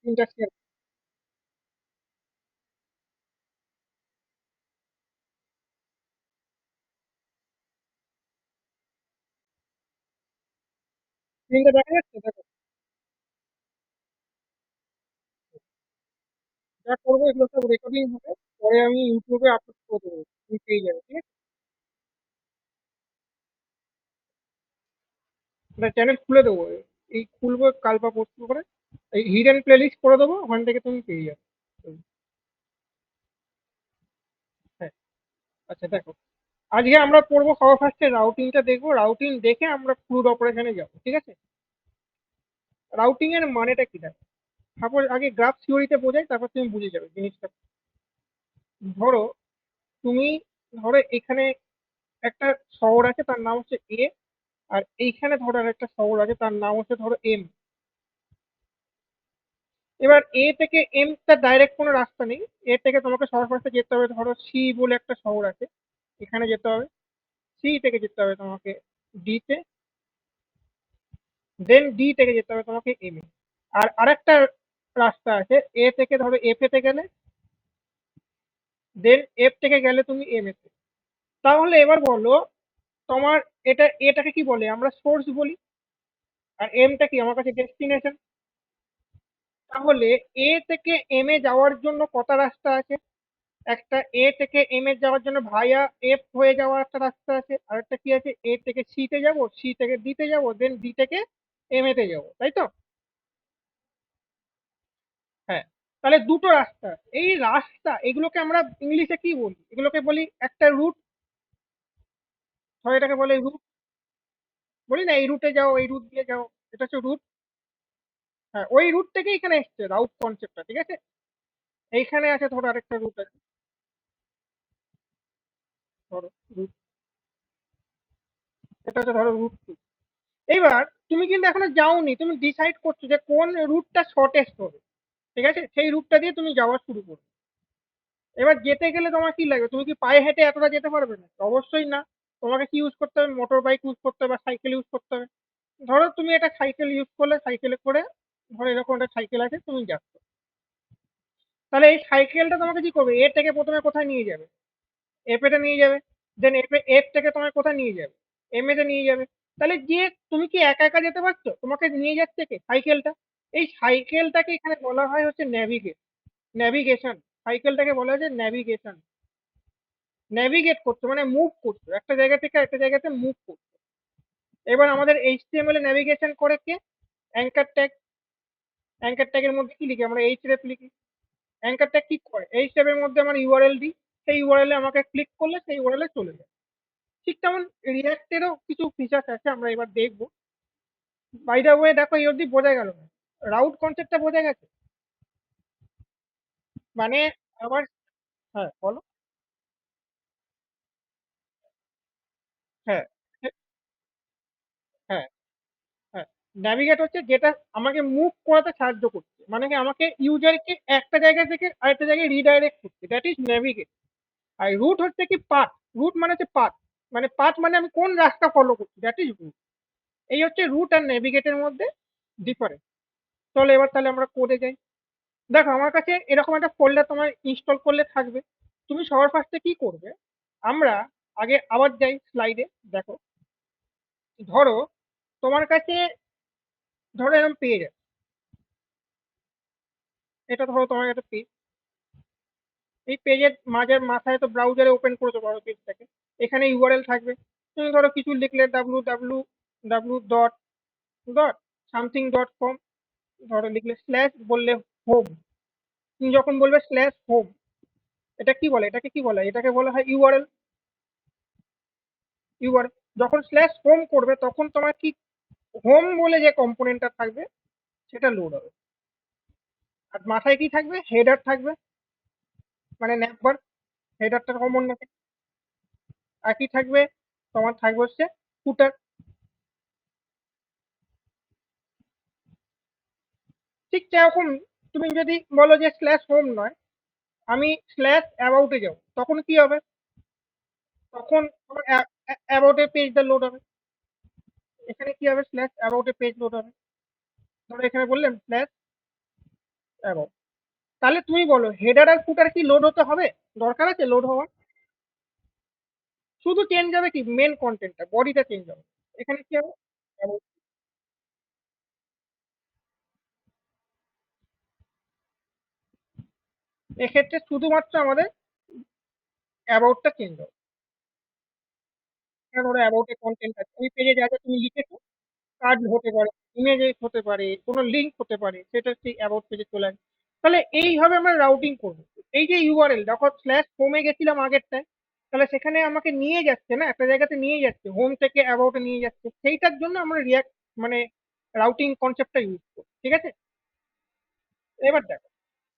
তিনটা শেয়ার। স্ক্রিনটা দেখা যাচ্ছে? দেখো, যা করবো এগুলো সব রেকর্ডিং হবে, পরে আমি ইউটিউবে আপলোড করে দেবো, তুমি পেয়ে যাবে, ঠিক আছে? একটা চ্যানেল খুলে দেবো, এই খুলবো কাল বা পরশু করে, এই হিডেন প্লেলিস্ট করে দেবো, ওখান থেকে তুমি পেয়ে যাবে। হ্যাঁ। আচ্ছা দেখো, আজকে আমরা পড়বো সবার ফার্স্টে রাউটিংটা দেখবো, রাউটিং দেখে আমরা ক্রুড অপারেশনে যাবো, ঠিক আছে? রাউটিং এর মানেটা কি দেখো, সাপোজ আগে গ্রাফ থিওরিতে বোঝাই, তারপর তুমি বুঝে যাবে জিনিসটা। ধরো তুমি, ধরো এখানে একটা শহর আছে তার নাম হচ্ছে এ, আর এইখানে ধরো আর একটা শহর আছে তার নাম হচ্ছে ধরো এম। এবার এ থেকে এম তার ডাইরেক্ট কোনো রাস্তা নেই, এ থেকে তোমাকে সবার ফার্স্টে যেতে হবে ধরো সি বলে একটা শহর আছে, এখানে যেতে হবে। সি থেকে যেতে হবে তোমাকে ডি তে, দেন ডি থেকে যেতে হবে তোমাকে এম এ। আর আরেকটা রাস্তা আছে, এ থেকে ধরো এফ এতে গেলে, দেন এফ থেকে গেলে তুমি এম এতে। তাহলে এবার বলো, তোমার এটা এটাকে কি বলে, আমরা সোর্স বলি, আর এমটা কি আমার কাছে ডেস্টিনেশন। তাহলে এ থেকে এম এ যাওয়ার জন্য কটা রাস্তা আছে? একটা এ থেকে এম এ যাওয়ার জন্য ভাইয়া এফ হয়ে যাওয়ার একটা রাস্তা আছে, আর একটা কি আছে, এ থেকে সি তে যাবো, সি থেকে ডি তে যাবো, দেন ডি থেকে এম এ তে যাবো, তাই তো? হ্যাঁ। তাহলে দুটো রাস্তা আছে। এই রাস্তা এগুলোকে আমরা ইংলিশে কি বলি, এগুলোকে বলি একটা রুট, হয় এটাকে বলে রুট। বলি না এই রুটে যাও, এই রুট দিয়ে যাও, এটা হচ্ছে রুট। হ্যাঁ, ওই রুট থেকে এখানে এসছে রাউট কনসেপ্টটা, ঠিক আছে? এইখানে আছে ধরো আরেকটা রুট আছে, ধরো রুট, এটা হচ্ছে ধরো রুট টু। এইবার তুমি কিন্তু এখনো যাওনি, তুমি ডিসাইড করছো যে কোন রুটটা শর্টেস্ট হবে, ঠিক আছে? সেই রুটটা দিয়ে তুমি যাওয়া শুরু করো। এবার যেতে গেলে তোমার কি লাগবে, তুমি কি পায়ে হেঁটে এতটা যেতে পারবে না? অবশ্যই না। তোমাকে কি ইউজ করতে হবে, মোটর বাইক ইউজ করতে হবে বা সাইকেল ইউজ করতে হবে। ধরো তুমি একটা সাইকেল ইউজ করলে, সাইকেলে করে, ধরো এরকম একটা সাইকেল আছে, তুমি যাচ্ছ। তাহলে এই সাইকেলটা তোমাকে কি করবে, এ থেকে প্রথমে কোথায় নিয়ে যাবে? এফ এতে নিয়ে যাবে। দেন এফ থেকে তোমায় কোথায় নিয়ে যাবে? এম এতে নিয়ে যাবে। তাহলে যে তুমি কি একা একা যেতে পারছো, তোমাকে নিয়ে যাচ্ছে কে? সাইকেলটা। এই সাইকেলটাকে এখানে বলা হয় হচ্ছে ন্যাভিগেশন। সাইকেলটাকে বলা হচ্ছে ন্যাভিগেশন। ন্যাভিগেট করছো মানে মুভ করছো, একটা জায়গা থেকে একটা জায়গাতে মুভ করছো। এবার আমাদের এইচটিএমএল এ ন্যাভিগেশন করে কে? Anchor tag. অ্যাঙ্কার ট্যাগের মধ্যে কি লিখি, আমরা এইচ রেপ লিখি। অ্যাঙ্কার ট্যাগ কি করে, এইচ রেপের মধ্যে আমরা ইউআরএল দিই, সেই ইউআরএল এ আমাকে ক্লিক করলে সেই ইউআরএল এ চলে যায়। ঠিক তেমন রিয়াক্টেরও কিছু ফিচার্স আছে, আমরা এবার দেখবো। বাই দ্য ওয়ে দেখো, এই অবধি বোঝা গেল না, রাউট কনসেপ্টটা বোঝা গেছে? মানে আবার, হ্যাঁ বলো। হ্যাঁ, হ্যাঁ, হ্যাঁ। ন্যাভিগেট হচ্ছে যেটা আমাকে মুভ করাতে সাহায্য করছে, মানে কি আমাকে ইউজারকে একটা জায়গা থেকে আরেকটা জায়গায় রিডাইরেক্ট করছে, দ্যাট ইজ ন্যাভিগেট। আর রুট হচ্ছে কি পাথ। রুট মানে হচ্ছে পাথ, মানে পাথ মানে আমি কোন রাস্তা ফলো করছি, দ্যাট ইজ রুট। এই হচ্ছে রুট আর নেভিগেটের মধ্যে ডিফারেন্স। চলো এবার তাহলে আমরা কোডে যাই। দেখো আমার কাছে এরকম একটা ফোল্ডার তোমার ইনস্টল করলে থাকবে। তুমি সবার ফার্স্টে কি করবে, আমরা আগে আবার যাই স্লাইডে। দেখো, ধরো তোমার কাছে, ধরো এরকম পেজ আছে, এটা ধরো তোমার একটা পেজ। এই পেজের মাঝের মাথায় তো ব্রাউজারে ওপেন করেছো ধরো পেজটাকে, এখানে ইউআরএল থাকবে। তুমি ধরো কিছু লিখলে W W W dot dot something dot com, ধরো লিখলে স্ল্যাশ বললে হোম। তুমি যখন বলবে স্ল্যাশ হোম, এটা কি বলে, এটাকে কি বলে, এটাকে বলা হয় ইউআরএল। ইউআরএল যখন স্ল্যাশ হোম করবে তখন তোমার কি, হোম বলে যে কম্পোনেন্টটা থাকবে সেটা লোড হবে। আর মাথায় কি থাকবে, হেডার থাকবে, মানে নেটওয়ার্ক, হেডারটা কমন নাকি। আর কি থাকবে, তোমার থাকবে হচ্ছে ফুটার। ঠিক সেরকম, তুমি যদি বলো যে স্ল্যাশ হোম নয়, আমি স্ল্যাশ অ্যাবাউটে যাবো, তখন কি হবে, তখন তোমার অ্যাবাউটের পেজটা লোড হবে। এখানে কি হবে, স্ল্যাশ অ্যাবাউটের পেজ লোড হবে। ধরো এখানে বললাম স্ল্যাশ অ্যাবাউট। তাহলে তুমি বলো হেডার আর ফুটার কি লোড হতে হবে? দরকার আছে লোড হওয়ার? শুধু চেঞ্জ হবে কি মেন কন্টেন্টটা, বডিটা চেঞ্জ হবে। এখানে কি হবে? About। এক্ষেত্রে শুধুমাত্র আমাদের অ্যাবাউটটা চেঞ্জ হবে। ধরো অ্যাবাউট এ কন্টেন্ট আছে, ওই পেজে যা যা তুমি লিখেছো, কার্ড হতে পারে, ইমেজেস হতে পারে, কোনো লিঙ্ক হতে পারে, সেটা সেই অ্যাবাউট পেজে চলে আসবে। তাহলে এইভাবে আমরা রাউটিং করবো। এই যে ইউআরএল যখন স্ল্যাশ হোমে গেছিলাম আগেরটায়, তাহলে সেখানে আমাকে নিয়ে যাচ্ছে না, একটা জায়গাতে নিয়ে যাচ্ছে, হোম থেকে অ্যাবাউটে নিয়ে যাচ্ছে, সেইটার জন্য আমরা রিয়াক্ট মানে রাউটিং কনসেপ্টটা ইউজ করি, ঠিক আছে? এবার দেখো,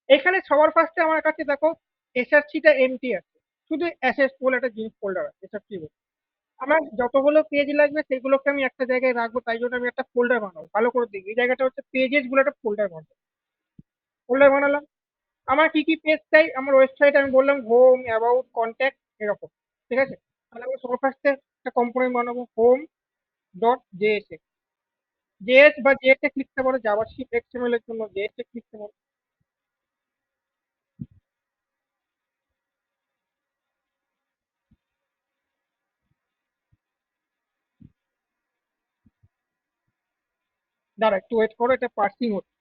এখানে সবার ফার্স্টে আমার কাছে দেখো এসআরসিটা এমটি আছে, শুধু অ্যাসেস বলে একটা জিনিস ফোল্ডার আছে, এসআরসি বলে। আমার যতগুলো পেজ লাগবে সেগুলোকে আমি একটা জায়গায় রাখবো, তাই জন্য আমি একটা ফোল্ডার বানাবো। ভালো করে দেখি, এই জায়গাটা হচ্ছে পেজেস বলে একটা ফোল্ডার বানাবো। ফোল্ডার বানালাম। আমার কি কি পেজ চাই, আমার ওয়েবসাইট আমি বললাম হোম, অ্যাবাউট, কন্ট্যাক্ট, এরকম, ঠিক আছে? তাহলে আমি সবার ফার্স্টে একটা কম্পোনেন্ট বানাবো, হোম ডট জেএসএ। জেএস বা জেএসএক্স লিখতে পারো, জাভাস্ক্রিপ্ট এক্সএমএল এর জন্য জেএসএক্স লিখতে পারো। দাঁড়া একটু ওয়েট করো, এটা পার্সিং হচ্ছে।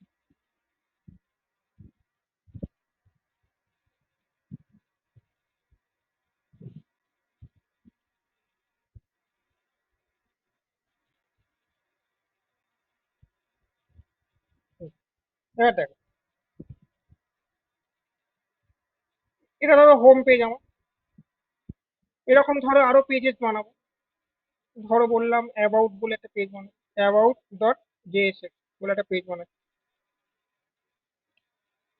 এবার দেখো, এটা ধরো হোম পেজ আমার। এরকম ধরো আরো পেজেস বানাবো। ধরো বললাম অ্যাবাউট বলে একটা পেজ বানাবো, অ্যাবাউট ডট জেএসএক্স বলে একটা পেজ বানাবো।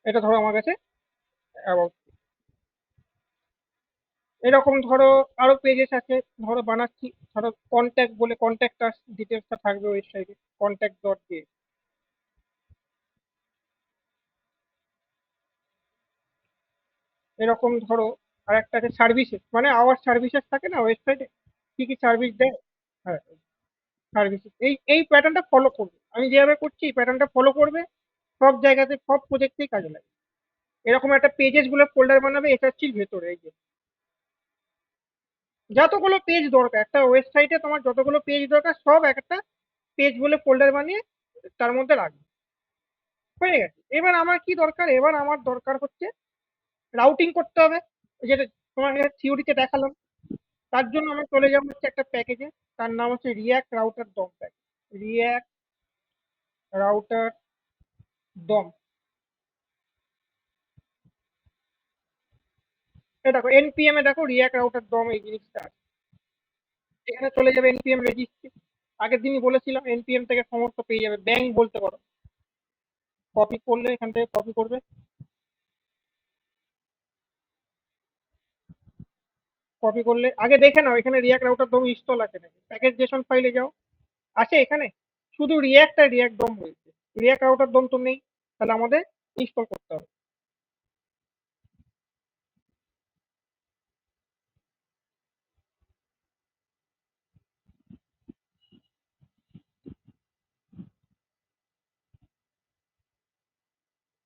এটা ধরো আমার কাছে অ্যাবাউট। এরকম ধরো আরো পেজেস আছে, ধরো বানাচ্ছি। ধরো কন্ট্যাক্ট বলে কন্ট্যাক্ট ডিটেলসটা থাকবে ওয়েবসাইটে, কন্ট্যাক্ট ডট জে। এরকম ধরো আর একটা আছে সার্ভিসেস, মানে আওয়ার সার্ভিসেস থাকে না ওয়েবসাইটে, কি কি সার্ভিস দেয়। হ্যাঁ, সার্ভিসেস এই প্যাটার্নটা ফলো করবে, আমি যেভাবে করছি এই প্যাটার্নটা ফলো করবে। সব জায়গাতে সব প্রজেক্টেই কাজে লাগে। এরকম একটা পেজেস গুলো ফোল্ডার বানাবে এসআরসির ভেতরে, এই যে যতগুলো পেজ দরকার একটা ওয়েবসাইটে, তোমার যতগুলো পেজ দরকার সব একটা পেজ বলে ফোল্ডার বানিয়ে তার মধ্যে রাখবে। হয়ে গেছে। এবার আমার কি দরকার, এবার আমার দরকার হচ্ছে রাউটিং করতে হবে, যেটা তোমাকে থিওরিতে দেখালাম। তার জন্য আমি চলে যাবো হচ্ছে একটা প্যাকেজে, তার নাম হচ্ছে React router DOM pack. React router DOM. এটা দেখো এনপিএম এ দেখো রিয়াক্ট রাউটার ডম এই জিনিসটা আছে। এখানে চলে যাবে এনপিএম রেজিস্ট্রি। আগের দিনই বলেছিলাম এনপিএম থেকে সমস্ত পেয়ে যাবে, ব্যাংক বলতে পারো। কপি করলে এখান থেকে কপি করবে, কপি করলে আগে দেখে নাও এখানে রিয়াক্ট রাউটার ডোম ইনস্টল আছে নাকি, প্যাকেজ জেসন ফাইলে যাও, আছে এখানে। শুধু রিয়াক্ট আর রিয়াক্ট ডোম রয়েছে, রিয়াক্ট রাউটার ডোম তো নেই। তাহলে আমাদের ইনস্টল করতে হবে।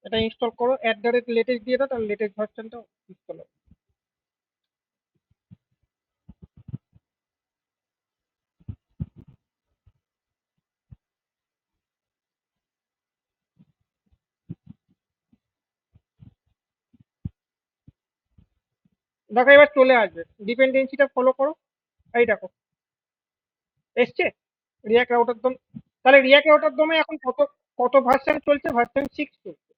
এটা ইনস্টল করো, লেটেস্ট দিয়ে দাও, তাহলে লেটেস্ট ভার্সনটা ইনস্টল হবে। দেখো এবার চলে আসবে, ডিপেন্ডেন্সিটা ফলো করো। এই দেখো এসছে রিয়াক্ট রাউটার ডোম। তাহলে রিয়াক্ট রাউটার ডোমে এখন কত কত ভার্সন চলছে, ভার্সন 6 চলছে,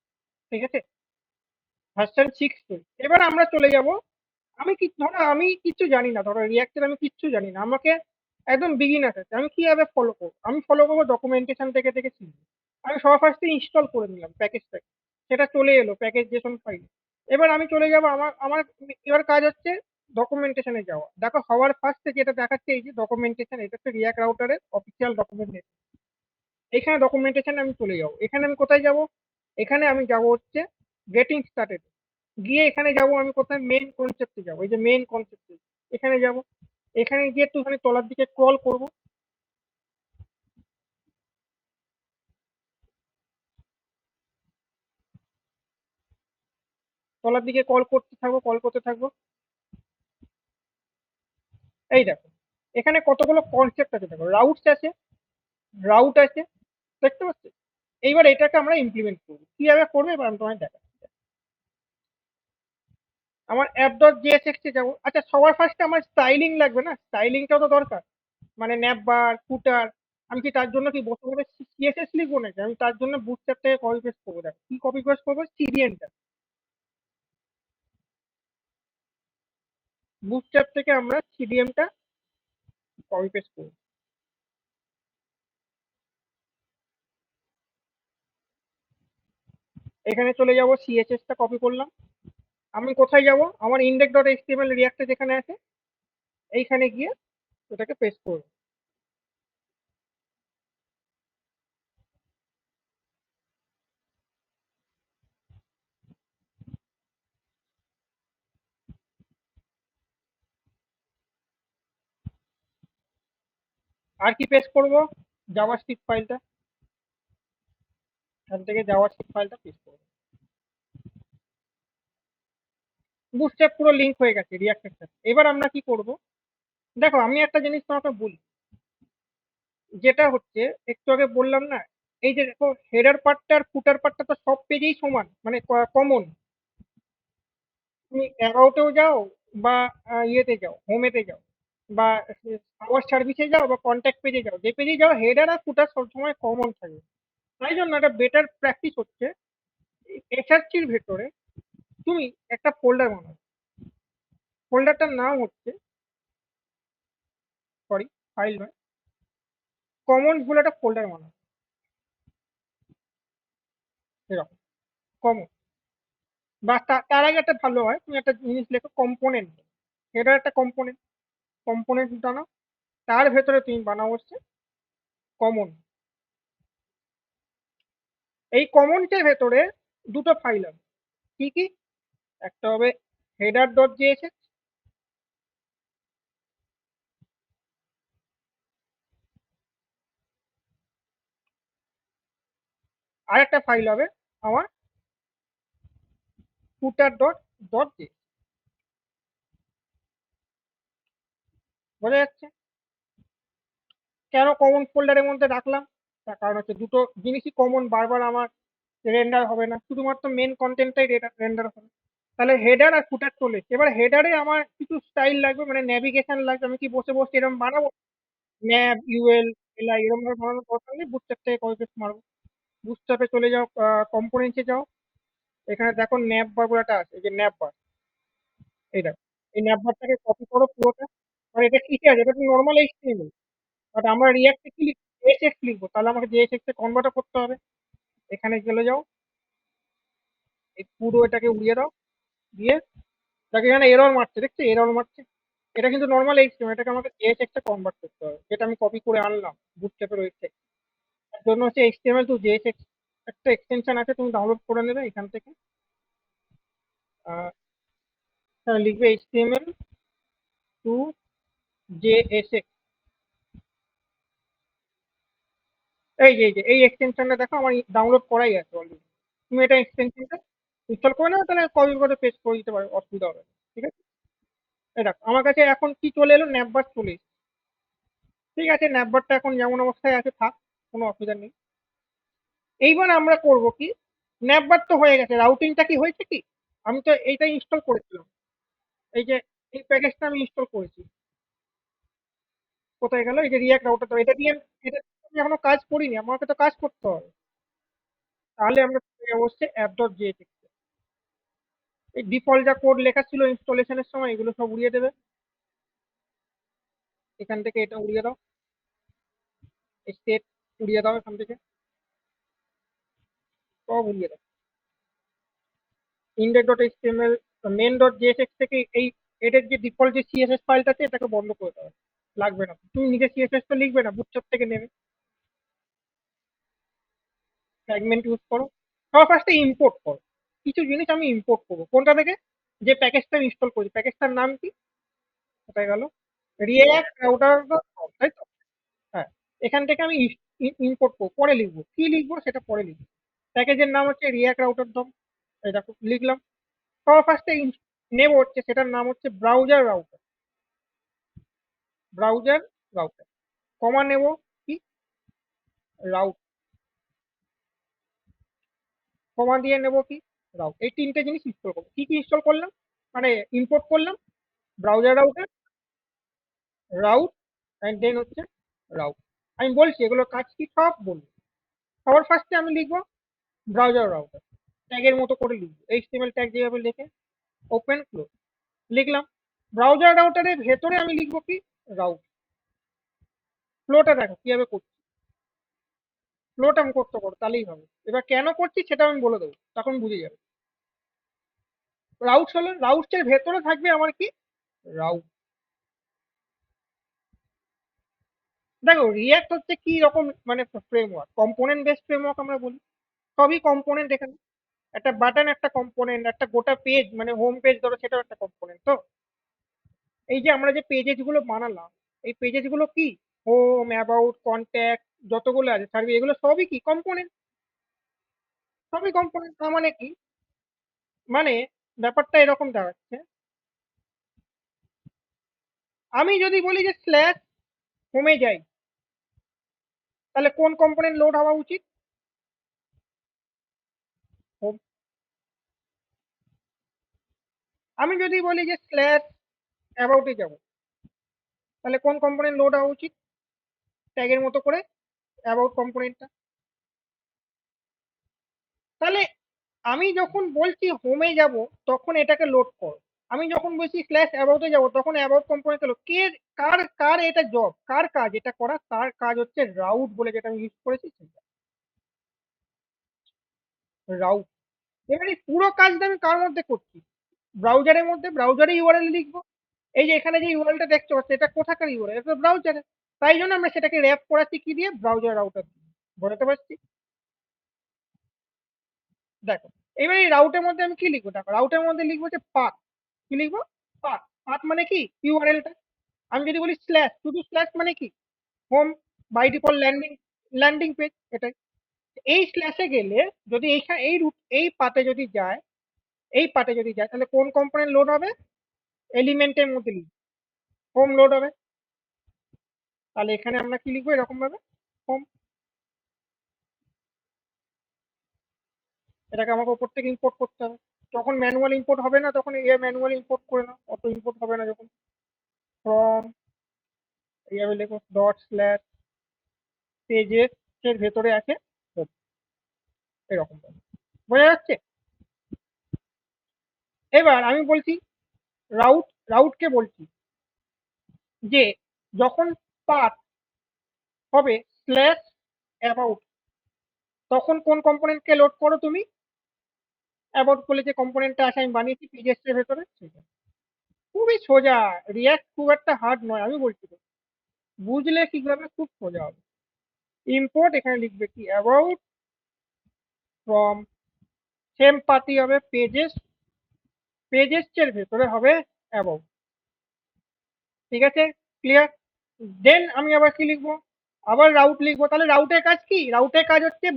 ঠিক আছে? ভার্সন 6 চলছে। এবার আমরা চলে যাব, আমি কি ধরো আমি কিচ্ছু জানি না, ধরো রিয়াক্টের আমি কিচ্ছু জানি না, আমাকে একদম বিগিনার আছে, আমি কিভাবে ফলো করবো? আমি ফলো করবো ডকুমেন্টেশন থেকে থেকে শিখবো। আমি সবার ফার্স্টে ইনস্টল করে নিলাম প্যাকেজটাকে, সেটা চলে এলো প্যাকেজ জেসন ফাইল। এবার আমি চলে যাব আমার আমার এবার কাজ হচ্ছে ডকুমেন্টেশনে যাওয়া। দেখো হওয়ার ফার্স্টে যেটা দেখাচ্ছে এই যে ডকুমেন্টেশন, এটা হচ্ছে রিয়াক্ট রাউটারের অফিসিয়াল ডকুমেন্টেশন। এখানে ডকুমেন্টেশন আমি চলে যাব, এখানে আমি কোথায় যাব? এখানে আমি যাব হচ্ছে গেটিং স্টার্টেড। গিয়ে এখানে যাব আমি কোথায়, মেইন কনসেপ্টে যাব, এই যে মেইন কনসেপ্টে এখানে যাব। এখানে গিয়ে একটুখানি তলার দিকে স্ক্রল করব। তলার দিকে কল করতে থাকবো। এই দেখো, এখানে কতগুলো কনসেপ্ট আছে, দেখো রাউটস আছে, রাউট আছে, দেখতে পাচ্ছ? এইবার এটাকে আমরা ইমপ্লিমেন্ট করবো, কিভাবে করবো এবার আমি তোমায় দেখাচ্ছি। আমার অ্যাপ ডট জেএসএক্স এ যাবো। আচ্ছা, সবার ফার্স্টে আমার স্টাইলিং লাগবে না, স্টাইলিংটাও তো দরকার, মানে ন্যাপ বার ফুটার। আমি কি তার জন্য কি বসে বসে সিএসএস লিখবো নাকি? আমি তার জন্য বুটস্ট্র্যাপ থেকে কপি পেস্ট করবো। দেখো কি কপি পেস্ট করবো, সিডিএনটা। বুটস্ট্র্যাপ থেকে আমরা সিডিএমটা কপি পেস্ট করবো। এখানে চলে যাব, সিএসএস টা কপি করলাম। আমি কোথায় যাব, আমার ইন্ডেক্স ডট এইচটিএমএল রিয়াক্টে যেখানে আছে এইখানে গিয়ে ওটাকে পেস্ট করবো। আর কি পেস্ট করবো, জাভাস্ক্রিপ্ট ফাইলটা, এখান থেকে জাভাস্ক্রিপ্ট ফাইলটা পেস্ট করবো। বুটস্ট্র্যাপ পুরো লিংক হয়ে গেছে রিয়াক্টের সাথে। এবার আমরা কি করব, দেখো আমি একটা জিনিস তোমাকে বলি, যেটা হচ্ছে একটু আগে বললাম না, এই যে দেখো হেডার পার্টটা আর ফুটার পার্টটা তো সব পেজেই সমান, মানে কমন। তুমি অ্যাবাউটেও যাও বা ইয়েতে যাও, হোমেতে যাও, বা আওয়ার সার্ভিসে যাও, বা কন্ট্যাক্ট পেজে যাও, যে পেজে যাও হেডার আর ফুটার সবসময় কমন থাকে। তাই জন্য একটা বেটার প্র্যাকটিস হচ্ছে এসআরসির ভেতরে তুমি একটা ফোল্ডার বানাও। ফোল্ডারটার নাম হচ্ছে, সরি, ফাইল নয়, কমন বলে একটা ফোল্ডার বানাও। এরকম কমন, বা তার আগে একটা ভালো হয় তুমি একটা জিনিস লেখো কম্পোনেন্ট। এটা একটা কম্পোনেন্ট, কম্পোনেন্ট বানাও। তার ভেতরে তুমি বানাও হচ্ছে কমন। এই কমনটার ভেতরে দুটো ফাইল হবে, কি কি? একটা হবে হেডার ডট জেএসএক্স, আর একটা ফাইল হবে আমার ফুটার ডট ডট জে। বোঝা যাচ্ছে কেন কমন ফোল্ডারের মধ্যে রাখলাম? তার কারণ হচ্ছে দুটো জিনিসই কমন, বারবার আমার রেন্ডার হবে না, শুধুমাত্র মেন কন্টেন্টটাই রেন্ডার হবে। তাহলে হেডার আর ফুটার চলেছে। এবার হেডারে আমার কিছু স্টাইল লাগবে, মানে ন্যাভিগেশন লাগবে। আমি কি বসে বসে এরকম বানাবো? ন্যাব ইউএল এলআই এরকম ভাবে বানানোর দরকার নেই, বুটস্ট্র্যাপ থেকে কপি পেস্ট মারবো। বুটস্ট্র্যাপে চলে যাও, কম্পোনেন্টে যাও, এখানে দেখো ন্যাব বার বলে একটা আছে, এই যে ন্যাব বার, এই দেখো, এই ন্যাব বারটাকে কপি করো পুরোটা। আর এটা কিসে আছে, এটা তো নর্মাল এইচটিএমএল, বাট আমরা রিয়াক্টে কি লিখবো, জেএসএক্স লিখবো, তাহলে আমাকে জেএসএক্স এ কনভার্ট করতে হবে। এখানে চলে যাও, এই পুরো এটাকে উড়িয়ে দাও, দিয়ে দেখো এখানে এরর মারছে, দেখছো এরর মারছে। এটা কিন্তু নর্মাল এইচটিএমএল, এটাকে আমাকে জেএসএক্স এ কনভার্ট করতে হবে, যেটা আমি কপি করে আনলাম বুটস্ট্র্যাপের ওয়েবসাইট। তার জন্য হচ্ছে এইচটিএমএল টু জেএসএক্স একটা এক্সটেনশন আছে, তুমি ডাউনলোড করে নেবে এখান থেকে। লিখবে এইচটিএমএল টু জেএসএক্স। এই যে এই এক্সটেনশনটা দেখো আমার ডাউনলোড করাই আছে অলরেডি। তুমি এটা এক্সটেনশনটা ইনস্টল করে নাও, তাহলে কপি করে পেস্ট করে দিতে পারো, অসুবিধা হবে না। ঠিক আছে, এই দেখো আমার কাছে এখন কি চলে এলো, ন্যাপবার চলে এসেছে। ঠিক আছে, ন্যাপবারটা এখন যেমন অবস্থায় আছে থাক, কোনো অসুবিধা নেই। এইবার আমরা করব কি, ন্যাপবার তো হয়ে গেছে, রাউটিংটা কি হয়েছে কি? আমি তো এইটা ইনস্টল করেছিলাম, এই যে এই প্যাকেজটা আমি ইনস্টল করেছি। কোথায় গেল, এই যে রিয়াক্ট রাউটার, তো এটা দিয়ে এটা আমি এখনো কাজ করিনি, আমাকে তো কাজ করতে হবে। তাহলে আমরা চলে যাবো হচ্ছে অ্যাপ ডট জেএসএক্স। এই ডিফল্ট যা কোড লেখা ছিল ইনস্টলেশনের সময় এগুলো সব উড়িয়ে দেবে, এখান থেকে এটা উড়িয়ে দাও, স্টেট উড়িয়ে দাও এখান থেকে, সব উড়িয়ে দাও। Index dot HTML, main dot JSX থেকে এই এটার যে ডিফল্ট যে সিএসএস ফাইলটা আছে এটাকে বন্ধ করে দেওয়া, লাগবে না। তুমি নিজে সিএসএস তো লিখবে না, বুটস্ট্র্যাপ থেকে নেবে। ফ্র্যাগমেন্ট ইউজ করো, সবার ফার্স্টে ইম্পোর্ট করো। কিছু জিনিস আমি ইম্পোর্ট করবো কোনটা থেকে, যে প্যাকেজটা ইনস্টল করি, প্যাকেজটার নাম কি, কোথায় গেল, রিয়াক্ট রাউটার, তাই তো? হ্যাঁ, এখান থেকে আমি ইম্পোর্ট করবো, পরে লিখবো কি লিখবো সেটা পরে লিখবো। প্যাকেজের নাম হচ্ছে রিয়াক্ট রাউটার দম, এই দেখো লিখলাম। সবার ফার্স্টে নেব হচ্ছে, সেটার নাম হচ্ছে ব্রাউজার রাউটার। ব্রাউজার রাউটার কমা নেব কি রাউট, কমা দিয়ে নেব কি রাউট। এই তিনটে জিনিস ইনস্টল করবো। কি কি ইনস্টল করলাম, মানে ইম্পোর্ট করলাম? Browser router, route, and then হচ্ছে রাউট। আমি বলছি এগুলো কাজ কি সব বলবো। সবার ফার্স্টে আমি লিখবো ব্রাউজার রাউটার, ট্যাগের মতো করে লিখবো, এইচটিএমএল ট্যাগ যেভাবে লিখে ওপেন ক্লোজ লিখলাম। ব্রাউজার রাউটারের ভেতরে আমি লিখবো কি রাউট। ফ্লোটা দেখো কিভাবে করছি, ফ্লোটা আমি করতে পারো তাহলেই হবে। এবার কেন করছি সেটা আমি বলে দেবো, তখন বুঝে যাবে। রাউট হলো, রাউটের ভেতরে থাকবে আমার কি রাউট। দেখো রিয়াক্ট হচ্ছে কি রকম মানে ফ্রেমওয়ার্ক, কম্পোনেন্ট বেসড ফ্রেমওয়ার্ক আমরা বলি। সবই কম্পোনেন্ট এখানে। একটা বাটন একটা কম্পোনেন্ট, একটা গোটা পেজ মানে হোম পেজ ধরো সেটাও একটা কম্পোনেন্ট। তো এই যে আমরা যে পেজেস গুলো বানালাম, এই পেজেস গুলো কি হোম, অ্যাবাউট, কন্ট্যাক্ট, যতগুলো আছে সার্ভিস, এগুলো সবই কি কম্পোনেন্ট। সবই কম্পোনেন্ট। তার মানে কি, মানে ব্যাপারটা এরকম দাঁড়াচ্ছে, আমি যদি বলি যে স্ল্যাশ হোমে যাই, তাহলে কোন কম্পোনেন্ট লোড হওয়া উচিত? হোম। আমি যদি বলি যে স্ল্যাশ অ্যাবাউটে যাব, তাহলে কোন কম্পোনেন্ট লোড হওয়া উচিত? ট্যাগের মতো করে অ্যাবাউট কম্পোনেন্টটা। তাহলে আমি যখন বলছি হোমে যাব তখন এটাকে লোড করো, আমি যখন বলছি স্ল্যাশ অ্যাবাউটে যাব তখন অ্যাবাউট কম্পোনেন্ট লোড। কে, কার কার এটা জব, কার কাজ এটা করা? তার কাজ হচ্ছে রাউট বলে যেটা আমি ইউজ করেছি সেটা রাউট। এবার এই পুরো কাজটা আমি কার মধ্যে করছি? ব্রাউজারের মধ্যে। ব্রাউজারে ইউআরএল লিখবো। এই যে এখানে যে ইউআরএলটা দেখতে পাচ্ছি এটা কোথাকার ইউআরএল? এটা ব্রাউজারে। তাই জন্য আমরা সেটাকে র্যাপ করাচ্ছি কি দিয়ে? ব্রাউজার রাউটার দিয়ে। বোঝাতে পারছি? দেখো এবার এই রাউটের মধ্যে আমি কি লিখবো? দেখো রাউটের মধ্যে লিখবো যে পাথ। কি লিখবো? পাথ। পাথ মানে কি ইউআরএলটা। আমি যদি বলি স্ল্যাশ, শুধু স্ল্যাশ মানে কি home, by default landing, landing page এটাই। এই স্ল্যাশে গেলে যদি এইখানে এই রুট এই পাতে যদি যায়, এই পাতে যদি যায় তাহলে কোন কম্পোনেন্ট লোড হবে? এলিমেন্টের মধ্যে লিখবো হোম লোড হবে। তাহলে এখানে আমরা কি লিখবো এরকম ভাবে হোম। এটাকে আমাকে ওপর থেকে ইম্পোর্ট করতে হবে। যখন ম্যানুয়াল ইম্পোর্ট হবে না তখন এ ম্যানুয়াল ইম্পোর্ট করে নাও, অত ইম্পোর্ট হবে না যখন। ফ্রম এইভাবে লেখো ডট স্ল্যাশ পেজেস এর ভেতরে আছে home, এরকম ভাবে। বোঝা যাচ্ছে? এবার আমি বলছি রাউট, রাউটকে বলছি যে যখন পাথ হবে স্ল্যাশ অ্যাবাউট, তখন কোন কম্পোনেন্টকে লোড করো তুমি? অ্যাবাউট বলে যে কম্পোনেন্টটা আছে আমি বানিয়েছি পেজেস এর ভেতরে সেটা। খুবই সোজা। রিয়াক্ট খুব একটা হার্ড নয়, আমি বলছি তো। বুঝলে কিভাবে খুব সোজা হবে। ইম্পোর্ট এখানে লিখবে কি অ্যাবাউট, ফ্রম সেম পাতি হবে পেজেস, পেজেস এর ভেতরে হবে অ্যাবাউট। ঠিক আছে? ক্লিয়ার? দেন আমি আবার কি লিখবো? আবার রাউট লিখবো। তাহলে রাউটের কাজ কি? রাউটের কাজ হচ্ছে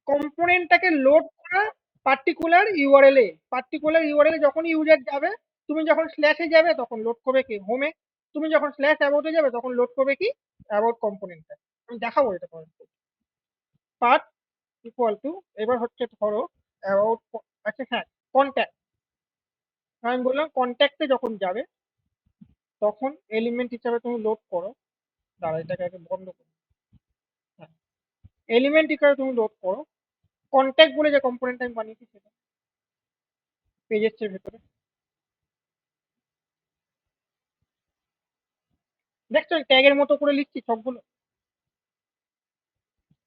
কম্পোনেন্টটাকে লোড করা পার্টিকুলার ইউআরএল এ। পার্টিকুলার ইউআরএল এ যখন ইউজার যাবে, তুমি যখন স্ল্যাশে যাবে তখন লোড করবে কি হোমে, তুমি যখন স্ল্যাশ অ্যাবাউটে যাবে তখন লোড করবে কি অ্যাবাউট কম্পোনেন্টটা। আমি দেখাবো এটা পরে। পাথ ইকুয়াল টু, এবার হচ্ছে ধরো অ্যাবাউট, আচ্ছা হ্যাঁ কন্ট্যাক্ট। আমি বললাম কন্ট্যাক্টে যখন যাবে তখন এলিমেন্ট হিসাবে তুমি লোড করো। দাঁড়া এটাকে আগে বন্ধ করো। হ্যাঁ, এলিমেন্ট হিসাবে তুমি লোড করো কন্ট্যাক্ট বলে যে কম্পোনেন্ট আমি বানিয়েছি সেটা পেজের চেয়ে ভেতরে। দেখছো ট্যাগের মতো করে লিখছি সবগুলো।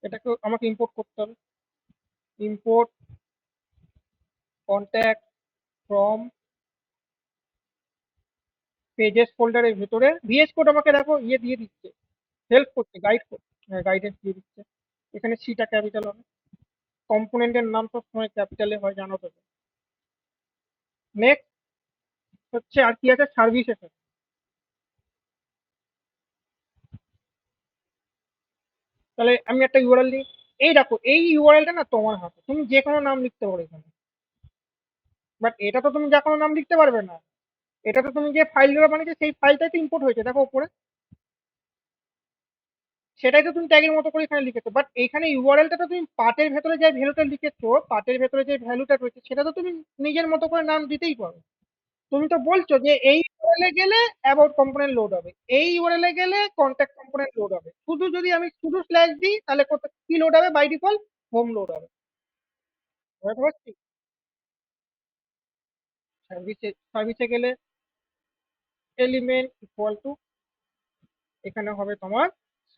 এটাকে আমাকে ইম্পোর্ট করতে হবে। ইম্পোর্ট কন্ট্যাক্ট ফ্রম পেজেস ফোল্ডারের ভেতরে ভিএস কোড আমাকে দেখো ইয়ে দিয়ে দিচ্ছে, হেল্প করছে, গাইড করছে, গাইডেন্স দিয়ে দিচ্ছে। এখানে সিটা ক্যাপিটাল হবে। কম্পোনেন্টের নাম সব সময় ক্যাপিটালে হয় জানো তো। নেক্সট হচ্ছে আর কি আছে সার্ভিস এফেক্ট। তাহলে আমি একটা ইউআরএল দিই। এই দেখো এই ইউআরএলটা না তোমার হাতে, তুমি যে কোনো নাম লিখতে পারো এখানে। বাট এটা তো তুমি যা কোনো নাম লিখতে পারবে না। এটা তো তুমি যে ফাইলগুলো বানিয়েছো সেই ফাইলটাই তো ইম্পোর্ট হয়েছে, দেখো উপরে। সেটাই তো তুমি ট্যাগের মতো করে এখানে লিখেছো, বাট এখানে ইউআরএলটা তো তুমি পার্টের ভেতরে যে ভ্যালুটা লিখেছো, পার্টের ভেতরে যে ভ্যালুটা রয়েছে সেটা তো তুমি নিজের মতো করে নাম দিতেই পারো। তুমি তো বলছো যে এই ইউআরএল এ গেলে অ্যাবাউট কম্পোনেন্ট লোড হবে, এই ইউআরএল এ গেলে কন্ট্যাক্ট কম্পোনেন্ট লোড হবে, শুধু যদি আমি শুধু স্ল্যাশ দিই তাহলে কি লোড হবে? বাই ডিফল্ট হোম লোড হবে। বুঝতে পারছি। সার্ভিসে গেলে এলিমেন্ট ইকুয়াল টু, এখানে হবে তোমার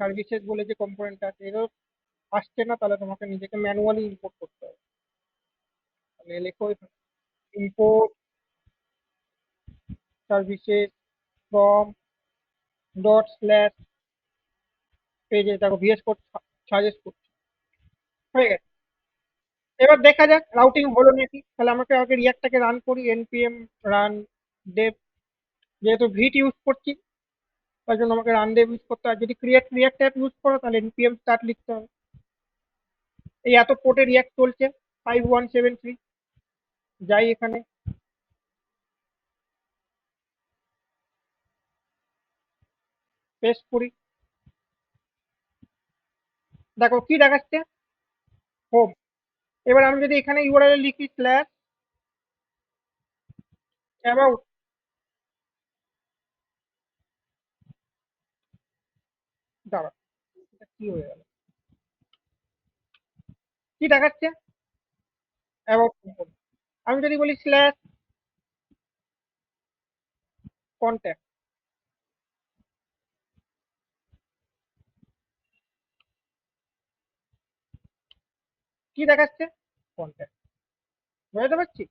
সার্ভিসেস বলে যে কম্পোনেন্টটা আছে, এরও আসছে না, তাহলে তোমাকে নিজেকে ম্যানুয়ালি ইম্পোর্ট করতে হবে। তাহলে লেখো import services from dot slash পেজে, দেখো ভিএস কোড সাজেস্ট করছে, হয়ে গেছে। এবার দেখা যাক রাউটিং হলো নাকি। তাহলে আমাকে আগে রিয়াক্টটাকে রান করি, এনপিএম রান ডেভ, যেহেতু ভিট ইউজ করছি তার জন্য আমাকে রান ডেভ ইউজ করতে হয়। যদি ক্রিয়েট রিয়াক্ট অ্যাপ ইউজ করো তাহলে এনপিএম স্টার্ট লিখতে হবে। এই এত পোর্টে রিয়াক্ট চলছে 5173, যাই এখানে পেস্ট করি, দেখো কি দেখাচ্ছে? হোম। এবার আমি যদি এখানে ইউআরএল লিখি স্ল্যাশ অ্যাবাউট, দাঁড়া, এটা কি হয়ে গেল? কি দেখাচ্ছে? অ্যাবাউট। আমি যদি বলি স্ল্যাশ কন্ট্যাক্ট, কি দেখাচ্ছে? কন্ট্যাক্ট। বুঝতে পারছি।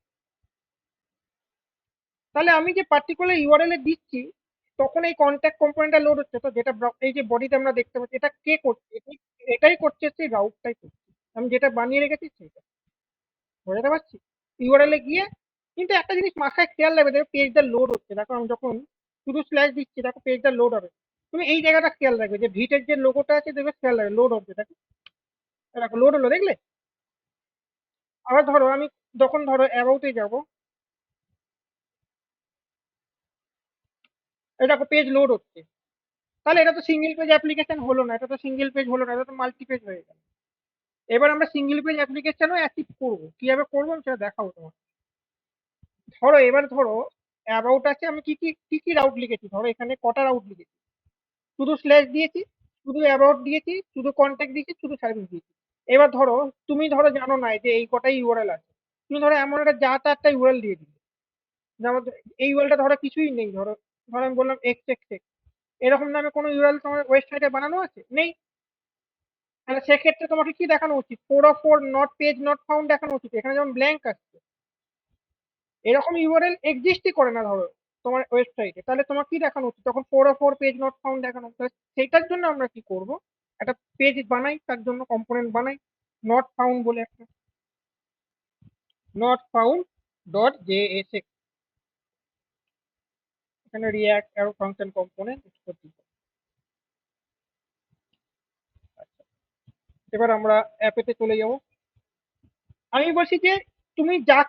তাহলে আমি যে পার্টিকুলার ইউআরএল এ দিচ্ছি তখন এই কন্ট্যাক্ট কম্পোনেন্টটা লোড হচ্ছে, তো যেটা এই যে বডিতে আমরা দেখতে পাচ্ছি এটা কে করছে? এটাই করছে, সেই রাউটটাই করছে, আমি যেটা বানিয়ে রেখেছি সেটা। বুঝতে পারছি। ইউআরএল এ গিয়ে কিন্তু একটা জিনিস মাথায় খেয়াল রাখবে, দেখো পেজটা লোড হচ্ছে, দেখো আমি যখন শুধু স্ল্যাশ দিচ্ছি দেখো পেজটা লোড হবে। তুমি এই জায়গাটা খেয়াল রাখবে যে ভিটের যে লোগোটা আছে দেখবে, খেয়াল রাখবে লোড হচ্ছে, দেখো দেখো লোড হলো, দেখলে? আবার ধরো আমি যখন ধরো অ্যাবাউটে যাব, এই দেখো পেজ লোড হচ্ছে, তাহলে এটা তো সিঙ্গেল পেজ অ্যাপ্লিকেশন হলো না, এটা তো সিঙ্গেল পেজ হলো না, এটা তো মাল্টি পেজ হয়ে গেল। এবার আমরা সিঙ্গেল পেজ অ্যাপ্লিকেশনও অ্যাচিভ করবো, কিভাবে করবো আমি সেটা দেখাবো তোমার। ধরো এবার ধরো অ্যাবাউট আছে, আমি কি কি রাউট লিখেছি, ধরো এখানে কটা রাউট লিখেছি, শুধু স্ল্যাশ দিয়েছি, শুধু অ্যাবাউট দিয়েছি, শুধু কন্ট্যাক্ট দিয়েছি, শুধু সার্ভিস দিয়েছি। এবার ধরো তুমি ধরো জানো না যে এই কটাই ইউআরএল আছে, তুমি ধরো এমন একটা যা তা একটা ইউআরএল দিয়ে দিলে, যেমন এই ইউআরএলটা ধরো কিছুই নেই, ধরো ধরো আমি বললাম এক্স এক্স এক্স, এরকম নামে কোনো ইউআরএল তোমার ওয়েবসাইটে বানানো আছে? নেই। তাহলে সেক্ষেত্রে তোমাকে কি দেখানো উচিত? 404 নট পেজ নট ফাউন্ড দেখানো উচিত, এখানে যেমন ব্ল্যাঙ্ক আসছে। এরকম ইউআরএল এক্সিস্টই করে না ধরো তোমার ওয়েবসাইটে, তাহলে তোমার কি দেখানো উচিত? তখন 404 পেজ নট ফাউন্ড দেখানো, তাহলে সেইটার জন্য আমরা কি করব, একটা পেজ বানাই, তার জন্য কম্পোনেন্ট বানাই নট ফাউন্ড বলে একটা, নট ফাউন্ড ডট জেএসএক্স, এখানে রিয়াক্ট অ্যারো ফাংশন কম্পোনেন্ট। এবার আমরা অ্যাপেতে চলে যাব। আমি বলছি যে তুমি যা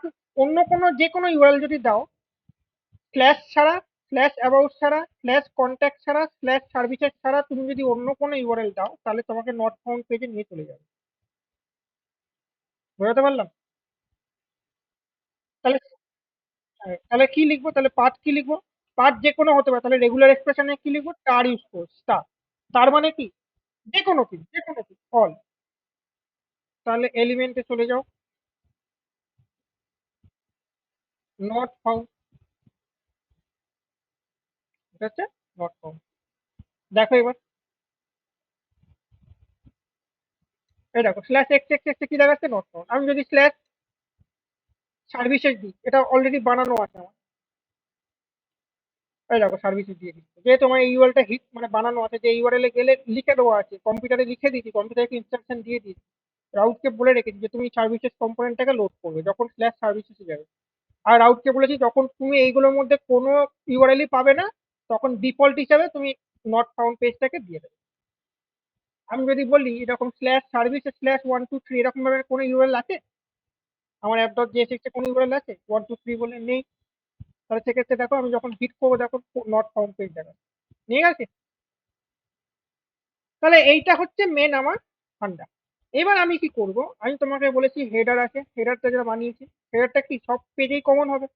অন্য কোনো যে কোনো ইউআরএল যদি দাও, স্ল্যাশ ছাড়া, স্ল্যাশ অ্যাবাউট ছাড়া, স্ল্যাশ কন্ট্যাক্ট ছাড়া, স্ল্যাশ সার্ভিসেস ছাড়া তুমি যদি অন্য কোনো ইউআরএল দাও তাহলে তোমাকে নট ফাউন্ড পেজে নিয়ে চলে যাবে। বোঝাতে পারলাম? তাহলে তাহলে কি লিখবো? তাহলে পাথ কি লিখবো? পাথ যে কোনো হতে পারে, তাহলে রেগুলার এক্সপ্রেশনে কি লিখবো? স্টার ইউজ করো, স্টার। তার মানে কি? যে কোনো কি অল। তাহলে এলিমেন্টে চলে যাও, নট ফাউন্ড, ঠিক আছে, নট ফাউন্ড। দেখো এবার, এই দেখো স্ল্যাশ এক্স এক্স এক্স কি দেখাচ্ছে? Not found. আমি যদি স্ল্যাশ সার্ভিসেস দিই, এটা অলরেডি বানানো আছে আমার, এই দেখো সার্ভিসেস দিয়ে দিচ্ছে, যেহেতু আমার এই ইউআরএলটা হিট মানে বানানো আছে, যে ইউআরএল এ গেলে লিখে দেওয়া আছে, কম্পিউটারে লিখে দিয়েছি, কম্পিউটারকে ইনস্ট্রাকশন দিয়ে দিয়েছি, রাউটকে বলে রেখেছি যে তুমি সার্ভিসেস কম্পোনেন্টটাকে লোড করবে যখন স্ল্যাশ সার্ভিসেসে যাবে। আর রাউটকে বলেছি যখন তুমি এইগুলোর মধ্যে কোনো ইউআরএলই পাবে না তখন ডিফল্ট হিসাবে তুমি নট ফাউন্ড পেজটাকে দিয়ে দেবে। আমি যদি বলি এরকম স্ল্যাশ সার্ভিস স্ল্যাশ 123 এরকম ভাবে কোনো ইউআরএল আছে? আমার অ্যাপ ডট জেএসএক্স এ কোনো ইউআরএল আছে 1 2 3 বলে নেই। তাহলে সেক্ষেত্রে দেখো আমি যখন হিট করবো দেখো নট ফাউন্ড পেজ দেখাচ্ছে, ঠিক আছে। তাহলে এইটা হচ্ছে মেন আমার ফান্ডা। এবার আমি কি করব, আমি তোমাকে বলেছি হেডার আছে, হেডারটা যেটা বানিয়েছি, হেডারটা কি সব পেজেই কমন হবে,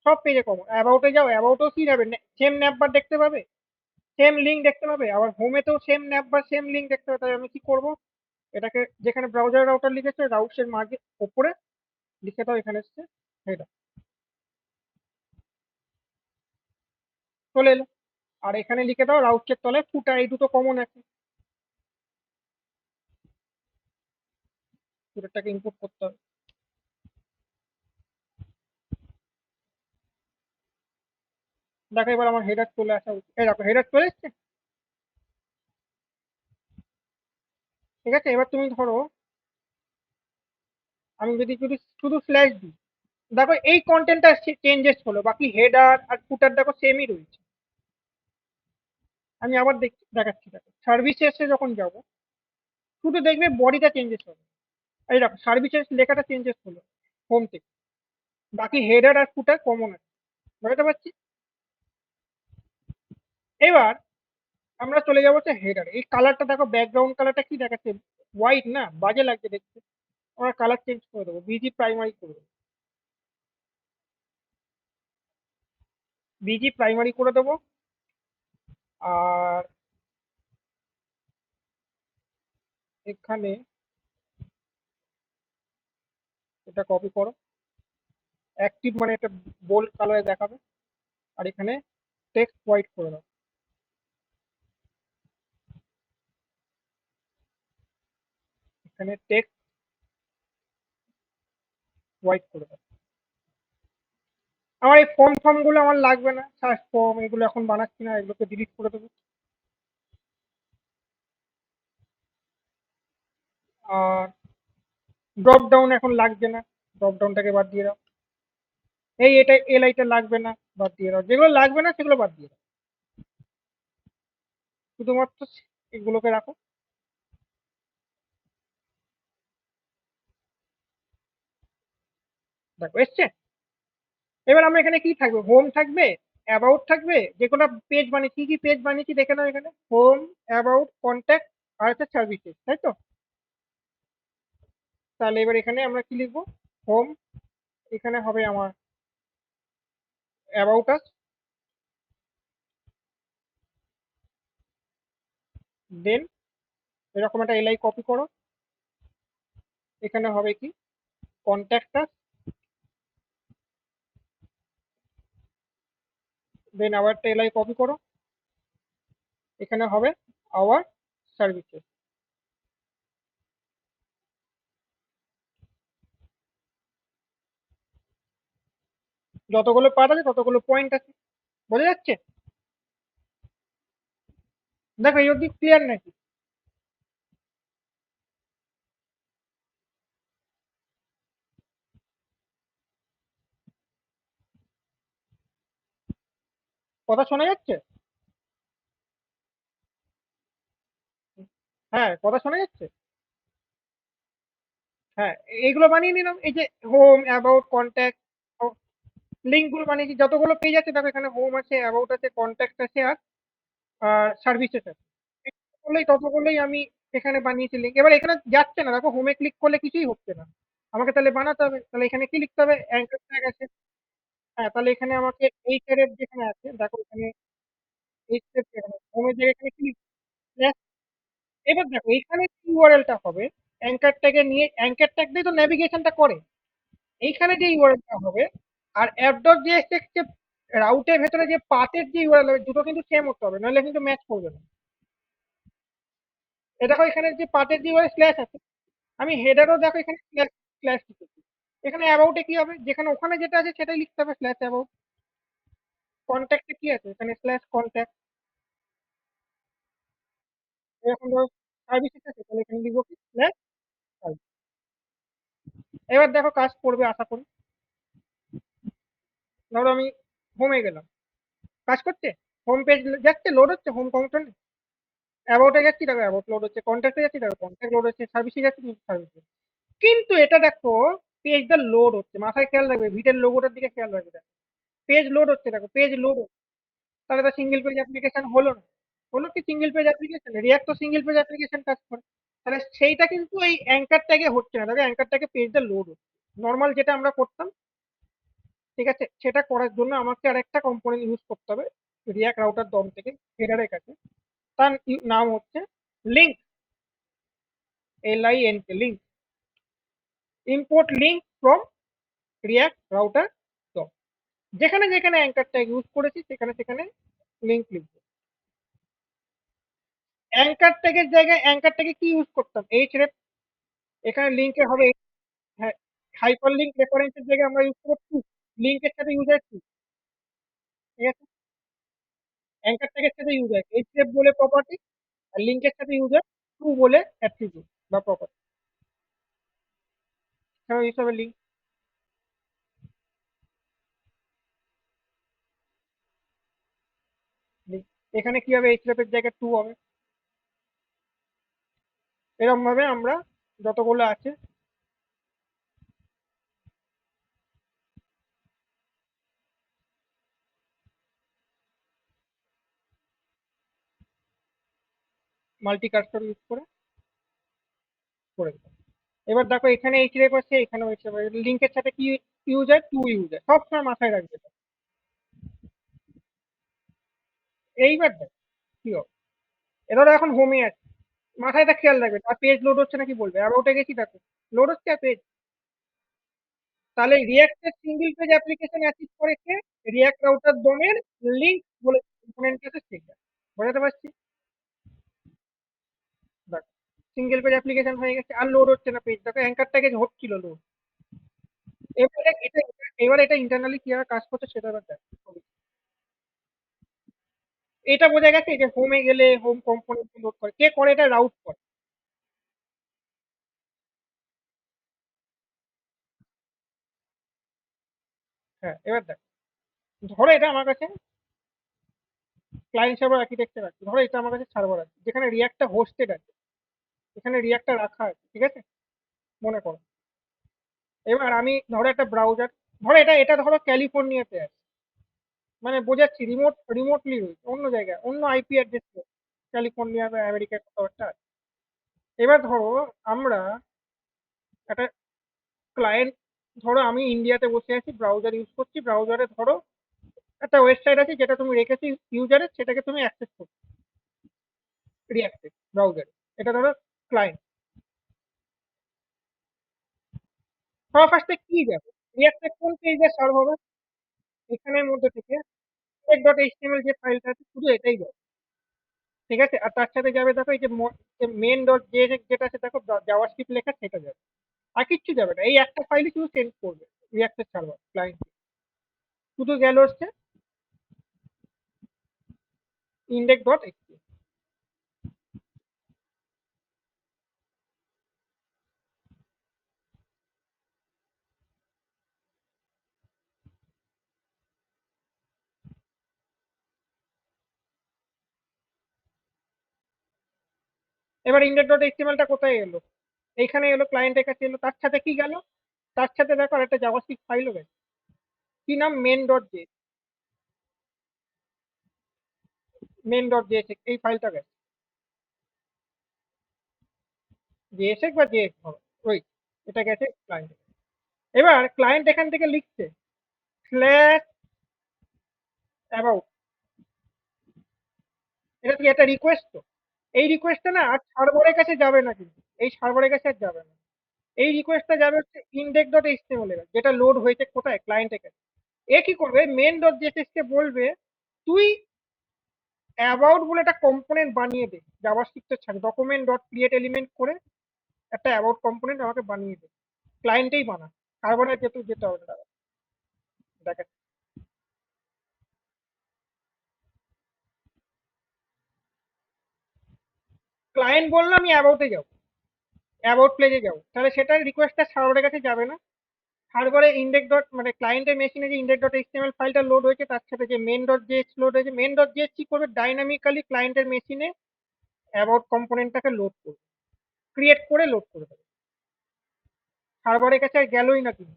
সব পেজে কমন। অ্যাবাউটে যাও, অ্যাবাউটও কি যাবে, সেম ন্যাপবার দেখতে পাবে, সেম লিঙ্ক দেখতে পাবে, আবার হোমেতেও সেম ন্যাপবার সেম লিঙ্ক দেখতে পাবে। তাই আমি কি করব, এটাকে যেখানে ব্রাউজার রাউটার লিখেছে রাউটসের মাঝে ওপরে লিখে দাও, এখানে এসছে হেডার, চলে এলো। আর এখানে লিখে দাও রাউটের তলায় ফুটার, এই দুটো কমন আছে, ফুটারটাকে ইনপুট করতে হবে। দেখো এবার আমার হেডার চলে আসা উচিত, এই দেখো হেডার চলে এসছে, ঠিক আছে। এবার তুমি ধরো আমি যদি যদি শুধু স্ল্যাশ দিই, দেখো এই কন্টেন্টটা চেঞ্জেস হলো, বাকি হেডার আর ফুটার দেখো সেমই রয়েছে। আমি আবার দেখাচ্ছি, দেখো সার্ভিসেসে যখন যাব শুধু দেখবে বডিটা চেঞ্জেস হবে, এই দেখো সার্ভিসেস লেখাটা চেঞ্জেস হলো হোম থেকে, বাকি হেডার আর ফুটার কমন আছে, বুঝতে পারছি। এবার আমরা চলে যাবো হচ্ছে হেডার। এই কালারটা দেখো, ব্যাকগ্রাউন্ড কালারটা কি দেখাচ্ছে, হোয়াইট না, বাজে লাগছে দেখতে। আমরা কালার চেঞ্জ করে দেবো, বিজি প্রাইমারি করে দেবো, বিজি প্রাইমারি করে দেবো। আর এখানে এটা কপি করো, অ্যাক্টিভ মানে একটা বোল্ড কালারে দেখাবে। আর এখানে টেক্সট হোয়াইট করে দাও, এখানে টেক্সট হোয়াইট করে দাও। আমার এই ফর্ম ফর্ম গুলো আমার লাগবে না, সার্চ ফর্ম এগুলো এখন বানাচ্ছি না, এগুলোকে ডিলিট করে দেবো। আর ড্রপ ডাউন এখন লাগছে না, ড্রপ ডাউনটাকে বাদ দিয়ে দাও। এটা এলআইটা লাগবে না, বাদ দিয়ে দাও, যেগুলো লাগবে না সেগুলো বাদ দিয়ে দাও, শুধুমাত্র এগুলোকে রাখো। দেখো এসছে। এবার আমরা এখানে কি থাকবে, হোম থাকবে, অ্যাবাউট থাকবে, যে কোনো পেজ বানিয়েছি, কি কি পেজ বানিয়েছি দেখে নাও, এখানে হোম, অ্যাবাউট, কন্ট্যাক্ট আর হচ্ছে সার্ভিসেস, তাই তো। তাহলে এবার এখানে আমরা কি লিখবো, হোম, এখানে হবে আমার অ্যাবাউট আস, দেন এরকম একটা এলআই কপি করো, এখানে হবে কি কন্ট্যাক্ট আস, দেন আবার একটা এলআই কপি করো, এখানে হবে আওয়ার সার্ভিসেস। যতগুলো পার্ট আছে ততগুলো পয়েন্ট আছে, বোঝা যাচ্ছে। দেখো এই অবধি ক্লিয়ার নাকি? কথা শোনা যাচ্ছে? হ্যাঁ, কথা শোনা যাচ্ছে। হ্যাঁ, এইগুলো বানিয়ে নিলাম, এই যে হোম, অ্যাবাউট, কন্ট্যাক্ট, লিঙ্ক গুলো বানিয়েছি। যতগুলো পেজ আছে দেখো, এখানে হোম আছে, অ্যাবাউট আছে, কন্ট্যাক্ট আছে, আর সার্ভিসেস আছে। ততগুলোই আমি এখানে বানিয়েছি লিঙ্ক। এবার এখানে যাচ্ছে না, দেখো হোমে ক্লিক করলে কিছুই হচ্ছে না, আমাকে তাহলে বানাতে হবে। তাহলে এখানে কি লিখতে হবে, অ্যাঙ্কার ট্যাগ আছে। হ্যাঁ, তাহলে এখানে আমাকে এই ট্যাগের যেখানে আছে দেখো, এখানে এই ট্যাগ হোমের জায়গায় এখানে কি লিখতে। এবার দেখো এখানে ইউআরএলটা হবে অ্যাঙ্কার ট্যাগে নিয়ে, অ্যাঙ্কার ট্যাগ দিয়ে তো নেভিগেশনটা করে, এইখানে যে ইউআরএলটা হবে আর অ্যাপ ডট জেএসএক্স যে রাউটের ভেতরে যে পাথের যে ইউআরএল হবে, দুটো কিন্তু সেম হতে হবে, নাহলে কিন্তু ম্যাচ করবে না। এ দেখো এখানে যে পাথের যে ইউআরএল স্ল্যাশ আছে, আমি হেডারও দেখো এখানে স্ল্যাশ স্ল্যাশ লিখেছি। এখানে অ্যাবাউটে কি হবে, যেখানে ওখানে যেটা আছে সেটাই লিখতে হবে, স্ল্যাশ অ্যাবাউট। কন্ট্যাক্টে কি আছে, এখানে স্ল্যাশ কন্ট্যাক্ট। এরকম ধরো সার্ভিসেস আছে, তাহলে এখানে লিখবো কি স্ল্যাশ সার্ভিস। এবার দেখো কাজ করবে আশা করি। ধরো আমি হোমে গেলাম, কাজ করছে, হোম পেজ যাচ্ছে, লোড হচ্ছে, হোম কাউন্টার। অ্যাবাউটে যাচ্ছি দেখো অ্যাবাউট লোড হচ্ছে, কন্ট্যাক্টে যাচ্ছি দেখো কন্ট্যাক্ট লোড হচ্ছে, সার্ভিসে যাচ্ছি সার্ভিস। কিন্তু এটা দেখো পেজটা লোড হচ্ছে, মাথায় খেয়াল রাখবে, ভিটের লোগোটার দিকে খেয়াল রাখবে, দেখো পেজ লোড হচ্ছে, দেখো পেজ লোড হচ্ছে। তাহলে তো সিঙ্গেল পেজ অ্যাপ্লিকেশন হলো না। হলো কি সিঙ্গেল পেজ অ্যাপ্লিকেশন? রিয়াক্ট তো সিঙ্গেল পেজ অ্যাপ্লিকেশন কাজ করে। তাহলে সেইটা কিন্তু এই অ্যাঙ্কার ট্যাগে হচ্ছে না, দেখো অ্যাঙ্কার ট্যাগে পেজটা লোড হচ্ছে। নর্মাল যেটা আমরা করতাম, ঠিক আছে, সেটা করার জন্য আমাকে আরেকটা কম্পোনেন্ট ইউজ করতে হবে রিয়াক্ট রাউটার দম থেকে হেডারের কাছে। তার নাম হচ্ছে link, LINK, link. Import link from react router দম। যেখানে যেখানে অ্যাঙ্কারটা ইউজ করেছি সেখানে সেখানে লিঙ্ক লিখবো। অ্যাঙ্কার ট্যাগের জায়গায় অ্যাঙ্কার ট্যাগে কি ইউজ করতাম? href। এখানে লিঙ্কে হবে, হ্যাঁ, হাইপার লিঙ্ক রেফারেন্সের জায়গায় আমরা ইউজ করব টু। লিঙ্কের সাথে ইউজার টু, ঠিক আছে। অ্যাঙ্কার ট্যাগের সাথে ইউজার href বলে প্রপার্টি, আর লিঙ্কের সাথে ইউজার টু বলে অ্যাট্রিবিউট বা প্রপার্টি, হিসাবে লিঙ্ক। এখানে কি হবে? href এর জায়গায় টু হবে। এরকম ভাবে আমরা যতগুলো আছে মাল্টি কাস্টম ইউজ করে করে দেবো। এবার দেখো এখানে href আছে, এখানেও href আছে, লিঙ্কের সাথে কি ইউজার? টু ইউজার, সবসময় মাথায় রাখবে এটা। এইবার দেখো কি হবে, এবার এখন হোমে আছে, মাথায় এটা খেয়াল রাখবে। আর পেজ লোড হচ্ছে নাকি বলবে, অ্যাবাউটে গেছি দেখো লোড হচ্ছে আর পেজ। তাহলে রিয়াক্টের সিঙ্গেল পেজ অ্যাপ্লিকেশন অ্যাচিভ করেছে রিয়াক্ট রাউটার ডোমের লিঙ্ক বলে কম্পোনেন্ট আছে সেটা। বোঝাতে পারছি? দেখো সিঙ্গেল পেজ অ্যাপ্লিকেশন হয়ে গেছে, আর লোড হচ্ছে না পেজ, দেখো অ্যাঙ্কার ট্যাগে হচ্ছিল লোড। এবারে এটা, এবার এটা ইন্টারনালি কিভাবে কাজ করছে সেটা এবার দেখো। এটা বোঝা গেছে যে হোমে গেলে হোম কম্পোনেন্ট লোড করে, কে করে? এটা রাউট করে। হ্যাঁ, এবার দেখো, ধরো এটা আমার কাছে ক্লায়েন্ট সার্ভার আর্কিটেকচার আছে, ধরো এটা আমার কাছে সার্ভার আছে যেখানে রিয়াক্টটা হোস্টেড আছে, এখানে রিয়াক্টটা রাখা আছে, ঠিক আছে, মনে করো। এবার আমি ধরো একটা ব্রাউজার, ধরো এটা এটা ধরো ক্যালিফোর্নিয়াতে আছে, মানে বোঝাচ্ছি রিমোটলি রয়েছে অন্য জায়গায়, অন্য আইপি অ্যাড্রেস, ক্যালিফোর্নিয়া বা আমেরিকার কোথাও একটা আছে। এবার ধরো আমরা একটা ক্লায়েন্ট, ধরো আমি ইন্ডিয়াতে বসে আছি, ব্রাউজার ইউজ করছি, ব্রাউজারে ধরো একটা ওয়েবসাইট আছে যেটা তুমি রেখেছি ইউজারের, সেটাকে তুমি অ্যাক্সেস করছো রিয়াক্টে ব্রাউজারে, এটা ধরো ক্লায়েন্ট। সবার ফার্স্টে কি যাবে? রিয়াক্টে কোন পেজে সার্ভ হবে? এখানের মধ্যে থেকে index.html যে ফাইলটা আছে শুধু এটাই যাবে, ঠিক আছে। আর তার সাথে যাবে দেখো এই যে মেন ডট জেএসএক্স যেটা আছে, দেখো জাভাস্ক্রিপ্ট লেখা, সেটা যাবে। আর কিচ্ছু যাবে না, এই একটা ফাইলই শুধু সেন্ড করবে রিয়াক্টের সার্ভার ক্লায়েন্ট। শুধু গেল হচ্ছে index.html। এবার index.html টা কোথায় এলো? এইখানে এলো, ক্লায়েন্টের কাছে এলো, তার সাথে কি গেল? তার সাথে দেখো আর একটা জাভাস্ক্রিপ্ট ফাইলও গেছে, কি নাম? main.js এই ফাইলটা গেছে, জেএসএক্স বা জেএস ধরো, ওই এটা গেছে ক্লায়েন্ট। এবার ক্লায়েন্ট এখান থেকে লিখছে স্ল্যাশ অ্যাবাউট, এটা কি একটা রিকোয়েস্ট? তো এই রিকোয়েস্টটা না আর সার্ভারের কাছে যাবে না, কিন্তু এই সার্ভারের কাছে আর যাবে না। এই রিকোয়েস্টটা যাবে হচ্ছে index.html এর, যেটা লোড হয়েছে কোথায়? ক্লায়েন্টের কাছে। এ কি করবে? main.js কে বলবে তুই অ্যাবাউট বলে একটা কম্পোনেন্ট বানিয়ে দে, জাভাস্ক্রিপ্টের ছাড়ে ডকুমেন্ট ডট ক্রিয়েট এলিমেন্ট করে একটা অ্যাবাউট কম্পোনেন্ট আমাকে বানিয়ে দে। ক্লায়েন্টেই বানা, সার্ভারে যেতে হবে না। দেখেন, ক্লায়েন্ট বললো আমি অ্যাবাউটে যাবো, অ্যাবাউট পেজে যাবো, তাহলে সেটার রিকোয়েস্টটা সার্ভারের কাছে যাবে না। সার্ভারে ইন্ডেক্স ডট মানে ক্লায়েন্টের মেশিনে যে index.html ফাইলটা লোড হয়েছে তার সাথে যে main.js লোড হয়েছে, main.js কি করবে? ডাইনামিক্যালি ক্লায়েন্টের মেশিনে অ্যাবাউট কম্পোনেন্টটাকে লোড করবে, ক্রিয়েট করে লোড করে দেবে। সার্ভারের কাছে আর গেলই না তুমি।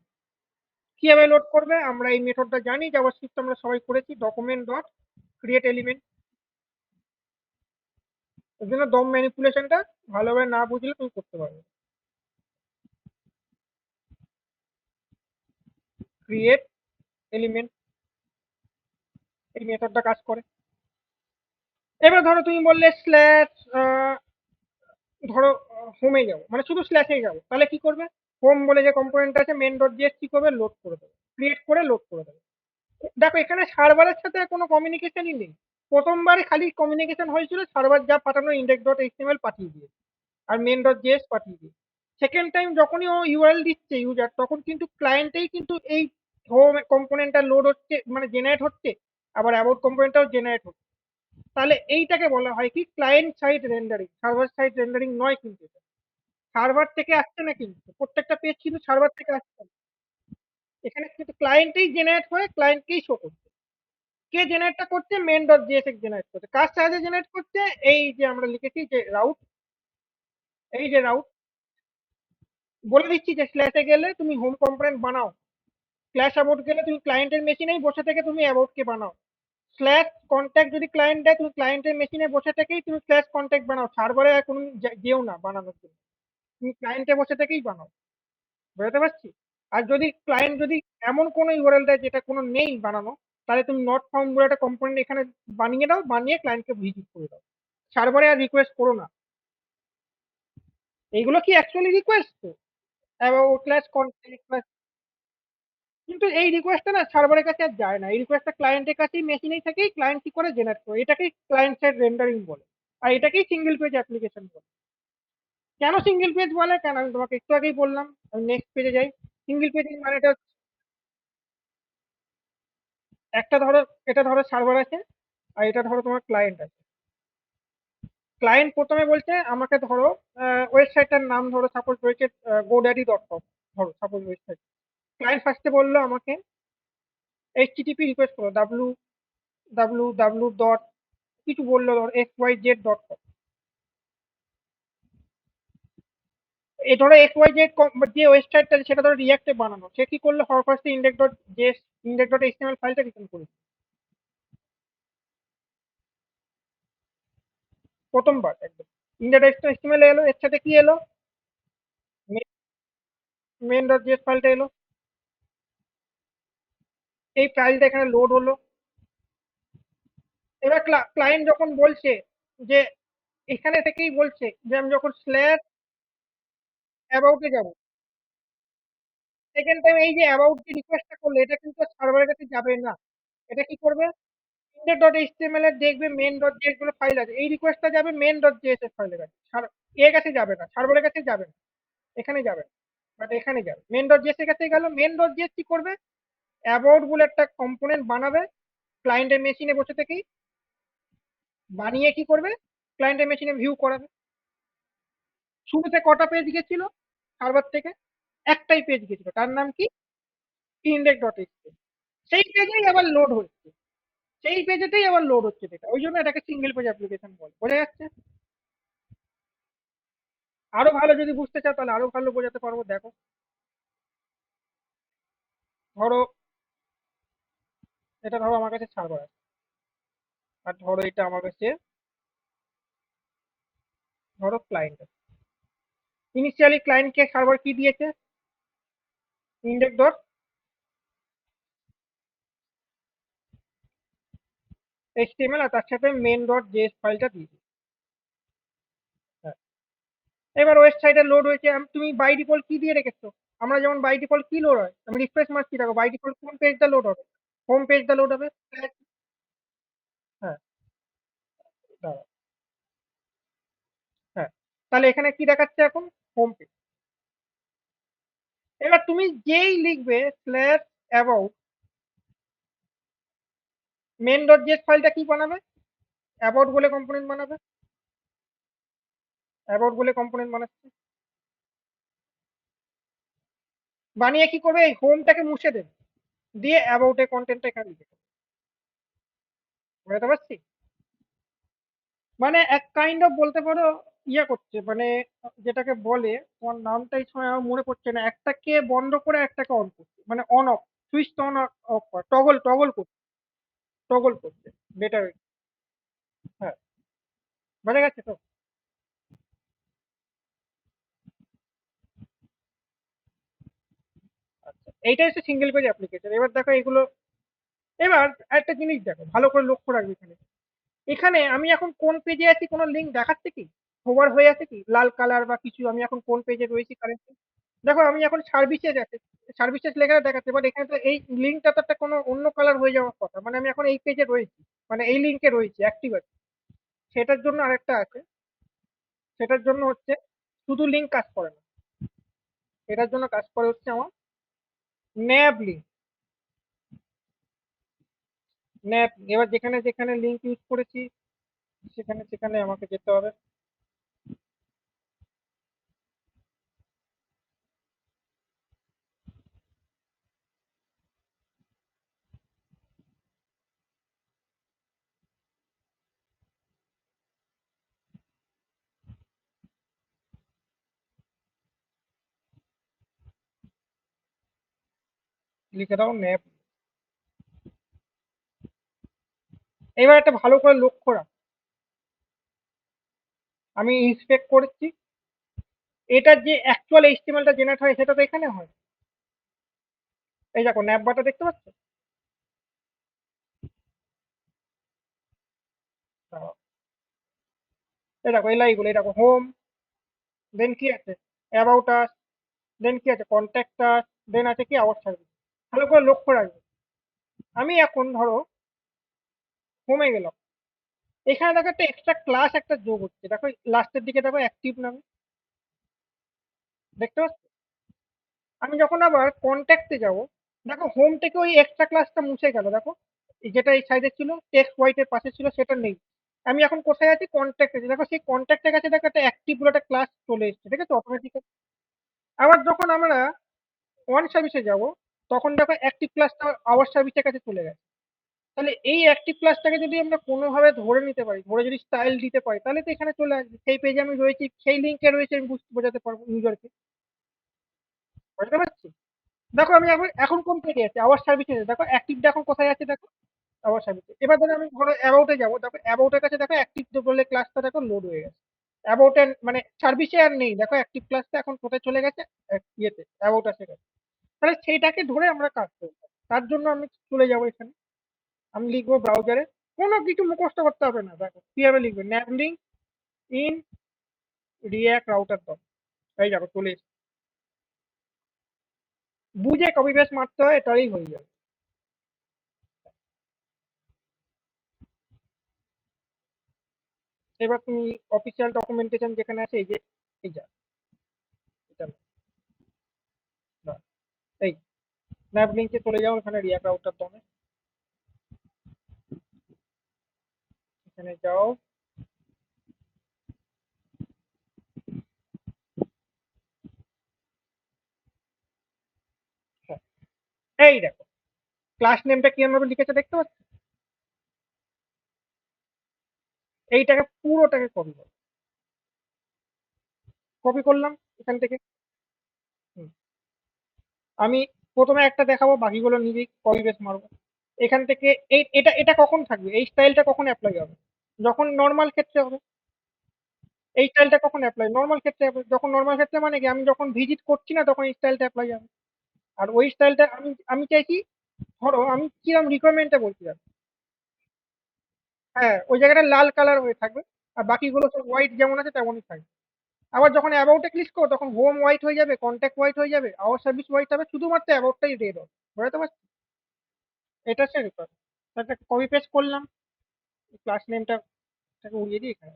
কিভাবে লোড করবে? আমরা এই মেথডটা জানি, জাভাস্ক্রিপ্ট আমরা সবাই করেছি, ডকুমেন্ট ডট ক্রিয়েট এলিমেন্ট। এর জন্য দম ম্যানিপুলেশনটা ভালোভাবে না বুঝলে তুমি করতে পারবে। ক্রিয়েট এলিমেন্ট, এই মেথডটা কাজ করে। এবার ধরো তুমি বললে স্ল্যাশ, ধরো হোমে যাবো, মানে শুধু স্ল্যাশে যাবো, তাহলে কি করবে? হোম বলে যে কম্পোনেন্ট আছে মেন ডট জেএস কি করবে? লোড করে দেবে, ক্রিয়েট করে লোড করে দেবে। দেখো এখানে সার্ভারের সাথে কোনো কমিউনিকেশনই নেই। প্রথমবারে খালি কমিউনিকেশন হয়েছিল, সার্ভার যা পাঠানো ইন্ডেক্স ডট এইচটিএমএল পাঠিয়ে দিয়ে আর মেন ডট জেএস পাঠিয়ে দিয়ে। সেকেন্ড টাইম যখনই ও ইউআরএল দিচ্ছে ইউজার, তখন কিন্তু ক্লায়েন্টেই কিন্তু এই হোম কম্পোনেন্টটা লোড হচ্ছে, মানে জেনারেট হচ্ছে, আবার অ্যাবাউট কম্পোনেন্টটাও জেনারেট হচ্ছে। তাহলে এইটাকে বলা হয় কি? Client side rendering, server side rendering নয় কিন্তু। সার্ভার থেকে আসছে না, কিন্তু প্রত্যেকটা পেজ কিন্তু সার্ভার থেকে আসছে না। এখানে কিন্তু ক্লায়েন্টেই জেনারেট হয়ে ক্লায়েন্টকেই শো করছে। কে জেনারেটটা করছে? মেন ডট জেএসএক্স জেনারেট করছে। কার সাহায্যে জেনারেট করছে? এই যে আমরা লিখেছি যে রাউট, এই যে রাউট। বলে দিচ্ছি যে স্ল্যাশে গেলে তুমি হোম কম্পোনেন্ট বানাও, স্ল্যাশ অ্যাবাউট গেলে তুমি ক্লায়েন্টের মেশিনেই বসে থেকে তুমি অ্যাবাউটকে বানাও। স্ল্যাশ কন্ট্যাক্ট যদি ক্লায়েন্ট দেয়, তুমি ক্লায়েন্টের মেশিনে বসে থেকেই তুমি স্ল্যাশ কন্ট্যাক্ট বানাও, সার্ভারে আর কোনো যেও না বানানোর জন্য, তুমি ক্লায়েন্টে বসে থেকেই বানাও। বুঝতে পারছি? আর যদি ক্লায়েন্ট যদি এমন কোনো ইউআরএল দেয় যেটা কোনো নেই বানানো, তাহলে তুমি নট ফাউন্ড বলে একটা কম্পোনেন্ট এখানে বানিয়ে দাও, বানিয়ে ক্লায়েন্টকে ভিজিট করে দাও। সার্ভারে আর রিকোয়েস্ট করো না। এইগুলো কি অ্যাকচুয়ালি রিকোয়েস্ট? তো অ্যাবাউট ক্লাস কন্ট্যাক্ট, কিন্তু এই রিকোয়েস্টটা না সার্ভারের কাছে আর যায় না, এই রিকোয়েস্টটা ক্লায়েন্টের কাছেই মেশিনেই থেকেই ক্লায়েন্ট কি করে জেনারেট করে, এটাকেই ক্লায়েন্ট সাইড রেন্ডারিং বলে। আর এটাকেই সিঙ্গেল পেজ অ্যাপ্লিকেশন বলে। কেন সিঙ্গেল পেজ বলে? কেন আমি তোমাকে একটু আগেই বললাম। আমি নেক্সট পেজে যাই। সিঙ্গেল পেজ মানেটা একটা ধরো, এটা ধরো সার্ভার আছে, আর এটা ধরো তোমার ক্লায়েন্ট আছে। ক্লায়েন্ট প্রথমে বলছে আমাকে ধরো ওয়েবসাইটটার নাম ধরো সাপোজ রয়েছে godaddy.com, ধরো সাপোজ ওয়েবসাইট। ক্লায়েন্ট ফার্স্টে বললো আমাকে এইচটিটিপি রিকোয়েস্ট করো www ডট কিছু বললো, ধরো xyz.com। এই ধরো xyz যে ওয়েবসাইটটা সেটা ধরো রিয়াক্টে বানানো, সে কি করলো? হওয়ার ফার্স্টে index.html ফাইলটা রিটার্ন করে প্রথমবার একদম। index.html এলো, এর সাথে কি এলো? main.js ফাইলটা এলো। এই ফাইলটা এখানে লোড হলো। এবার ক্লায়েন্ট যখন বলছে যে এখানে থেকেই বলছে যে আমি যখন স্ল্যাশ অ্যাবাউটে যাব, সেকেন্ড টাইম এই যে অ্যাবাউট যে রিকোয়েস্টটা করলে, এটা কিন্তু সার্ভারের কাছে যাবে না। এটা কি করবে? index.html এর দেখবে main.js বলে ফাইল আছে, এই রিকোয়েস্টটা যাবে main.js এর ফাইলের কাছে, এর কাছে যাবে না, সার্ভারের কাছে যাবে না, এখানে যাবে না, বাট এখানে যাবে main.js এর কাছে গেল। main.js কি করবে? অ্যাবাউট বলে একটা কম্পোনেন্ট বানাবে ক্লায়েন্টের মেশিনে বসে থেকেই, বানিয়ে কি করবে? ক্লায়েন্টের মেশিনে ভিউ করাবে। শুরুতে কটা পেজ গেছিল সার্ভার থেকে? একটাই পেজ গেছিল, তার নাম কি? index.html। সেই পেজেই আবার লোড হচ্ছে, সেই পেজেতেই আবার লোড হচ্ছে ডেটা, ওই জন্য এটাকে সিঙ্গেল পেজ অ্যাপ্লিকেশন বলে। বোঝা যাচ্ছে? আরো ভালো যদি বুঝতে চাও তাহলে আরো ভালো বোঝাতে পারবো, দেখো। ধরো এটা ধরো আমার কাছে সার্ভার আছে, আর ধরো এটা আমার কাছে ধরো ক্লায়েন্ট আছে। ইনিশিয়ালি ক্লায়েন্টকে সার্ভার কি দিয়েছে? ইন্ডেক্স ডট এইচটিএমএল, আর তার সাথে মেন ডট জেএস ফাইলটা দিয়েছে। হ্যাঁ। এবার ওয়েবসাইটে লোড হয়েছে, তুমি বাই ডিফল্ট কি দিয়ে রেখেছো? আমরা যেমন বাই ডিফল্ট কি লোড হয়, আমি রিফ্রেশ মারছি, দেখো বাই ডিফল্ট কোন পেজটা লোড হবে? হোম পেজটা লোড হবে। হ্যাঁ, দাঁড়াও। হ্যাঁ, তাহলে এখানে কি দেখাচ্ছে এখন? Home page. এবার তুমি যেই লিখবে slash about, main dot JS ফাইলটা কি বানাবে? অ্যাবাউট বলে কম্পোনেন্ট বানাবে। অ্যাবাউট বলে কম্পোনেন্ট বানাচ্ছে, বানিয়ে কি করবে? এই হোমটাকে মুছে দেবে, দিয়ে অ্যাবাউটের কন্টেন্টটা এখানে লিখে দেবে। বুঝতে পারছি? মানে এক কাইন্ড অফ বলতে পারো ইয়ে করছে মানে যেটাকে বলে, তোমার নামটাই সময় আমার মনে পড়ছে না, একটাকে বন্ধ করে একটাকে অন করছে, মানে on of, switch on of করা, টগল টগল করছে, টগল করছে, বেটার। হ্যাঁ, বোঝা গেছে তো? আচ্ছা, এইটা হচ্ছে সিঙ্গেল পেজ অ্যাপ্লিকেশন। এবার দেখো এগুলো, এবার একটা জিনিস দেখো, ভালো করে লক্ষ্য রাখবে এখানে। এখানে আমি এখন কোন পেজে আছি, কোনো লিঙ্ক দেখাচ্ছে কি? হোভার হয়ে আছে কি লাল কালার বা কিছু? আমি এখন কোন পেজে রয়েছি কারেন্টলি? দেখো আমি এখন সার্ভিসে যাচ্ছি, সার্ভিসেস লেখাটা দেখাচ্ছে, বাট এখানে তো এই লিঙ্কটা তো একটা কোনো অন্য কালার হয়ে যাওয়ার কথা, মানে আমি এখন এই পেজে রয়েছি, মানে এই লিঙ্কে রয়েছি, অ্যাক্টিভ আছে। সেটার জন্য আরেকটা আছে, সেটার জন্য হচ্ছে শুধু লিঙ্ক কাজ করে না, এটার জন্য কাজ করে হচ্ছে আমার ন্যাব লিঙ্ক। ন্যাব, এবার যেখানে যেখানে লিঙ্ক ইউজ করেছি সেখানে সেখানে আমাকে যেতে হবে। লিখে দাও ন্যাব। এবার একটা ভালো করে লক্ষ্য রাখ, আমি ইন্সপেক্ট করেছি, এটার যে অ্যাকচুয়াল এইচটিএমএলটা জেনারেট হয় সেটা তো এখানে হয়। এই দেখো ন্যাব বারটা দেখতে পাচ্ছ? দাঁড়াও, এই দেখো এলাই গুলো, এই দেখো হোম, দেন কি আছে অ্যাবাউট আস, দেন কি আছে কন্ট্যাক্ট আস, দেন আছে কি আওয়ার সার্ভিস। ভালো করে লক্ষ্য রাখবে, আমি এখন ধরো হোমে গেলাম, এখানে দেখো একটা এক্সট্রা ক্লাস একটা যোগ হচ্ছে, দেখো লাস্টের দিকে দেখো অ্যাক্টিভ নামে, দেখতে পাচ্ছ? আমি যখন আবার কন্ট্যাক্টে যাব, দেখো হোম থেকে ওই এক্সট্রা ক্লাসটা মুছে গেল, দেখো এই যেটা এই সাইডে ছিল, টেক্সট হোয়াইটের পাশে ছিল, সেটা নেই। আমি এখন কোথায় আছি, কন্ট্যাক্টে আছি, দেখো সেই কন্ট্যাক্টের কাছে দেখো একটা অ্যাক্টিভ বলে একটা ক্লাস চলে এসেছে, ঠিক আছে, অটোমেটিক। আবার যখন আমরা অন সার্ভিসে যাব, তখন দেখো অ্যাক্টিভ ক্লাসটা আওয়ার সার্ভিসের কাছে চলে গেছে। তাহলে এই অ্যাক্টিভ ক্লাসটাকে যদি আমরা কোনোভাবে ধরে নিতে পারি, ধরে যদি স্টাইল দিতে পারি, তাহলে তো এখানে চলে আসবে, সেই পেজে আমি রয়েছি, সেই লিঙ্কে রয়েছে, আমি বোঝাতে পারবো ইউজারকে। বুঝতে পারছি? দেখো আমি এখন এখন কোন পেজে আছি, আওয়ার সার্ভিসে, দেখো অ্যাক্টিভটা এখন কোথায় আছে দেখো, আওয়ার সার্ভিসে। এবার ধরো আমি ধরো অ্যাবাউটে যাবো, দেখো অ্যাবাউটের কাছে দেখো অ্যাক্টিভ বলে ক্লাসটা দেখো লোড হয়ে গেছে। অ্যাবাউটের মানে সার্ভিসে আর নেই, দেখো অ্যাক্টিভ ক্লাসটা এখন কোথায় চলে গেছে, ইয়েতে অ্যাবাউট আছে গেছে। তাহলে সেইটাকে ধরে আমরা কাজ করবো, তার জন্য আমি চলে যাবো এখানে, আমি লিখবো ব্রাউজারে, কোনো কিছু মুখস্থ করতে হবে না, দেখো কিভাবে লিখবে, nav link in react router dot, এই দেখো চলে এসেছে। বুঝে কপি পেস্ট মারতে হয়, এটাই হয়ে যাবে। এবার তুমি অফিসিয়াল ডকুমেন্টেশন যেখানে আছে, এই যে এই যা, এটা না, এই ন্যাভ লিঙ্কে চলে যাও, এখানে রিয়াক্ট রাউটার ডট, এখানে যাও। হ্যাঁ, এই দেখো ক্লাস নেমটা কিরকম ভাবে লিখেছে দেখতে পাচ্ছ? এইটাকে পুরোটাকে কপি করো, কপি করলাম এখান থেকে। হুম, আমি প্রথমে একটা দেখাবো, বাকিগুলো নিজেই কপি পেস্ট মারবো এখান থেকে। এই এটা এটা কখন থাকবে, এই স্টাইলটা কখন অ্যাপ্লাই হবে, যখন নর্মাল ক্ষেত্রে হবে। এই স্টাইলটা কখন অ্যাপ্লাই, নর্মাল ক্ষেত্রে হবে, যখন নর্মাল ক্ষেত্রে মানে কি, আমি যখন ভিজিট করছি না তখন এই স্টাইলটা অ্যাপ্লাই হবে। আর ওই স্টাইলটা আমি আমি চাইছি, ধরো আমি কিরম রিকোয়ারমেন্টটা বলছিলাম, হ্যাঁ ওই জায়গাটা লাল কালার হয়ে থাকবে, আর বাকিগুলো সব হোয়াইট যেমন আছে তেমনই থাকবে। আবার যখন অ্যাবাউটে ক্লিক করো তখন হোম হোয়াইট হয়ে যাবে, কন্ট্যাক্ট হোয়াইট হয়ে যাবে, আওয়ার সার্ভিস হোয়াইট হবে, শুধুমাত্র অ্যাবাউটটাই রেড হবে। বুঝতে পারছি? এটা হচ্ছে রিকোয়ারমেন্ট। একটা কপি পেস্ট করলাম, ক্লাস নেমটা উড়িয়ে দিই এখানে,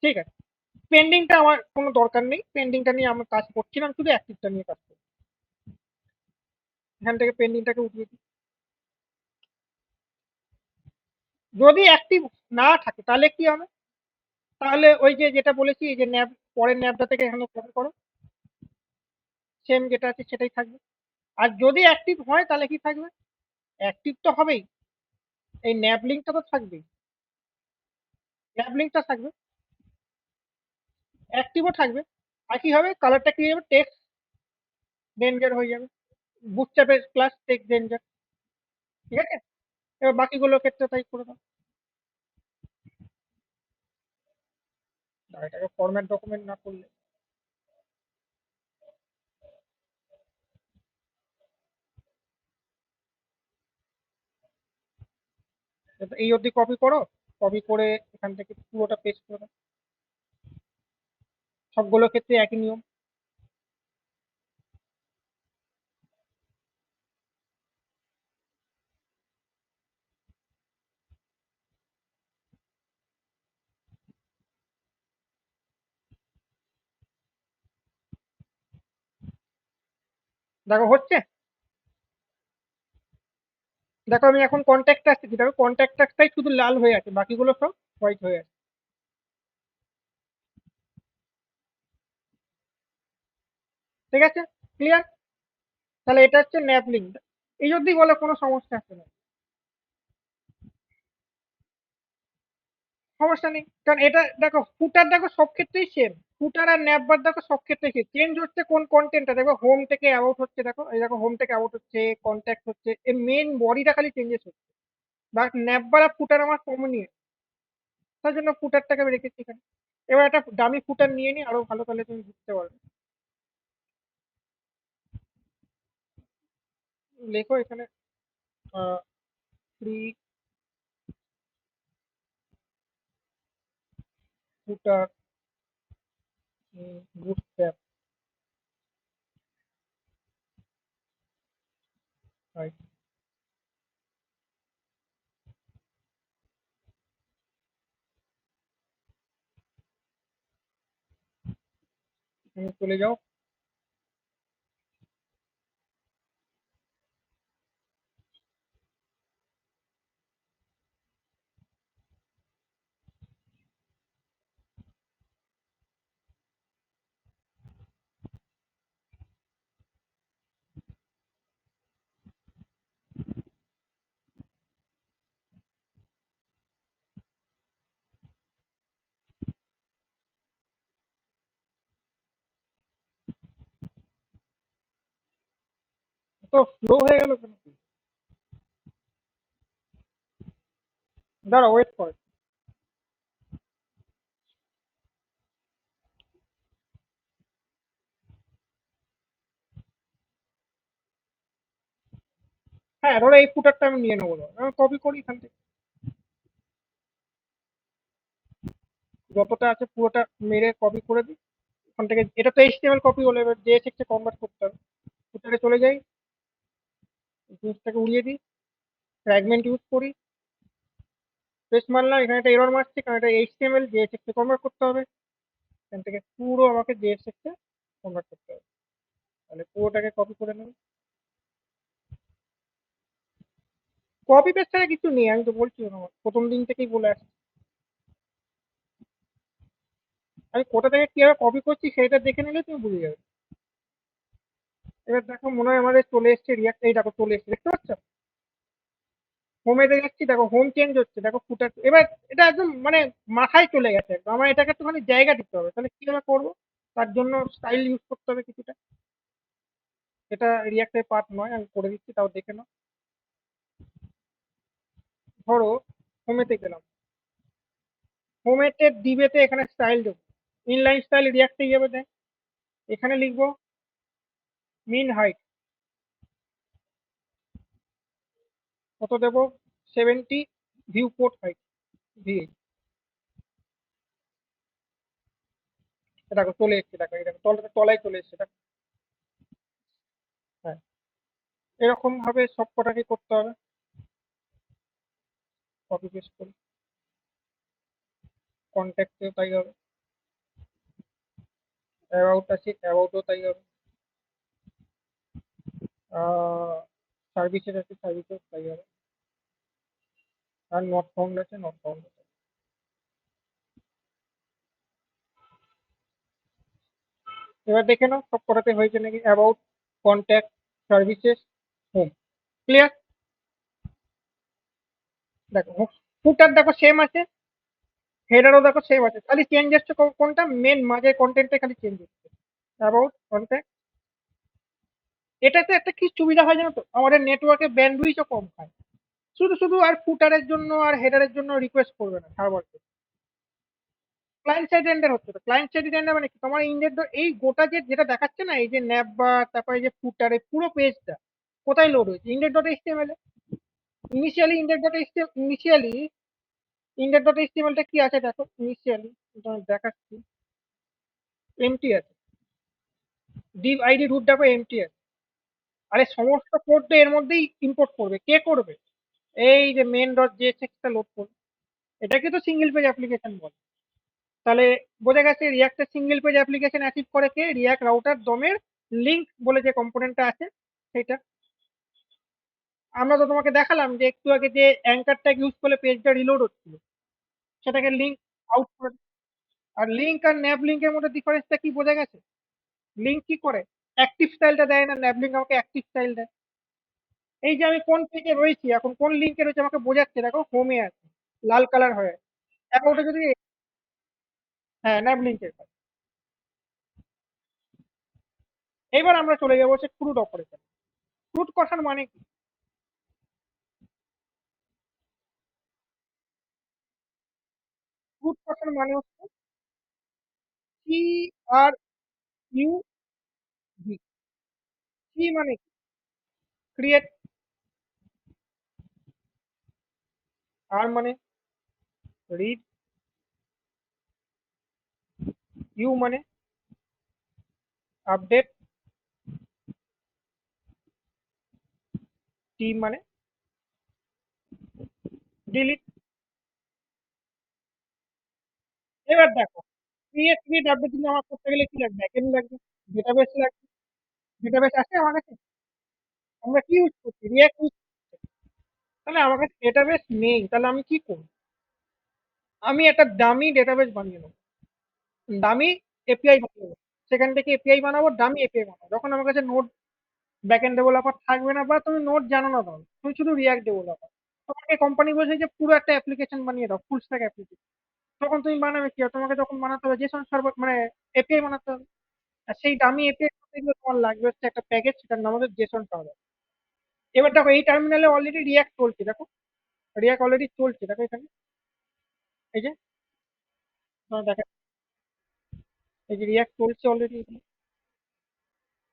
ঠিক আছে। পেন্ডিংটা আমার কোনো দরকার নেই, পেন্ডিংটা নিয়ে আমরা কাজ করছিলাম, শুধু অ্যাক্টিভটা নিয়ে কাজ করছি। এখান থেকে পেন্ডিংটাকে উঠিয়ে দিই। যদি অ্যাক্টিভ না থাকে তাহলে কি হবে, তাহলে ওই যে যেটা বলেছি, এই যে ন্যাব, পরের ন্যাবটা থেকে এখানে কপি করো, সেম যেটা আছে সেটাই থাকবে। আর যদি অ্যাক্টিভ হয় তাহলে কি থাকবে, অ্যাক্টিভ তো হবেই, এই ন্যাব লিঙ্কটা তো থাকবেই, ন্যাব লিঙ্কটা থাকবে। অ্যাক্টিভও থাকবে। আর কি হবে, কালারটা কি হবে, টেক্সট রেঞ্জার হয়ে যাবে, বুটস্ট্র্যাপের প্লাস টেক্সট রেঞ্জার। ঠিক আছে, এবার বাকিগুলোর ক্ষেত্রে তাই করে দাও। আর এটাকে ফরম্যাট ডকুমেন্ট না করলে, এই অবধি কপি করো, কপি করে এখান থেকে পুরোটা পেস্ট করে দাও, সবগুলোর ক্ষেত্রে একই নিয়ম। দেখো হচ্ছে, দেখো আমি এখন কন্ট্যাক্ট আসতেছি, দেখো কন্ট্যাক্টটাই শুধু লাল হয়ে আছে, বাকিগুলো সব হোয়াইট হয়ে আছে। ঠিক আছে, ক্লিয়ার? তাহলে এটা হচ্ছে ন্যাপ লিঙ্ক। এই অবধি বলে কোনো সমস্যা আছে না? সমস্যা নেই, কারণ এটা দেখো ফুটার দেখো সব ক্ষেত্রেই সেম, ফুটার আর ন্যাপ বার দেখো সব ক্ষেত্রেই সেম, চেঞ্জ হচ্ছে কোন কন্টেন্টটা, দেখো হোম থেকে অ্যাবাউট হচ্ছে, দেখো এই দেখো হোম থেকে অ্যাবাউট হচ্ছে, কন্ট্যাক্ট হচ্ছে, এই মেন বডিটা খালি চেঞ্জেস হচ্ছে, বাট ন্যাপ বার আর ফুটার আমার কমনই, তার জন্য ফুটারটাকে আমি রেখেছি এখানে। এবার একটা দামি ফুটার নিয়ে নিই, আরো ভালো, তাহলে তুমি বুঝতে পারবে। লেখো এখানে ফ্রি ফুটার বুটস্ট্র্যাপ, রাইট। তুমি চলে যাও, তো স্লো হয়ে গেল কেন? দাঁড়া, ওয়েট কর। হ্যাঁ, ধরো এই ফুটারটা আমি নিয়ে নেবো, আমি কপি করি এখান থেকে, যতটা আছে পুরোটা মেরে কপি করে দিই। ওখান থেকে এটা তো এইচটিএমএল কপি হলো, এবার জেএসএক্স এ কনভার্ট করতে হবে। ফুটারে চলে যাই, জিনিসটাকে উড়িয়ে দিই, ফ্র্যাগমেন্ট ইউজ করি, পেস্ট মারলাম, এখানে একটা এরর মারছে কারণ এটা এইচটিএমএল, জেএসএক্স এ কনভার্ট করতে হবে। এখান থেকে পুরো আমাকে জেএসএক্স এ কনভার্ট করতে হবে, তাহলে পুরোটাকে কপি করে নেব। কপি পেস্ট ছাড়া কিছু নেই, আমি তো বলছি তোমার প্রথম দিন থেকেই বলে আসছি। আমি কোথা থেকে কিভাবে কপি করছি সেটা দেখে নিলে তুমি বুঝে যাবে। এবার দেখো মনে হয় আমাদের চলে এসছে রিয়াক্ট, এই দেখো চলে এসছে, দেখতে পাচ্ছ? হোমে যাচ্ছি, দেখো হোম চেঞ্জ হচ্ছে, দেখো ফুটার এবার এটা একদম মানে মাথায় চলে গেছে একদম, আমার এটাকে একটুখানি জায়গা দিতে হবে, তাহলে কিভাবে করবো? তার জন্য স্টাইল ইউজ করতে হবে কিছুটা, এটা রিয়াক্টের পার্ট নয়, আমি করে দিচ্ছি, তাও দেখে নাও। ধরো হোমেতে গেলাম, হোমেতে দিবেতে এখানে স্টাইল দেবো, ইনলাইন স্টাইল রিয়াক্টে যাবে দেখ, এখানে লিখবো মিন হাইট, কত দেবো, 70, ভিউ পোর্ট হাইট, ভিএইচ, দেখো চলে এসছে, দেখো এই দেখো তলায় চলে এসছে, দেখো। হ্যাঁ, এরকম ভাবে সব কটাকে করতে হবে, কপি পেস্ট করে। কন্ট্যাক্টেও তাই হবে, অ্যাবাউট আছে অ্যাবাউটও তাই হবে, সার্ভিসের আছে সার্ভিসেও তাই হবে, আর নট ফাউন্ড আছে নট ফাউন্ড। এবার দেখে নাও সব কটাতে হয়েছে নাকি, about, contact, services, home, clear? দেখো ফুটার দেখো সেম আছে, হেডারও দেখো সেম আছে, খালি চেঞ্জ হচ্ছে কোনটা মেন মাঝের কন্টেন্টে খালি চেঞ্জ হচ্ছে। অ্যাবাউট কন্টেন্ট, এটাতে একটা কি সুবিধা হয় জানো তো, আমাদের নেটওয়ার্কে ব্যান্ডউইথও কম খায়। শুধু শুধু আর ফুটারের জন্য আর হেডারের জন্য রিকোয়েস্ট করবে না সার্ভারকে। ক্লায়েন্ট সাইড রেন্ডার হচ্ছে তো, ক্লায়েন্ট সাইড রেন্ডার মানে কি, তোমার ইন্ডেক্স এই গোটা যেটা দেখাচ্ছে না, এই যে ন্যাপ বা তারপরে যে ফুটার, এই পুরো পেজটা কোথায় লোড হয়েছে, ইন্ডেক্স ডট এইচটিএমএল এ। Initially index dot HTM initially index dot HTML টা কি আছে দেখো, ইনিশিয়ালি তোমার দেখাচ্ছি, এমটি আছে। ডিভ আইডি রুট দেখো এমটি আছে। আরে সমস্ত কোড তো এর মধ্যেই ইম্পোর্ট করবে, কে করবে? এই যে মেন ডট জেএসএক্স টা লোড করবে, এটাকে তো সিঙ্গেল পেজ অ্যাপ্লিকেশন বলে। তাহলে বোঝা গেছে রিয়াক্টের সিঙ্গেল পেজ অ্যাপ্লিকেশন অ্যাচিভ করে কে, রিয়াক্ট রাউটার ডোমের লিঙ্ক বলে যে কম্পোনেন্টটা আছে সেটা। আমরা তো তোমাকে দেখালাম যে একটু আগে যে অ্যাঙ্কার ট্যাগ ইউজ করলে পেজটা রিলোড হচ্ছিল, সেটাকে লিঙ্ক আউট করে। আর লিঙ্ক আর ন্যাব লিঙ্কের মধ্যে ডিফারেন্সটা কি বোঝা গেছে? লিঙ্ক কি করে, অ্যাক্টিভ স্টাইলটা দেয় না, ন্যাব লিঙ্ক আমাকে অ্যাক্টিভ স্টাইল দেয়। এই যে আমি কোন পেজে রয়েছি এখন, কোন লিঙ্কে রয়েছে আমাকে বোঝাচ্ছে, দেখো হোমে আছে লাল কালার হয়ে। এখন ওটা যদি, হ্যাঁ ন্যাব লিঙ্কের কাজ। এবার আমরা চলে যাবো হচ্ছে ক্রুড অপারেশন। ক্রুড কথার মানে কি? ক্রুড কথার মানে হচ্ছে C R U V. C মানে ক্রিয়েট, আর মানে রিড, ইউ মানে আপডেট, টি মানে ডিলিট। এবার দেখো, ক্রিয়েট রিড আপডেট যদি আমার করতে গেলে কি লাগবে, ব্যাকএন্ড লাগবে, ডেটাবেস লাগবে। ডেটাবেস আছে আমার কাছে, আমরা কি ইউজ করছি, রিয়াক্ট ইউজ করছি। তাহলে আমার কাছে ডেটাবেস নেই, তাহলে আমি কি করব? আমি একটা দামি ডেটাবেস বানিয়ে নেবো, দামি এপিআই বানিয়ে নেবো। সেখান থেকে এপিআই বানাবো, দামি এপিআই বানাবো। যখন আমার কাছে নোড ব্যাকএন্ড ডেভেলপার থাকবে না, বা তুমি নোড জানো না, দাও তুমি শুধু রিয়াক্ট ডেভেলপার, তোমাকে কোম্পানি বলছে যে পুরো একটা অ্যাপ্লিকেশন বানিয়ে দাও, ফুল স্ট্যাক অ্যাপ্লিকেশন। তখন তুমি বানাবে কি? আর তোমাকে তখন বানাতে হবে জেসন সার্ভার, মানে এপিআই বানাতে হবে। আর সেই দামি এপিআই করতে গেলে তোমার লাগবে হচ্ছে একটা প্যাকেজ, সেটার নাম হচ্ছে জেসন সার্ভার। এবার দেখো এই টার্মিনালে অলরেডি রিয়াক্ট চলছে, দেখো রিয়াক্ট অলরেডি চলছে, দেখো এখানে এই যে তোমার দেখা, এই যে রিয়াক্ট চলছে অলরেডি।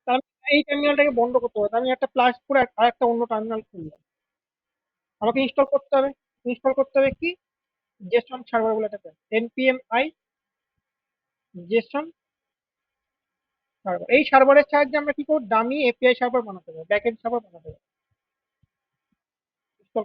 তাহলে এই টার্মিনালটাকে বন্ধ করতে হবে, আমি একটা প্লাস করে আর একটা অন্য টার্মিনাল খুললাম। আমাকে ইনস্টল করতে হবে, ইনস্টল করতে হবে কি, জেসন সার্ভার বলে একটা এনপিএম আই জেসন সার্ভার। এই সার্ভারের সাহায্যে আমরা কি করব, দামি এপিআই সার্ভার বানাতে পারবো, ব্যাকএন্ড সার্ভার বানাতে পারবো। ইনস্টল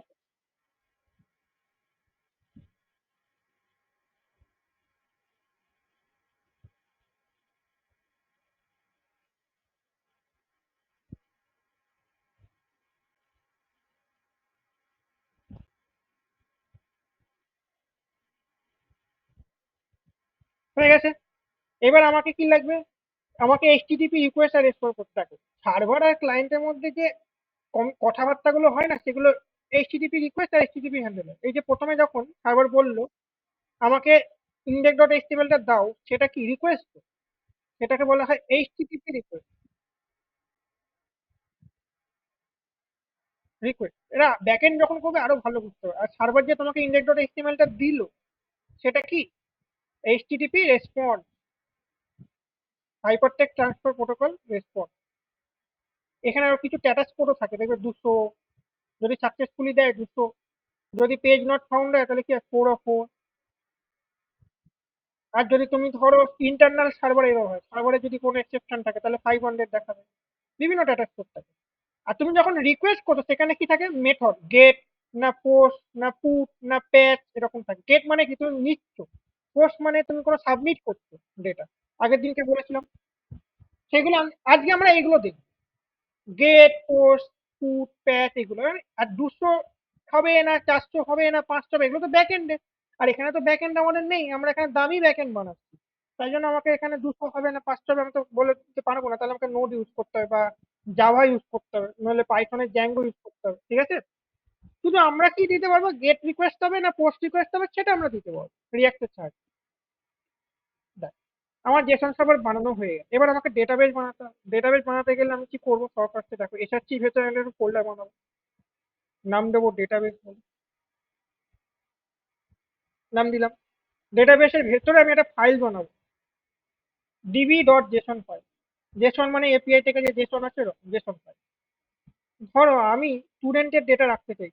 হয়ে গেছে। এবার আমাকে কি লাগবে, আমাকে এইচটিটিপি রিকোয়েস্ট আর রেসপন্স করতে থাকে। সার্ভার আর ক্লায়েন্টের মধ্যে যে কথাবার্তাগুলো হয় না, সেগুলো এইচটিটিপি রিকোয়েস্ট আর এইচটিটিপি হ্যান্ডেল। এই যে প্রথমে যখন সার্ভার বললো আমাকে ইন্ডেক্স ডট এইচটিএমএল টা দাও, সেটা কি রিকোয়েস্ট? সেটাকে বলা হয় এইচটিটিপি রিকোয়েস্ট। রিকোয়েস্ট এরা ব্যাকএন্ড যখন করবে আরো ভালো বুঝতে হবে। আর সার্ভার যে তোমাকে ইন্ডেক্স ডট এইচটিএমএল টা দিল, সেটা কি, HTTP response, hypertext transfer protocol response. এখানে আরো কিছু স্ট্যাটাস কোডও থাকে, দেখবে 200, যদি সাকসেসফুলি দেয় 200, যদি পেজ নট ফাউন্ড হয় তাহলে কি 404। আর যদি তুমি ধরো ইন্টারনাল সার্ভার এরর হয়, সার্ভারে যদি কোনো এক্সেপশন থাকে, তাহলে 500 দেখাবে। বিভিন্ন স্ট্যাটাস কোড থাকে। আর তুমি যখন রিকোয়েস্ট করছো সেখানে কি থাকে, মেথড গেট, না পোস্ট, না পুট, না প্যাচ, এরকম থাকে। গেট মানে কি, তুমি নিচ্ছ। পোস্ট মানে তুমি কোনো সাবমিট করছো ডেটা। আগের দিনকে বলেছিলাম সেগুলো। আজকে আমরা এগুলো দেখি, গেট, পোস্ট, পুট, প্যাচ, এগুলো। আর 200 হবে না, 400 হবে না, 500 হবে, এগুলো তো ব্যাক এন্ডে। আর এখানে তো ব্যাক এন্ড আমাদের নেই, আমরা এখানে দামি ব্যাক এন্ড বানাচ্ছি। তাই জন্য আমাকে এখানে 200 হবে না, 500 হবে আমি তো বলে দিতে পারবো না। তাহলে আমাকে নোড ইউজ করতে হবে, বা জাভা ইউজ করতে হবে, নাহলে পাইথনের জ্যাঙ্গো ইউজ করতে হবে, ঠিক আছে? শুধু আমরা কি দিতে পারবো, গেট রিকোয়েস্ট হবে না পোস্ট রিকোয়েস্ট হবে সেটা আমরা দিতে পারবো রিয়াক্টের সাহায্যে। দেখ, আমার জেসন সার্ভার বানানো হয়ে গেছে, এবার আমাকে ডেটাবেস বানাতে হবে। ডেটাবেস বানাতে গেলে আমি কি করবো, সব ফার্স্টে দেখো এসআরসি ভেতরে একটা ফোল্ডার বানাবো, নাম দেবো ডেটাবেস, নাম দিলাম। ডেটাবেসের ভেতরে আমি একটা ফাইল বানাবো, db.json ফাইল। জেসন মানে এপিআই থেকে যে জেসন আছে, জেসন ফাইল। ধরো আমি স্টুডেন্টের ডেটা রাখতে চাই,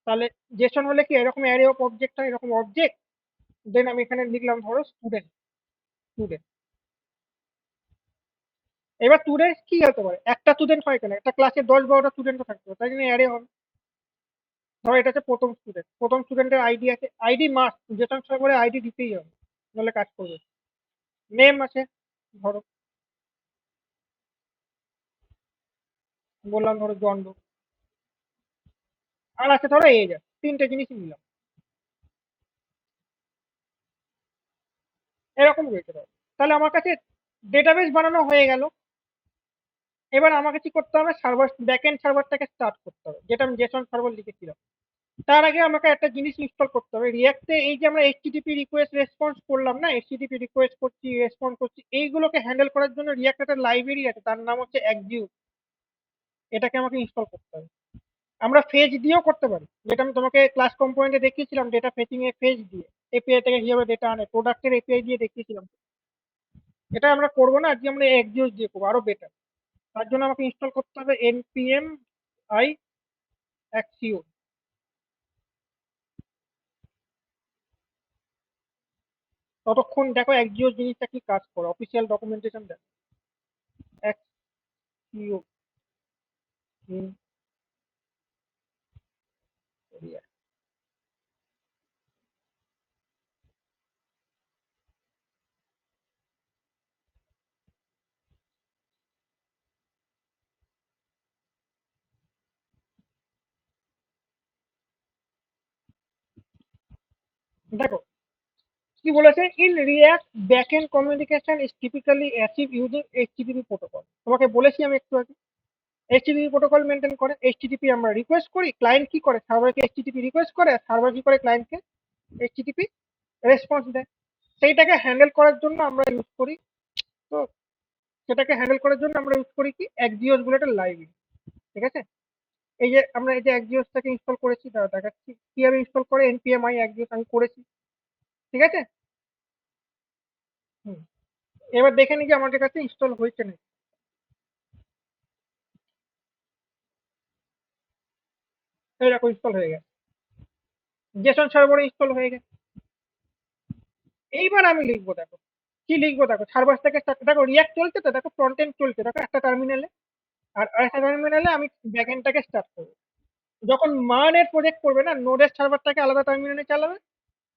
তাহলে জেসন হলে কি এরকম অ্যারে অফ অবজেক্ট হয়, এরকম অবজেক্ট। দেন আমি এখানে লিখলাম ধরো স্টুডেন্ট, স্টুডেন্ট। এবার স্টুডেন্ট কি হতে পারে, একটা স্টুডেন্ট হয় কেন, একটা ক্লাসে 10-12টা স্টুডেন্টও থাকতে পারে, তাই জন্য অ্যারে হবে। ধরো এটা হচ্ছে প্রথম স্টুডেন্ট, প্রথম স্টুডেন্টের আইডি আছে, আইডি মাস্ট জেসন সার্ভারে আইডি দিতেই হবে, নাহলে কাজ করবে। নেম আছে, ধরো বললাম ধরো জন্ম, আর আছে ধরো এজ আছে, তিনটে জিনিসই নিলাম। এরকম রয়েছে ধরো। তাহলে আমার কাছে ডেটাবেস বানানো হয়ে গেল। এবার আমাকে কি করতে হবে, সার্ভার ব্যাকএন্ড সার্ভারটাকে স্টার্ট করতে হবে, যেটা আমি জেসন সার্ভার লিখেছিলাম। তার আগে আমাকে একটা জিনিস ইনস্টল করতে হবে রিয়াক্টে। এই যে আমরা এইচটিটিপি রিকোয়েস্ট রেসপন্স করলাম না, এইচটিটিপি রিকোয়েস্ট করছি রেসপন্স করছি, এইগুলোকে হ্যান্ডেল করার জন্য রিয়াক্ট একটা লাইব্রেরি আছে, তার নাম হচ্ছে এক্সিউ। এটাকে আমাকে ইনস্টল করতে হবে। আমরা ফেজ দিয়েও করতে পারি, যেটা আমি তোমাকে ক্লাস কম্পোনেন্টে দেখিয়েছিলাম, ডেটা ফেচিং এ ফেজ দিয়ে এপিআই থেকে কিভাবে ডেটা আনে, প্রোডাক্টের এপিআই দিয়ে দেখিয়েছিলাম। এটা আমরা করবো না, আজকে আমরা এক্সিউ দিয়ে করবো, আরো বেটার। তার জন্য আমাকে ইনস্টল করতে হবে npm i axio। ততক্ষণ দেখো এক্সিও জিনিসটা কি কাজ করে, অফিসিয়াল ডকুমেন্টেশন দেখো। axio, দেখো কি বলেছে, in react backend communication is typically achieve using HTTP protocol. তোমাকে বলেছি আমি একটু আগে, এইচটিটিপি প্রোটোকল মেনটেন করে। এইচটিটিপি আমরা রিকোয়েস্ট করি, ক্লায়েন্ট কি করে সার্ভারকে এইচটিটিপি রিকোয়েস্ট করে, আর সার্ভার কি করে ক্লায়েন্টকে এইচটিটিপি রেসপন্স দেয়। সেইটাকে হ্যান্ডেল করার জন্য আমরা ইউজ করি, তো সেটাকে হ্যান্ডেল করার জন্য আমরা ইউজ করি কি, এক্সিওস বলে একটা লাইব্রেরি। ঠিক আছে, এই যে আমরা এই যে এক্সিওসটাকে ইনস্টল করেছি, দাঁড়া দেখাচ্ছি কিভাবে ইনস্টল করে। npm i এক্সিওস আমি করেছি, ঠিক আছে। হুম, এবার দেখে নি যে আমাদের কাছে ইনস্টল হয়েছে না। এরকম ইনস্টল হয়ে গেছে, জেসন সার্ভারে ইনস্টল হয়ে গেছে। এইবার আমি লিখবো, দেখো কি লিখবো, দেখো সার্ভার থেকে দেখো রিয়াক্ট চলছে, তো দেখো ফ্রন্ট এন্ড চলছে দেখো একটা টার্মিনালে, আর আরেকটা টার্মিনালে আমি ব্যাকএন্ডটাকে স্টার্ট করবো। যখন মানের প্রজেক্ট করবে না, নোডের সার্ভারটাকে আলাদা টার্মিনালে চালাবে,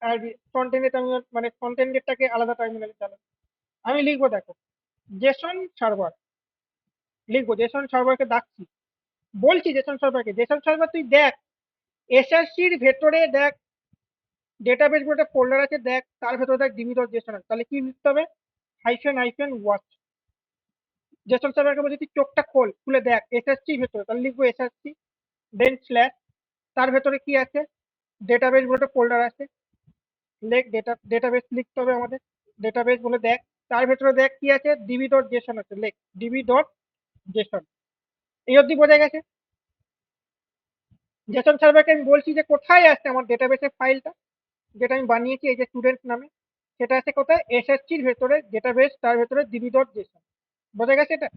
আর ফ্রন্ট এন্ডের টার্মিনাল মানে ফ্রন্ট এন্ডেরটাকে আলাদা টার্মিনালে চালাবে। আমি লিখবো দেখো জেসন সার্ভার, লিখবো জেসন সার্ভারকে ডাকছি, বলছি জেসন সার্ভারকে, জেসন সার্ভার তুই দেখ এসআরসির ভেতরে দেখ ডেটাবেস বলে একটা ফোল্ডার আছে, দেখ তার ভেতরে দেখ ডিবি.জেসন আছে। তাহলে কি লিখতে হবে, হাইফেন হাইফেন ওয়াচ। জেসন সার্ভারকে বলছি তুই চোখটা খোল, খুলে দেখ এসআরসি ভেতরে, তাহলে লিখবো এসআরসি, দেন স্ল্যাশ, তার ভেতরে কি আছে, ডেটাবেস বলে একটা ফোল্ডার আছে, লেখ ডেটাবেস লিখতে হবে আমাদের। ডেটাবেস বলে দেখ, তার ভেতরে দেখ কি আছে, ডিবি.জেসন আছে, লেখ ডিবি.জেসন। এই অবধি বোঝা গেছে। জেসন সার্ভারকে আমি বলছি যে কোথায় আছে আমার ডেটাবেসের ফাইলটা, যেটা আমি বানিয়েছি এই যে স্টুডেন্ট নামে, সেটা আছে কোথায়, এসএসসির ভেতরে ডেটাবেস, তার ভেতরে ডিবি.জেসন। বোঝা গেছে এটা?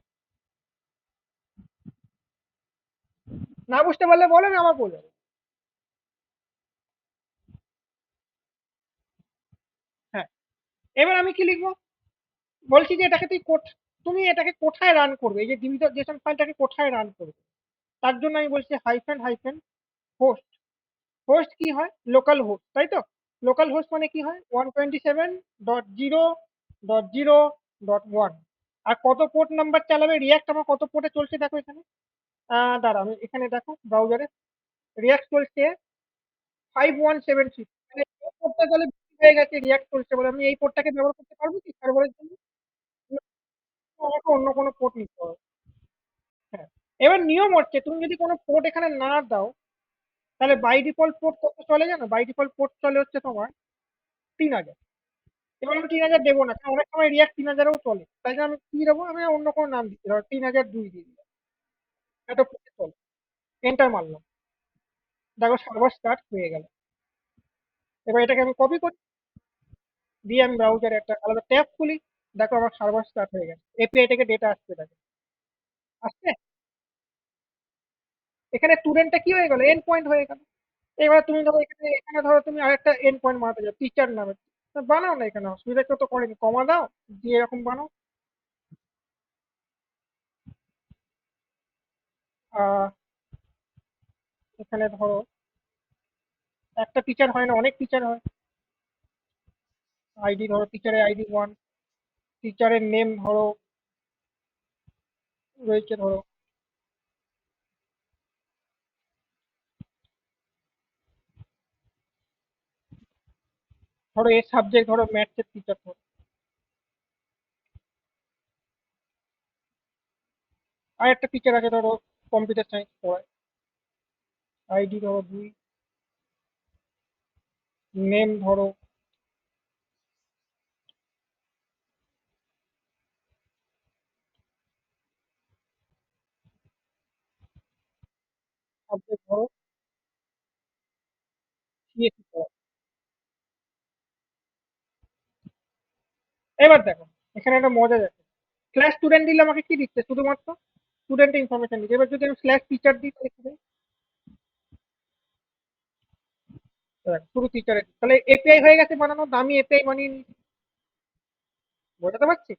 না বুঝতে পারলে বলেন, আমার বলবেন। হ্যাঁ, এবার আমি কি লিখবো, বলছি যে এটাকে তুমি এটাকে কোথায় রান করবে, এই যে ডিবি.জেসন ফাইলটাকে কোথায় রান করবে। তার জন্য আমি বলছি হাইফেন হাইফেন হোস্ট। হোস্ট কি হয়, লোকাল হোস্ট, তাই তো। লোকাল হোস্ট মানে কি হয়, 127.0.0.1। আর কত পোর্ট নাম্বার চালাবে রিয়াক্ট, আমার কত পোর্টে চলছে দেখো এখানে। দাঁড়া আমি এখানে দেখো ব্রাউজারে রিয়াক্ট চলছে 5176। মানে এই পোর্টটা তাহলে বেশি হয়ে গেছে, রিয়াক্ট চলছে বলে আমি এই পোর্টটাকে ব্যবহার করতে পারবো কি সার্ভারের জন্য? না, আমাকে অন্য কোনো পোর্ট নিতে হবে। হ্যাঁ, এবার নিয়ম হচ্ছে তুমি যদি কোনো পোর্ট এখানে না দাও, তাহলে বাই ডিফল্ট পোর্ট কত চলে জানো? বাই ডিফল্ট পোর্ট চলে হচ্ছে তোমার 3000। এবার আমি 3000 দেবো না, কারণ অনেক সময় রিয়াক্ট 3000-এও চলে, তাই জন্য আমি কি দেবো, আমি অন্য কোনো নাম দিচ্ছি, ধরো 3002 দিয়ে দিলাম, এত পোর্ট চলে। এন্টার মারলাম, দেখো সার্ভার স্টার্ট হয়ে গেল। এবার এটাকে আমি কপি করি, দিয়ে আমি ব্রাউজারে একটা আলাদা ট্যাব খুলি, দেখো আমার সার্ভার স্টার্ট হয়ে গেছে, এপিআই থেকে ডেটা আসছে, দেখো আসছে। এখানে স্টুডেন্টটা কি হয়ে গেল, এন্ড পয়েন্ট হয়ে গেল। এবার তুমি ধরো এখানে এখানে ধরো তুমি আরেকটা এন্ড পয়েন্ট বানাতে চাও টিচার নামে, তো বানাও না, এখানে অসুবিধা কেউ তো করেনি, কমা দাও, দিয়ে এরকম বানাও। আহ এখানে ধরো একটা টিচার হয় না, অনেক টিচার হয়। আইডি ধরো টিচারের আইডি 1, টিচারের নেম ধরো রয়েছে ধরো, ধরো এর সাবজেক্ট ধরো ম্যাথসের টিচার ধরো। আর একটা টিচার আছে ধরো কম্পিউটার সায়েন্স পড়ায়, আইডি ধরো 2, নেম ধরো সাবজেক্ট ধরো সিএসসি পড়ায়। এবার দেখো এখানে একটা মজা আছে, স্ল্যাশ স্টুডেন্ট দিলে আমাকে কি দিচ্ছে, শুধুমাত্র স্টুডেন্টের ইনফরমেশন দিচ্ছে। এবার যদি আমি স্ল্যাশ টিচার দিই তাহলে কি দেয়? শুধু টিচারের, তাহলে এপিআই হয়ে গেছে বানানো, দামি এপিআই বানিয়ে নিই, বোঝাতে পারছি?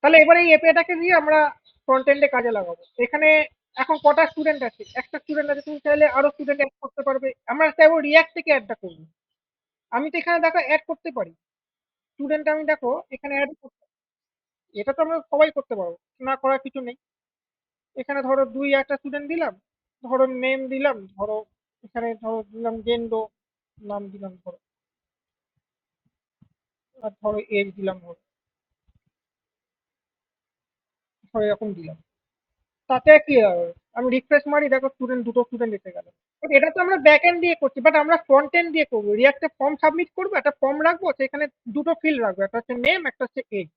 তাহলে এবার এই এপিআইটাকে দিয়ে আমরা ফ্রন্ট এন্ডে কাজে লাগাবো। এখানে এখন কটা স্টুডেন্ট আছে, একটা স্টুডেন্ট আছে, তুমি চাইলে আরো স্টুডেন্ট অ্যাড করতে পারবে, আমরা চাইবো রিয়াক্ট থেকে অ্যাডটা করবো। আমি তো এখানে দেখো অ্যাড করতে পারি স্টুডেন্ট, আমি দেখো এখানে অ্যাড করতে, এটা তো আমরা সবাই করতে পারবো, না করার কিছু নেই। এখানে ধরো একটা স্টুডেন্ট দিলাম, ধরো নেম দিলাম ধরো, এখানে ধরো দিলাম গেন্ডো, নাম দিলাম ধরো, আর ধরো এজ দিলাম ধরো, ধরো এরকম দিলাম। তাতে কি হবে, আমি রিফ্রেশ মারি, দেখো দুটো স্টুডেন্ট এসে গেল। But এটা তো আমরা ব্যাক এন্ড দিয়ে করছি, বাট আমরা ফ্রন্ট এন্ড দিয়ে করবো, রিয়াক্টে ফর্ম সাবমিট করবো, একটা ফর্ম রাখবো, সেখানে দুটো ফিল্ড রাখবো, একটা হচ্ছে নেম, একটা হচ্ছে এজ।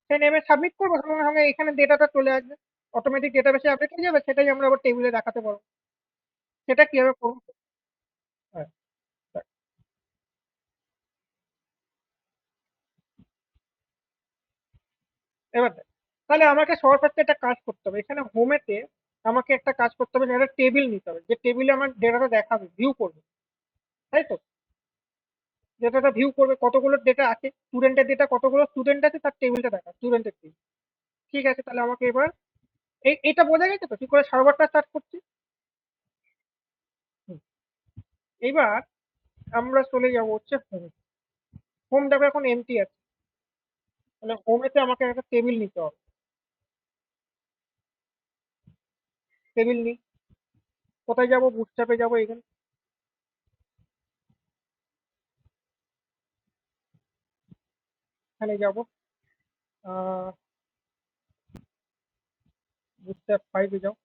সেই নেমে সাবমিট করবো, সঙ্গে সঙ্গে এখানে ডেটাটা চলে আসবে, অটোমেটিক ডেটাবেসে আপডেট হয়ে যাবে, সেটাই আমরা আবার টেবিলে দেখাতে পারবো। সেটা কিভাবে করবো? হ্যাঁ, দেখ। এবার দেখ, তাহলে আমাকে সবার ফার্স্টে একটা কাজ করতে হবে, এখানে হোমেতে আমাকে একটা কাজ করতে হবে, একটা টেবিল নিতে হবে, যে টেবিলে আমার ডেটাটা দেখাবে, ভিউ করবে, তাই তো? ডেটাটা ভিউ করবে, কতগুলো ডেটা আছে, স্টুডেন্টের ডেটা কতগুলো স্টুডেন্ট আছে তার টেবিলটা দেখা, স্টুডেন্টের টেবিল। ঠিক আছে, তাহলে আমাকে এবার এটা বোঝা গেছে তো কি করে সার্ভারটা স্টার্ট করছি। হুম। এইবার আমরা চলে যাব হচ্ছে হোম। হোম দেখো এখন এমটি আছে, তাহলে হোমেতে আমাকে একটা টেবিল নিতে হবে, টেবিল নিই। কোথায় যাব, বুটস্ট্র্যাপে যাবো, এখানে এখানে যাবো, বুটস্ট্র্যাপ 5-এ যাও,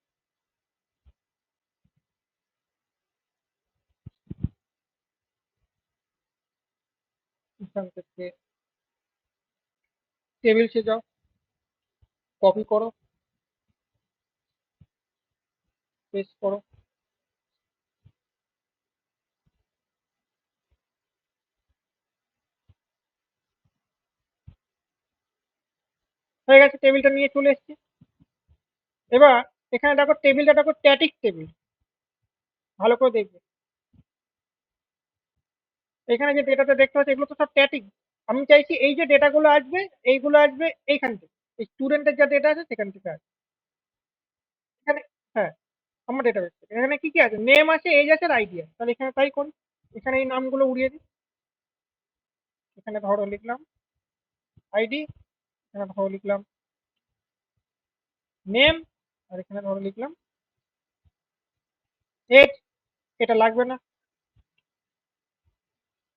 এখান থেকে টেবিলসে যাও, কপি করো, পেস্ট করো, হয়ে গেছে, টেবিলটা নিয়ে চলে এসেছি। এবার এখানে দেখো টেবিলটা দেখো স্ট্যাটিক টেবিল, ভালো করে দেখবে। এখানে যে ডেটাটা দেখতে পাচ্ছি এগুলো তো সব স্ট্যাটিক। আমি চাইছি এই যে ডেটাগুলো আসবে, এইগুলো আসবে এইখান থেকে, এই স্টুডেন্টের যা ডেটা আছে সেখান থেকে আসবে এখানে। হ্যাঁ, আমার ডেটাবেস থেকে এখানে কি কি আছে, নেম আছে, এজ আছে, আর আইডি আছে, তাহলে এখানে তাই করি। এখানে এই নামগুলো উড়িয়ে দিই, এখানে ধরো লিখলাম আইডি, এখানে ধরো লিখলাম নেম, আর এখানে ধরো লিখলাম এজ। এটা লাগবে না,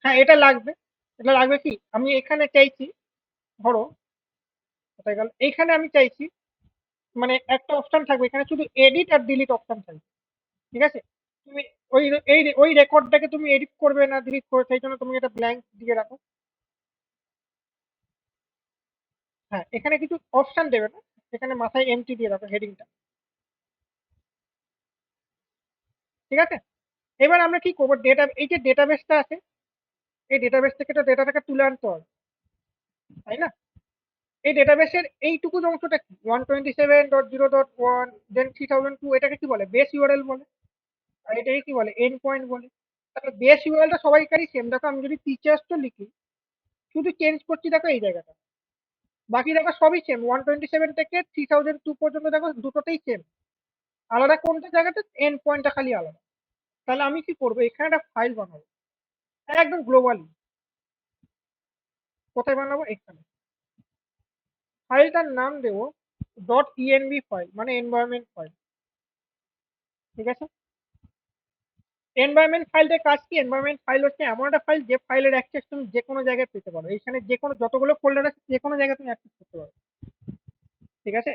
হ্যাঁ এটা লাগবে। এটা লাগবে কি, আমি এখানে চাইছি ধরো, কোথায় গেল, এইখানে আমি চাইছি মানে একটা অপশন থাকবে এখানে, শুধু এডিট আর ডিলিট অপশন থাকবে। ঠিক আছে? তুমি ওই রেকর্ডটাকে তুমি এডিট করবে না ডিলিট করবে, সেই জন্য তুমি এটা ব্ল্যাঙ্ক দিয়ে রাখো। হ্যাঁ, এখানে কিছু অপশন দেবে না, এখানে মাথায় এমটি দিয়ে রাখো হেডিংটা। ঠিক আছে? এবার আমরা কি করবো, ডেটা, এই যে ডেটাবেসটা আছে, এই ডেটাবেস থেকে তো ডেটাটাকে তুলে আনতে হবে, তাই না? এই ডেটাবেসের এইটুকু অংশটা কি, 127.0.1 দেন 3002, এটাকে কি বলে, বেস ইউআরএল বলে। আর এটাকে কি বলে, এন্ড পয়েন্ট বলে। তাহলে বেস ইউআরএলটা সবাইকারই সেম। দেখো আমি যদি টিচার্স তো লিখি, শুধু চেঞ্জ করছি দেখো এই জায়গাটা, বাকি দেখো সবই সেম, 127 থেকে 3002 পর্যন্ত দেখো দুটোতেই সেম। আলাদা কোনটা জায়গাতে, এন্ড পয়েন্টটা খালি আলাদা। তাহলে আমি কি করবো, এখানে একটা ফাইল বানাবো একদম গ্লোবালি। কোথায় বানাবো, এখানে। ফাইলটার নাম দেবো .env ফাইল, মানে এনভায়রনমেন্ট ফাইল। ঠিক আছে? এনভায়রনমেন্ট ফাইলটার কাজ কি, এনভায়রনমেন্ট ফাইল হচ্ছে এমন একটা ফাইল যে ফাইলের অ্যাক্সেস তুমি যে কোনো জায়গায় পেতে পারো, এখানে যে কোনো যতগুলো ফোল্ডার আছে যে কোনো জায়গায় তুমি অ্যাক্সেস করতে পারো। ঠিক আছে?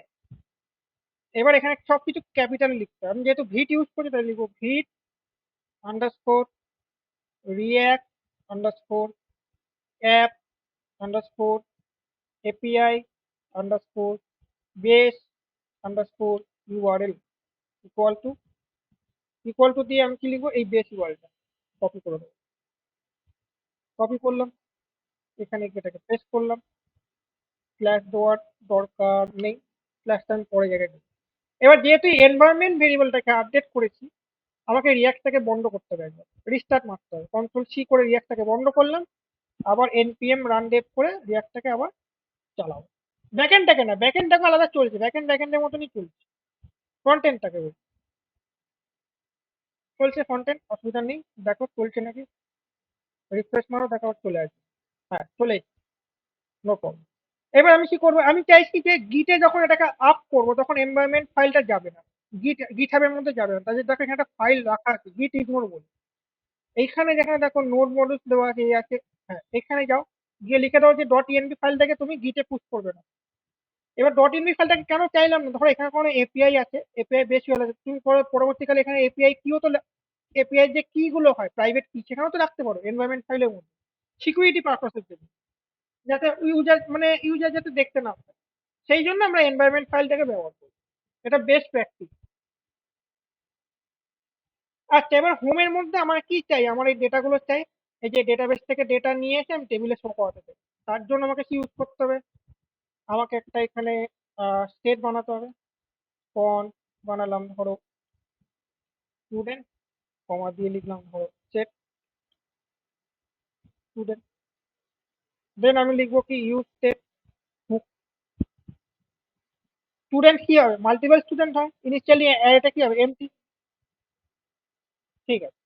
এবার এখানে সবকিছু ক্যাপিটাল লিখতে হবে। আমি যেহেতু ভিট ইউজ করি তাই লিখবো vite underscore react underscore app underscore API underscore base underscore URL equal to, equal to দিয়ে আমি কি লিখবো, এই বেস ইউআরএলটা কপি করে দেবো। কপি করলাম, এখানে এটাকে পেস্ট করলাম। স্ল্যাশ দেওয়ার দরকার নেই, স্ল্যাশটা আমি পরে জায়গায় দিই। এবার যেহেতু এনভায়রনমেন্ট ভেরিয়েবলটাকে আপডেট করেছি, আমাকে রিয়াক্টটাকে বন্ধ করতে হবে, একবার রিস্টার্ট মারতে হবে, কন্ট্রোল সি করে রিয়াক্টটাকে বন্ধ করলাম। আবার npm রান ডেভ করে রিয়াক্টটাকে আবার চালাবো। ব্যাকএন্ডটাকে না, ব্যাকএন্ডটাকে আলাদা চলছে, ব্যাকএন্ডের মতনই চলছে, ফ্রন্ট এন্ডটাকে চলছে। ফ্রন্ট এন্ড অসুবিধা নেই, দেখো চলছে নাকি, রিফ্রেশ মারো দেখো আবার চলে আসবে। হ্যাঁ চলে, নো প্রবলেম। এবার আমি কি করবো, আমি চাইছি যে গিটে যখন এটাকে আপ করবো তখন এনভায়রনমেন্ট ফাইলটা যাবে না, গিট হাবের মধ্যে যাবে না। তাদের দেখো এখানে একটা ফাইল রাখা আছে গিট ইগনোর বলে, এইখানে যেখানে দেখো নোড মডিউলস দেওয়া আছে, এই আছে। হ্যাঁ, এখানে যাও, গিয়ে লিখে দাও যে .env ফাইলটাকে তুমি গিটে পুশ করবে না। এবার .env ফাইলটাকে কেন চাইলাম না, ধরো এখানে কোনো এপিআই আছে, এপিআই বেশি হলে তুমি পরবর্তীকালে এখানে এপিআই কিও তো, এপিআই যে কি গুলো হয় প্রাইভেট কি, সেখানেও তো রাখতে পারো এনভায়রনমেন্ট ফাইলের মধ্যে, সিকিউরিটি পারপাসের জন্য, যাতে ইউজার, মানে ইউজার যাতে দেখতে না পায়। সেই জন্য আমরা এনভায়রনমেন্ট ফাইলটাকে ব্যবহার করি, এটা বেস্ট প্র্যাকটিস। আচ্ছা, এবার হোমের মধ্যে আমার কি চাই, আমার এই ডেটাগুলো চাই, এই যে ডেটাবেস থেকে ডেটা নিয়ে এসে আমি টেবিলে শো করাতে চাই। তার জন্য আমাকে কি ইউজ করতে হবে, আমাকে একটা এখানে স্টেট বানাতে হবে। ফন্ট বানালাম ধরো স্টুডেন্ট, কমা দিয়ে লিখলাম ধরো সেট স্টুডেন্ট। দেন আমি লিখবো কি ইউজ স্টেট। স্টুডেন্ট কি হবে, মাল্টিপল স্টুডেন্ট হয়, ইনিশিয়ালি এটা কি হবে, এমটি। ঠিক আছে?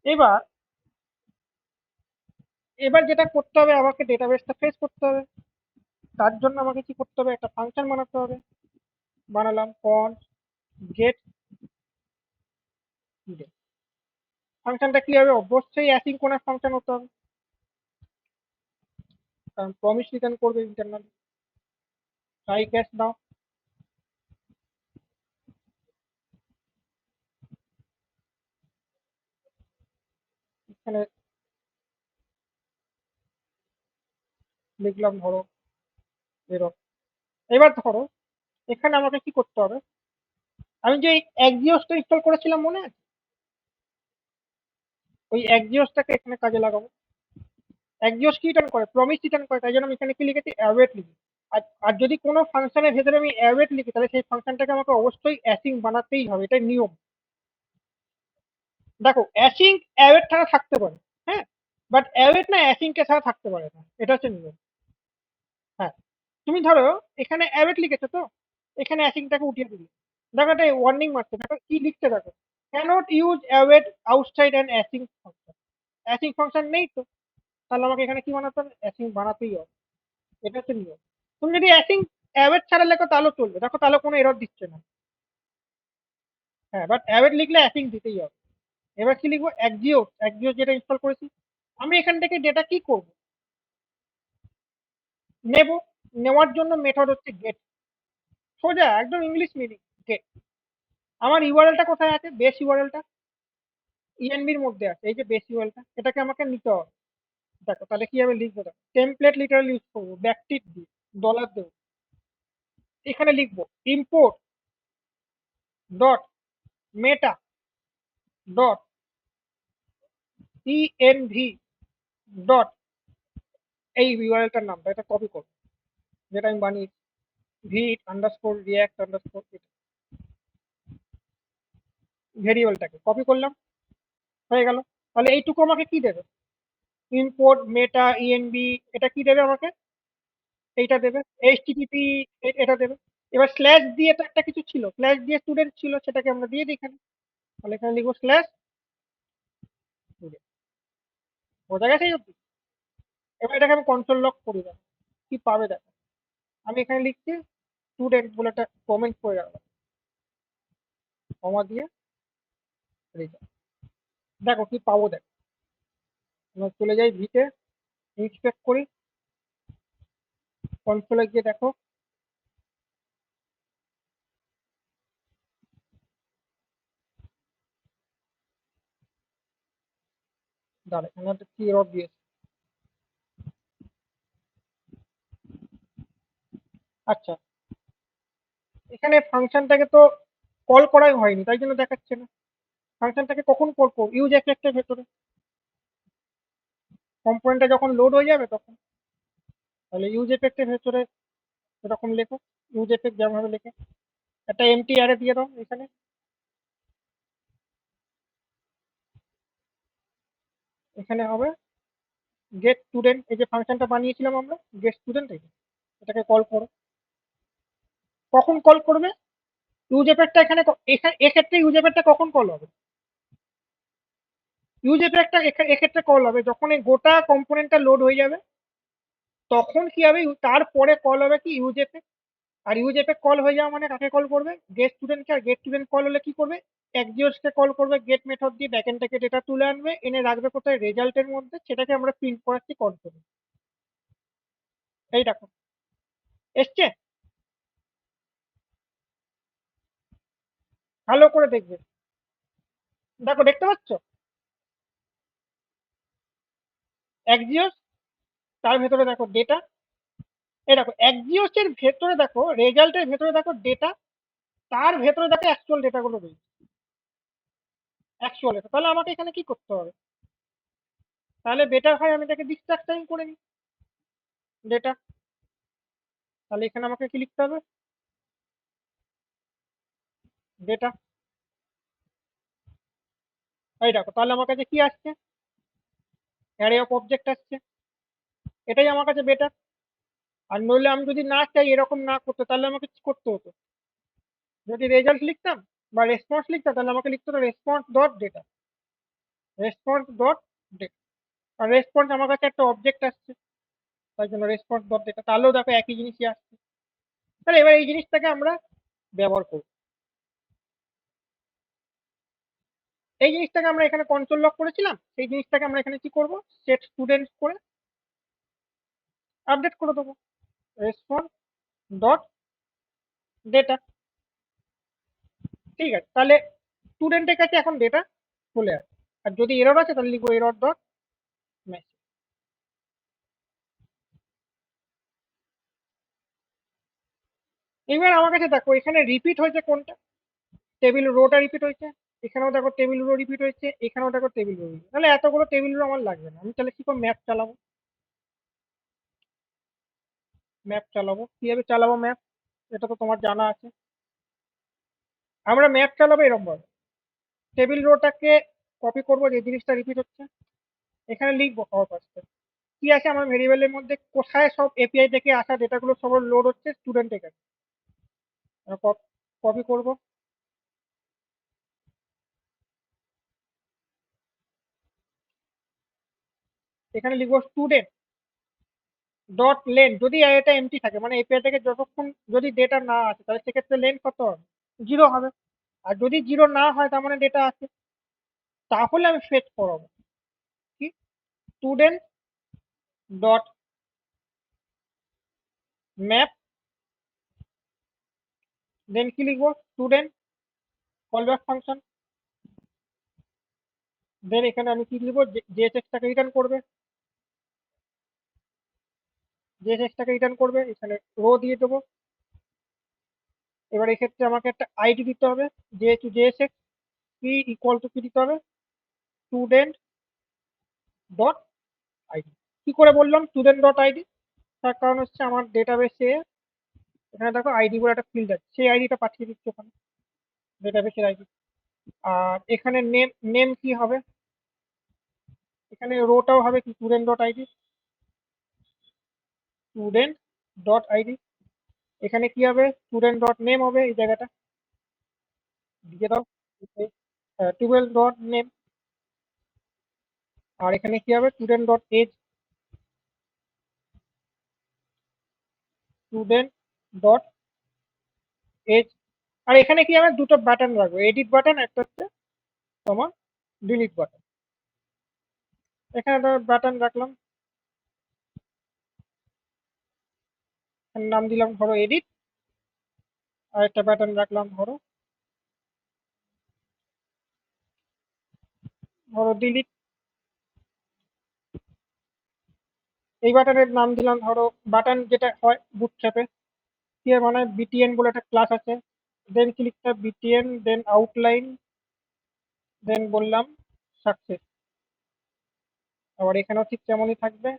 এবার, এবার যেটা করতে হবে, আমাকে ডেটাবেসটা ফেস করতে হবে। তার জন্য আমাকে কি করতে হবে, একটা ফাংশন বানাতে হবে। বানালাম ফন্ট গেট স্টুডেন্ট। ফাংশনটা কি হবে, অবশ্যই অ্যাসিঙ্ক্রোনাস ফাংশন হতে হবে, কারণ প্রমিস রিটার্ন করবে ইন্টারনাল। ট্রাই ক্যাশ দাও, এখানে লিখলাম ধরো এরকম। এবার ধরো এখানে আমাকে কি করতে হবে, আমি যে এক্সিওসটা ইনস্টল করেছিলাম মনে আছে, ওই এক্সিওসটাকে এখানে কাজে লাগাবো। এক্সিওস কি রিটার্ন করে, প্রমিস রিটার্ন করে, তাই জন্য আমি এখানে কি লিখেছি, অ্যাওয়েট লিখি। আর আর যদি কোনো ফাংশনের ভেতরে আমি অ্যাওয়েট লিখি, তাহলে সেই ফাংশনটাকে আমাকে অবশ্যই অ্যাসিং বানাতেই হবে, এটাই নিয়ম। দেখো অ্যাসিং অ্যাওয়েট ছাড়া থাকতে পারে, হ্যাঁ, বাট অ্যাওয়েট না অ্যাসিং কে ছাড়া থাকতে পারে না, এটা হচ্ছে নিয়ম। হ্যাঁ, তুমি ধরো এখানে অ্যাওয়েট লিখেছো তো, এখানে অ্যাসিংটাকে উঠিয়ে দিলে, দেখো এটা ওয়ার্নিং মারছে, দেখো কি লিখতে, দেখো can't use await outside and async function. Async function নেই তো, তাহলে আমাকে এখানে কি বানাতে হবে, অ্যাসিং বানাতেই হবে, এটা হচ্ছে নিয়ম। তুমি যদি অ্যাসিং অ্যাওয়েট ছাড়া লেখো তাহলেও চলবে, দেখো তাহলে কোনো এরর দিচ্ছে না। হ্যাঁ, বাট অ্যাওয়েট লিখলে অ্যাসিং দিতেই হবে। এবার কি লিখবো, এক্সিওস, এক্সিওস যেটা ইনস্টল করেছি। আমি এখান থেকে ডেটা কি করব, নেব। নেওয়ার জন্য মেথড হচ্ছে গেট। সোজা একদম ইংলিশ মিডিং। গেট। আমার ইউআরএলটা কোথায় আছে? বেস ইউআরএলটা ইএনবির মধ্যে আছে, এই যে বেস ইউআরএলটা, এটাকে আমাকে নিতে হবে। দেখো তাহলে কি আমি লিখবো, দেখো টেমপ্লেট লিটারাল ইউজ করবো, ব্যাকটিক দিয়ে ডলার দেবো, এখানে লিখবো import dot meta dot ENV dot, এই ইউআরএলটার নামটা এটা কপি করবো, যেটা আমি বানিয়েছি, ভিট আন্ডারস্কোর রিয়াক্ট আন্ডারস্কোর, ভেরিয়েবলটাকে কপি করলাম, হয়ে গেল। তাহলে এইটুকু আমাকে কি দেবে? ইম্পোর্ট মেটা ইএনবি, এটা কি দেবে আমাকে? এইটা দেবে। এইচটিটিপি এটা দেবে। এবার স্ল্যাশ দিয়ে তো একটা কিছু ছিল, স্ল্যাশ দিয়ে স্টুডেন্ট ছিল, সেটাকে আমরা দিয়ে দিই এখানে। তাহলে এখানে লিখবো স্ল্যাশ স্টুডেন্ট। বোঝা গেছে এই অবধি? এবার এটাকে আমি কন্ট্রোল লক করি, দেখো কি পাবে দেখো। আমি এখানে লিখছি স্টুডেন্ট বলে একটা কমেন্ট করে রাখলাম, কমা দিয়ে রেজাল্ট। দেখো কি পাবো, দেখো আমরা চলে যাই ভিতে, ইন্সপেক্ট করি, কনসোলে গিয়ে দেখো, দাঁড়া এখানে একটা কি এরর দিয়েছে। আচ্ছা, এখানে ফাংশনটাকে তো কল করাই হয়নি, তাই জন্য দেখাচ্ছে না। ফাংশনটাকে কখন কল করবো? ইউজ এফেক্টের ভেতরে, কম্পোনেন্টটা যখন লোড হয়ে যাবে তখন। তাহলে ইউজ এফেক্টের ভেতরে এরকম লেখো, ইউজ এফেক্ট যেভাবে লেখে, একটা এমটি অ্যারে দিয়ে দাও এখানে। এখানে হবে গেট স্টুডেন্ট, এই যে ফাংশনটা বানিয়েছিলাম আমরা গেট স্টুডেন্ট, এটাকে কল করো। কখন কল করবে? ইউজ এফেক্টটা এখানে এক্ষেত্রে ইউজ এফেক্টটা কখন কল হবে? ইউজ এফেক্টটা এক্ষেত্রে কল হবে যখন এই গোটা কম্পোনেন্টটা লোড হয়ে যাবে, তখন কি হবে, তারপরে কল হবে কি ইউজ এফেক্ট। আর ইউজ এফেক্ট কল হয়ে যাওয়া মানে কাকে কল করবে? গেট স্টুডেন্টকে। আর গেট স্টুডেন্ট কল হলে কি করবে? এক্সিওসকে কল করবে, গেট মেথড দিয়ে ব্যাকএন্ড থেকে ডেটা তুলে আনবে, এনে রাখবে কোথায়? রেজাল্টের মধ্যে, সেটাকে আমরা প্রিন্ট করাচ্ছি কনসোলে। এই দেখো এসছে, ভালো করে দেখবে, দেখো দেখতে পাচ্ছ এক্সিওস, তার ভেতরে দেখো ডেটা, এই দেখো এক্সিওস এর ভেতরে দেখো রেজাল্টের ভেতরে দেখো ডেটা, তার ভেতরে দেখো অ্যাকচুয়াল ডেটাগুলো রয়েছে, অ্যাকচুয়াল ডেটা। তাহলে আমাকে এখানে কি করতে হবে? তাহলে বেটার হয় আমি এটাকে ডিস্ট্রাকশন করে নিই ডেটা। তাহলে এখানে আমাকে কি লিখতে হবে? ডেটা। এই দেখো তাহলে আমার কাছে কি আসছে? অ্যারে অফ অবজেক্ট আসছে, এটাই আমার কাছে বেটার। আর নইলে আমি যদি না চাই এরকম না করতে, তাহলে আমাকে কি করতে হতো? যদি রেজাল্ট লিখতাম বা রেসপন্স লিখতাম, তাহলে আমাকে লিখতে হতো response dot data, response dot data. আর রেসপন্স আমার কাছে একটা অবজেক্ট আসছে, তাই জন্য রেসপন্স ডট ডেটা। তাহলেও দেখো একই জিনিসই আসছে। তাহলে এবার এই জিনিসটাকে আমরা ব্যবহার করব। এই জিনিসটাকে আমরা এখানে কন্ট্রোল লক করেছিলাম, সেই জিনিসটাকে আমরা এখানে কি করব? সেট স্টুডেন্ট করে আপডেট করে দেবো, রেসপন্স ডট ডেটা। ঠিক আছে, তাহলে স্টুডেন্টের কাছে এখন ডেটা চলে আসে। আর যদি এরর আছে তাহলে লিখবো এরর ডট মেসেজ। এবার আমার কাছে দেখো এখানে রিপিট হয়েছে কোনটা? টেবিল রোটা রিপিট হয়েছে, এখানেও দেখো টেবিল রো রিপিট হয়েছে, এখানেও দেখো টেবিল রো। তাহলে এতগুলো টেবিল রো আমার লাগবে না, আমি তাহলে কি করে ম্যাপ চালাবো? ম্যাপ চালাবো কিভাবে চালাবো ম্যাপ? এটা তো তোমার জানা আছে। আমরা ম্যাপ চালাবো এরকম ভাবে, টেবিল রোটাকে কপি করবো, যে জিনিসটা রিপিট হচ্ছে এখানে লিখবো সবার ফার্স্টে কি আছে আমার ভেরিয়েবলের মধ্যে, কোথায় সব এপিআই থেকে আসা ডেটাগুলো সব লোড হচ্ছে স্টুডেন্টের কাছে, কপি করব। এখানে লিখবো স্টুডেন্ট ডট লেন, যদি এটা এমটি থাকে মানে এপিআই থেকে যতক্ষণ যদি ডেটা না আসে, তাহলে সেক্ষেত্রে লেন কত হবে? 0 হবে। আর যদি 0 না হয় তার মানে ডেটা আছে, তাহলে আমি ফেচ করাবো কি স্টুডেন্ট ডট ম্যাপ দেন কি লিখবো, স্টুডেন্ট কল ব্যাক ফাংশন। দেন এখানে আমি কি লিখবো, জেএসএক্সটাকে রিটার্ন করবে, জেএসএক্সটাকে রিটার্ন করবে, এখানে রো দিয়ে দেবো। এবার এক্ষেত্রে আমাকে একটা আইডি দিতে হবে, যেহেতু জেএসএক্স কি ইকুয়াল টু কি দিতে হবে, স্টুডেন্ট ডট আইডি। কি করে বললাম স্টুডেন্ট ডট আইডি, তার কারণ হচ্ছে আমার ডেটাবেসে এখানে দেখো আইডি বলে একটা ফিল্ড আছে, সেই আইডিটা পাঠিয়ে দিচ্ছি ওখানে, ডেটাবেসের আইডি। আর এখানে নেম, নেম কি হবে, এখানে রোটাও হবে কি student dot ID, student dot ID. এখানে কি হবে, স্টুডেন্ট ডট নেম হবে এই জায়গাটা, দিয়ে দাও 12 ডট নেম। আর এখানে কি হবে, student dot age, student dot age. আর এখানে কি হবে, দুটো বাটন রাখবো, এডিট বাটন, একটা হচ্ছে তোমার ডিলিট বাটন। এখানে বাটন রাখলাম, নাম দিলাম ধরো এডিট, আর একটা বাটন রাখলাম ধরো ধরো ডিলিট। এই বাটনের নাম দিলাম ধরো বাটন, যেটা হয় বুটস্ট্র্যাপে কি হয়, মানে বিটিএন বলে একটা ক্লাস আছে। দেন ক্লিকটা বিটিএন, দেন আউটলাইন, দেন বললাম সাকসেস। আবার এখানেও ঠিক তেমনই থাকবে,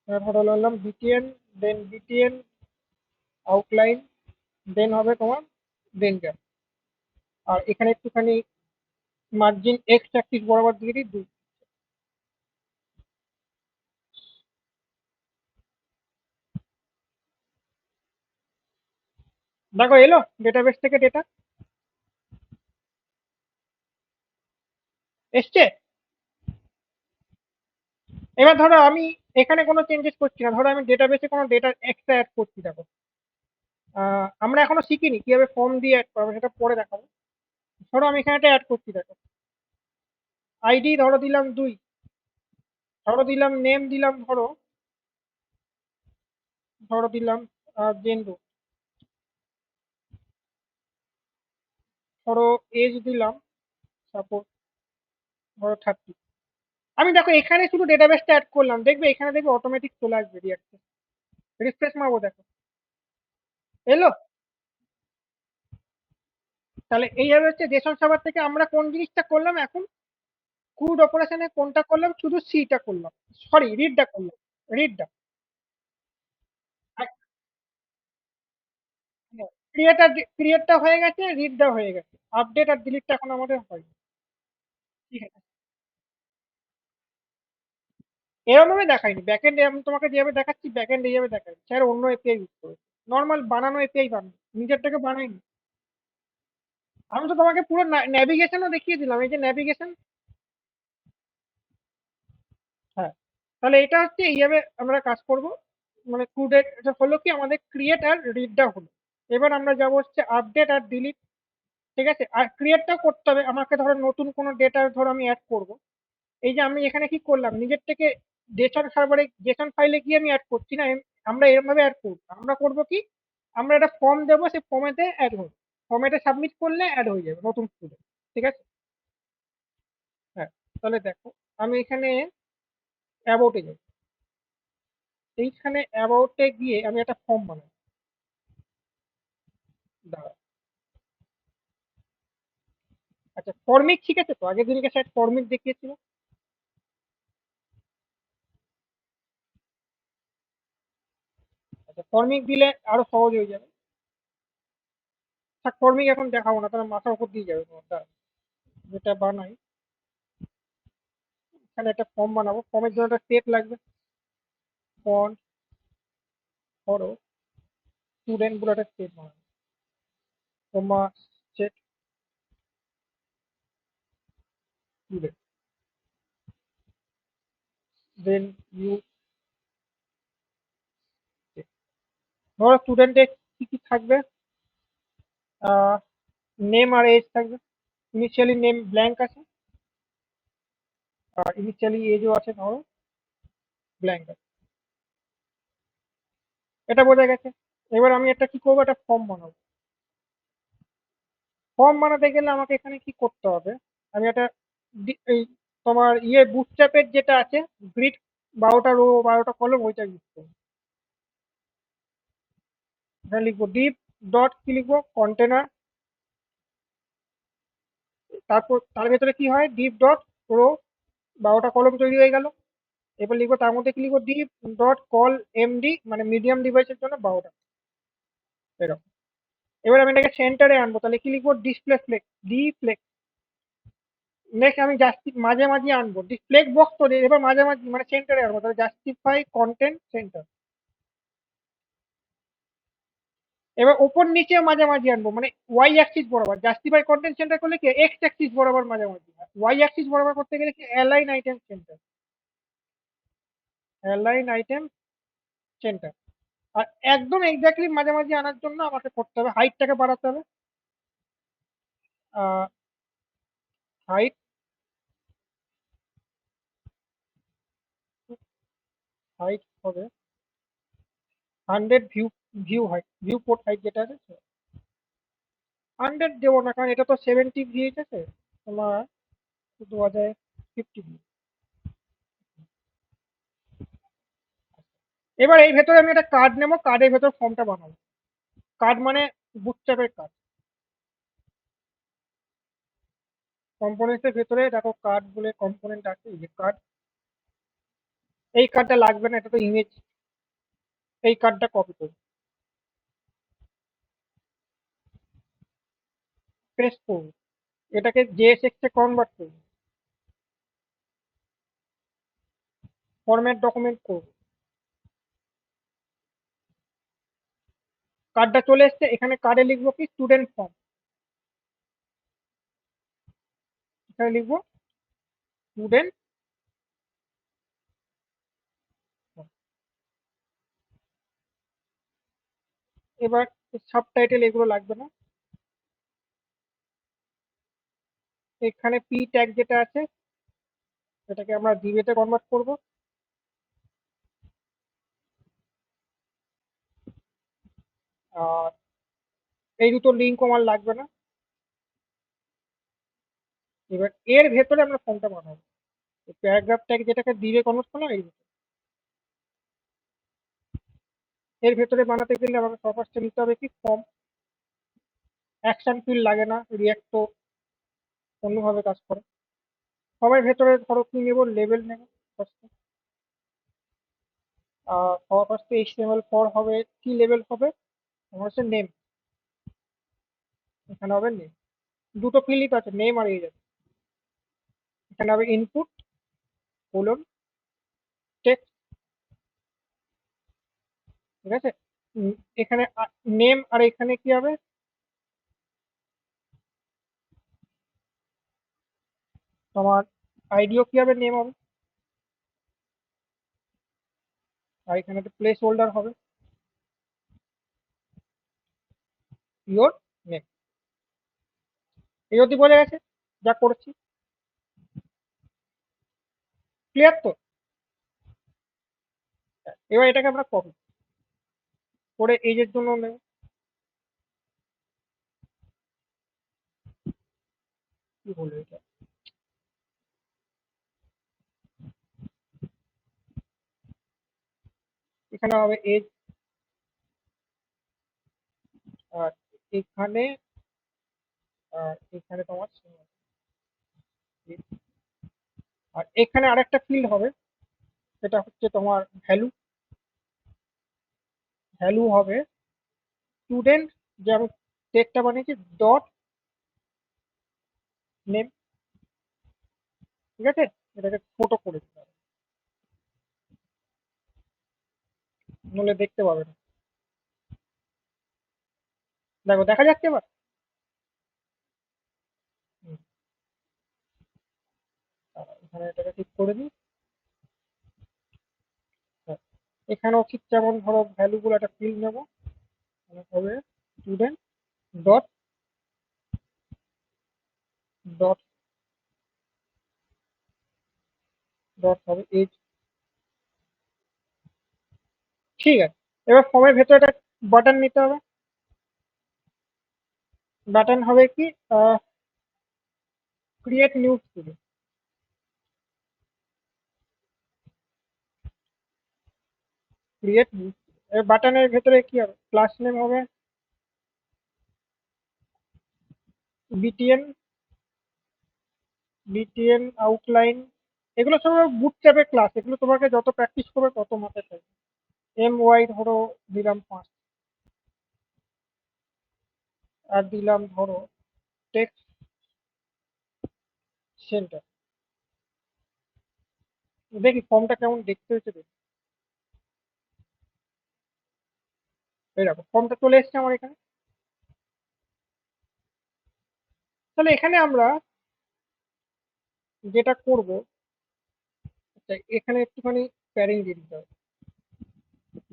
ধরো বললাম বিটিএন, দেন বিটিএন আউটলাইন, দেন হবে তোমার ডেঞ্জার। আর এখানে একটুখানি মার্জিন এক্স অ্যাক্সিস বরাবর দিয়ে দিই 2। দেখো এলো ডেটাবেস থেকে ডেটা এসছে। এবার ধরো আমি এখানে কোনো চেঞ্জেস করছি না, ধরো আমি ডেটাবেসে কোনো ডেটা এক্সট্রা অ্যাড করছি। দেখো আমরা এখনো শিখিনি কিভাবে ফর্ম দিয়ে অ্যাড করবো, সেটা পরে দেখাবো। ধরো আমি এখানে একটা অ্যাড করছি, দেখো আইডি ধরো দিলাম 2, ধরো দিলাম নেম দিলাম ধরো ধরো দিলাম জেন্ডু, ধরো এজ দিলাম সাপোজ ধরো 30। আমি দেখো এখানে শুধু ডেটাবেসটা অ্যাড করলাম, দেখবে এখানে দেখবে অটোমেটিক চলে আসবে রিয়াক্টে। রিফ্রেশ মারবো, দেখো এলো। তাহলে এইভাবে হচ্ছে জেসন সার্ভার থেকে আমরা কোন জিনিসটা করলাম এখন, ক্রুড অপারেশনে কোনটা করলাম, শুধু সিটা করলাম, সরি রিডটা করলাম, রিডটা। ক্রিয়েটটা হয়ে গেছে, রিডটা হয়ে গেছে, আপডেট আর ডিলিটটা এখন আমাদের হয়। ঠিক আছে, এরকম ভাবে দেখাইনি ব্যাকএন্ড, আমি তোমাকে যেভাবে দেখাচ্ছি ব্যাকএন্ড এইভাবে দেখাই, স্যার অন্য এপিআই ইউজ করে, নর্মাল বানানো এপিআই বানানো, নিজের থেকে বানাইনি। আমি তো তোমাকে পুরো ন্যাভিগেশনও দেখিয়ে দিলাম, এই যে ন্যাভিগেশন। হ্যাঁ, তাহলে এটা হচ্ছে এইভাবে আমরা কাজ করব। মানে ক্রুডের এটা হলো কি, আমাদের ক্রিয়েট আর রিডটা হলো। এবার আমরা যাবো হচ্ছে আপডেট আর ডিলিট। ঠিক আছে, আর ক্রিয়েটটা করতে হবে আমাকে, ধরো নতুন কোনো ডেটা ধরো আমি অ্যাড করব। এই যে আমি এখানে কি করলাম, নিজের থেকে জেসন সার্ভারে জেসন ফাইলে গিয়ে আমি অ্যাড করছি না, আমরা এরকম ভাবে অ্যাড করবো। আমরা করবো কি, আমরা একটা ফর্ম দেবো, সেই ফর্মেতে অ্যাড হবে, ফর্মেটে সাবমিট করলে অ্যাড হয়ে যাবে নতুন স্টুডেন্ট। ঠিক আছে, হ্যাঁ। তাহলে দেখো আমি এখানে অ্যাবাউটে যাই, এইখানে অ্যাবাউটে গিয়ে আমি একটা ফর্ম বানাই, দাঁড়া। আচ্ছা ফর্মিক ঠিক আছে, তো আগের দিনকে স্যার ফর্মিক দেখিয়েছিল। আচ্ছা ফর্মিক দিলে আরো সহজ হয়ে যাবে। থাক ফর্মিক এখন দেখাবো না, তাহলে মাথার উপর দিয়ে যাবে তোমার। দাঁড়াও, যেটা বানাই, এখানে একটা ফর্ম বানাবো, ফর্মের জন্য একটা স্টেপ লাগবে, ফন্ট ধরো স্টুডেন্ট বলে একটা স্টেপ বানাবো, কমা সেট স্টুডেন্ট, দেন ইউ। ধরো স্টুডেন্টের কি কি থাকবে, নেম আর এজ থাকবে। ইনিশিয়ালি নেম ব্ল্যাঙ্ক আছে, আর ইনিশিয়ালি এজও আছে ধরো ব্ল্যাঙ্ক আছে। এটা বোঝা গেছে। এবার আমি একটা কি করবো, একটা ফর্ম বানাবো। ফর্ম বানাতে গেলে আমাকে এখানে কি করতে হবে, আমি একটা এই তোমার বুটস্ট্র্যাপের যেটা আছে, গ্রিড 12টা রো 12টা কলম, ওইটা ইউজ করবো। এখানে লিখবো ডিপ ডট, কি লিখবো, কন্টেনার। তারপর তার ভেতরে কি হয়, ডিপ ডট রো, 12টা কলম তৈরি হয়ে গেল। এবার লিখবো তার মধ্যে কি লিখবো, ডিপ ডট কল এমডি, মানে মিডিয়াম ডিভাইসের জন্য 12টা, এরকম। এবার আমি এটাকে সেন্টারে আনবো, তাহলে কি লিখবো, display flex, D flex. Next আমি মাঝে মাঝে আনবো ডিসপ্লে বক্স, তো এবার মাঝামাঝি মানে সেন্টারে আনবো, তাহলে জাস্টিফাই কন্টেন্ট সেন্টার। এবার ওপর নিচে মাঝামাঝি আনবো, মানে ওয়াই অ্যাক্সিস বরাবর, জাস্টিফাই কন্টেন্ট সেন্টার করলে কি এক্স অ্যাক্সিস বরাবর মাঝামাঝি, ওয়াই অ্যাক্সিস বরাবর করতে গেলে কি align item center, align item center. আর একদম এক্স্যাক্টলি মাঝামাঝি আনার জন্য আমাকে করতে হবে হাইটটাকে বাড়াতে হবে। হাইট, হাইট হবে 100, view, height, view port height যেটা আছে 100 দেবো না, কারণ এটা তো 70 ভিএইচ আছে তোমার, 2050 ভিউ। এবার এই ভেতরে আমি একটা কার্ড নেবো, কার্ডের ভেতর ফর্মটা বানাবো। কার্ড মানে বুটস্ট্র্যাপের কার্ড। কম্পোনেন্টের ভেতরে দেখো কার্ড বলে কম্পোনেন্ট আছে, এই যে কার্ড। এই কার্ডটা লাগবে না, এটা তো ইমেজ। এই কার্ডটা কপি করবো, পেস্ট করবো, এটাকে জেএসএক্স এ কনভার্ট করবো, ফরম্যাট ডকুমেন্ট করবো। কার্ডটা চলে এসছে, এখানে কার্ডে লিখবো কি স্টুডেন্ট ফর্ম, এখানে লিখবো স্টুডেন্ট। এবার সাবটাইটেল এগুলো লাগবে না। এখানে পি ট্যাগ যেটা আছে, এটাকে আমরা ডিবেটে কনভার্ট করবো। আর এই দুটো লিঙ্ক আমার লাগবে না। এবার এর ভেতরে আমরা ফর্মটা বানাবো, প্যারাগ্রাফ ট্যাগ যেটাকে দিবে কনভার্ট করলাম, এর ভেতরে বানাতে গেলে আমাকে ফার্স্টে নিতে হবে কি ফর্ম। অ্যাকশন ফিল লাগে না, রিয়াক্ট তো অন্যভাবে কাজ করে। ফর্মের ভেতরে ধরো কি নেবো, লেভেল নেবো ফার্স্টে। সবার ফার্স্টে এইচটিএমএল 4 হবে, কি লেভেল হবে, আমার হচ্ছে নেম, এখানে হবে নেম। দুটো ফিল্ডই তো আছে, নেম আর এজ। এখানে হবে ইনপুট কোলন টেক্সট, ঠিক আছে। এখানে নেম, আর এখানে কি হবে, তোমার আইডিও কি হবে, নেম হবে। আর এখানে একটা প্লেস হোল্ডার হবে, ইয়োর নেম। এই অবধি বোঝা গেছে যা করছি, ক্লিয়ার তো। এবার এটাকে আমরা কপি করে এজের জন্য নেব। কি বলবো এটা, এখানে হবে এজ, আর এখানে, আর এখানে তোমার age। আর এখানে আরেকটা ফিল্ড হবে, সেটা হচ্ছে তোমার ভ্যালু। ভ্যালু হবে স্টুডেন্ট, যে আমি টেক্সটটা বানিয়েছি, ডট নেম, ঠিক আছে। এটাকে ছোট করে দিতে হবে, নইলে দেখতে পাবে না। দেখো দেখা যাচ্ছে এবার। হুম, এখানে এটাকে ঠিক করে দিই। হ্যাঁ, এখানেও ঠিক যেমন ধরো ভ্যালু গুলো একটা ফিল্ড নেবো, মানে হবে স্টুডেন্ট ডট, ডট, ডট হবে এজ, ঠিক আছে। এবার ফর্মের ভেতরে একটা বাটন নিতে হবে। বাটন হবে কি, create new student. Create new বাটনের ভেতরে কি হবে, ক্লাস নেম হবে বিটিএন, বিটিএন আউটলাইন। এগুলো সব বুটস্ট্র্যাপের ক্লাস, এগুলো তোমাকে যত প্র্যাকটিস করবে তত মাথায় থাকবে। এম ওয়াই ধরো দিলাম 5, আর দিলাম ধরো টেক্সট সেন্টার। দেখি ফর্মটা কেমন দেখতে হয়েছে দেখি। এই দেখো ফর্মটা চলে এসেছে আমার এখানে। তাহলে এখানে আমরা যেটা করব, এখানে একটুখানি প্যাডিং দিয়ে দিতে হবে,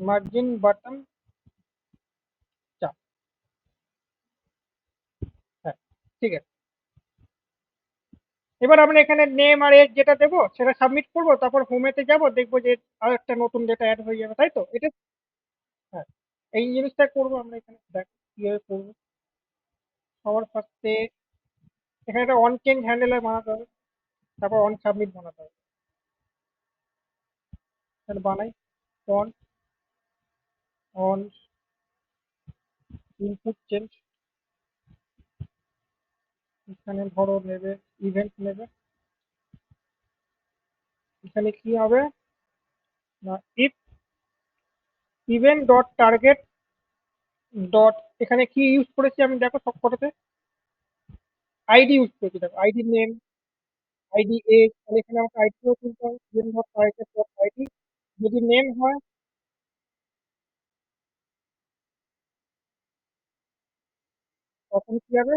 মার্জিন বাটন চাপ। হ্যাঁ, ঠিক আছে। এবার আমরা এখানে নেম আর এজ যেটা দেবো সেটা সাবমিট করবো, তারপর হোমেতে যাব, দেখবো যে আর একটা নতুন ডেটা অ্যাড হয়ে যাবে, তাই তো এটা। হ্যাঁ, এই জিনিসটা করবো আমরা এখানে, দেখ কিভাবে করবো। সবার ফার্স্টে এখানে একটা অন চেঞ্জ হ্যান্ডেল বানাতে হবে, তারপর অন সাবমিট বানাতে হবে। তাহলে বানাই অন, অন ইনপুট চেঞ্জ। এখানে ধরো নেবে ইভেন্ট নেবে। এখানে কি হবে না, if event dot target dot, এখানে কি ইউজ করেছি আমি দেখো সব কটাতে আইডি ইউজ করেছি, দেখো আইডি নেম, আইডি এজ, তাহলে এখানে আমাকে আইডিও তুলতে হবে, event dot target dot ID. যদি নেম হয় তখন কি হবে,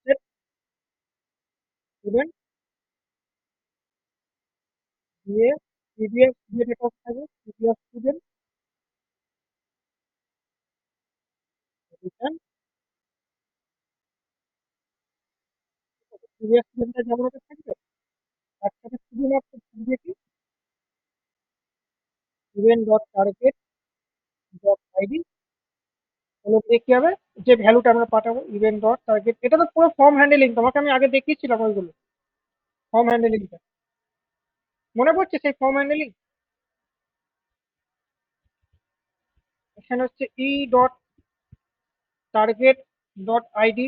সেট ইভেন্ট দিয়ে প্রিভিয়াস যে ডেটা থাকবে প্রিভিয়াস স্টুডেন্ট রিটার্ন। প্রিভিয়াস স্টুডেন্টটা যেমন ওটা থাকবে তার সাথে শুধুমাত্র থাকবে কি event dot target dot ID. হলো দিয়ে কি হবে, যে ভ্যালুটা আমরা পাঠাবো ইভেন্ট ডট টার্গেট, এটা তো পুরো ফর্ম হ্যান্ডেলিং, তোমাকে আমি আগে দেখিয়েছিলাম ওইগুলো ফর্ম হ্যান্ডেলিংটা, মনে পড়ছে সেই ফর্ম হ্যান্ডেলিং। এখানে হচ্ছে E dot target dot ID,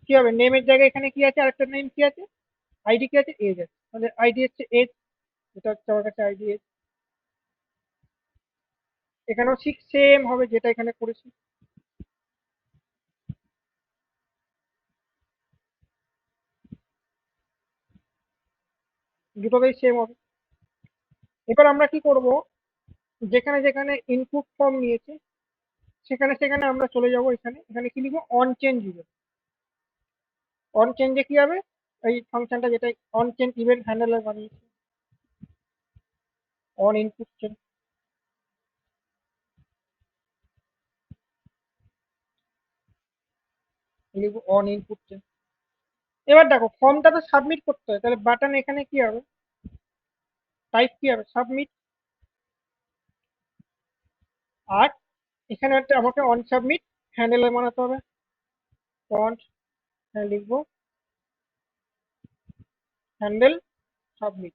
কি হবে নেমের জায়গায় এখানে কি আছে, আরেকটা নেম কি আছে, আইডি কি আছে, এজ আছে, তাহলে আইডি হচ্ছে এজ, এটা হচ্ছে আমার কাছে আইডি এজ। এখানেও ঠিক সেম হবে যেটা এখানে করেছি, দুটোতেই সেম হবে। এবার আমরা কি করব, যেখানে যেখানে ইনপুট ফর্ম নিয়েছে সেখানে সেখানে আমরা চলে যাব, এখানে এখানে কি লিখবো, অন চেঞ্জ ইভেন্ট। অন চেঞ্জে কি হবে, এই ফাংশনটা যেটা অন চেঞ্জ ইভেন্ট হ্যান্ডেলার বানিয়েছে, অন ইনপুট চেঞ্জ লিখবো, অন ইনপুট চেঞ্জ। এবার দেখো ফর্মটা তো সাবমিট করতে হয়, তাহলে বাটন এখানে কি হবে, টাইপ কি হবে, সাবমিট। আর এখানে একটা আমাকে অন সাবমিট হ্যান্ডেলার বানাতে হবে, অন লিখবো হ্যান্ডেল সাবমিট।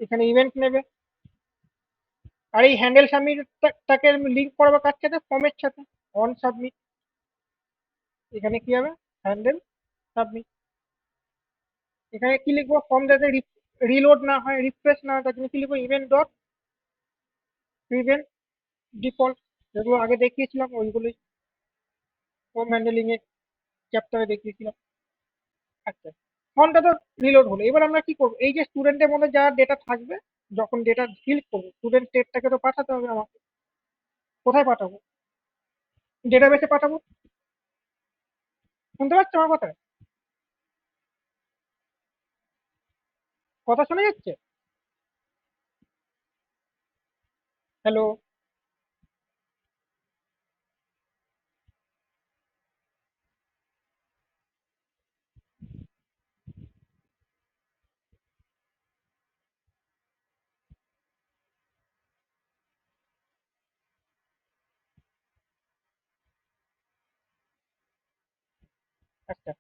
এখানে ইভেন্ট নেবে, আর এই হ্যান্ডেল সাবমিটটাকে লিঙ্ক করাবো কার সাথে, ফর্মের সাথে, অন সাবমিট। এখানে কি হবে, হ্যান্ডেল সাবমিট। এখানে কি লিখবো, ফর্ম যাতে রিলোড না হয়, রিফ্রেশ না হয়, তার জন্য কি লিখবো, ইভেন্ট ডট প্রিভেন্ট ডিফল্ট, যেগুলো আগে দেখিয়েছিলাম ওইগুলোই ফর্ম হ্যান্ডেলিং এর চ্যাপ্টারে দেখিয়েছিলাম। আচ্ছা, ফর্মটা তো রিলোড হলো, এবার আমরা কি করবো, এই যে স্টুডেন্টের মধ্যে যা ডেটা থাকবে, যখন ডেটা ফিল করবো স্টুডেন্ট স্টেটটাকে তো পাঠাতে হবে আমাকে, কোথায় পাঠাবো, ডেটাবেসে পাঠাবো। শুনতে পাচ্ছ আমার কথা, কথা শোনা যাচ্ছে, হ্যালো। আচ্ছা,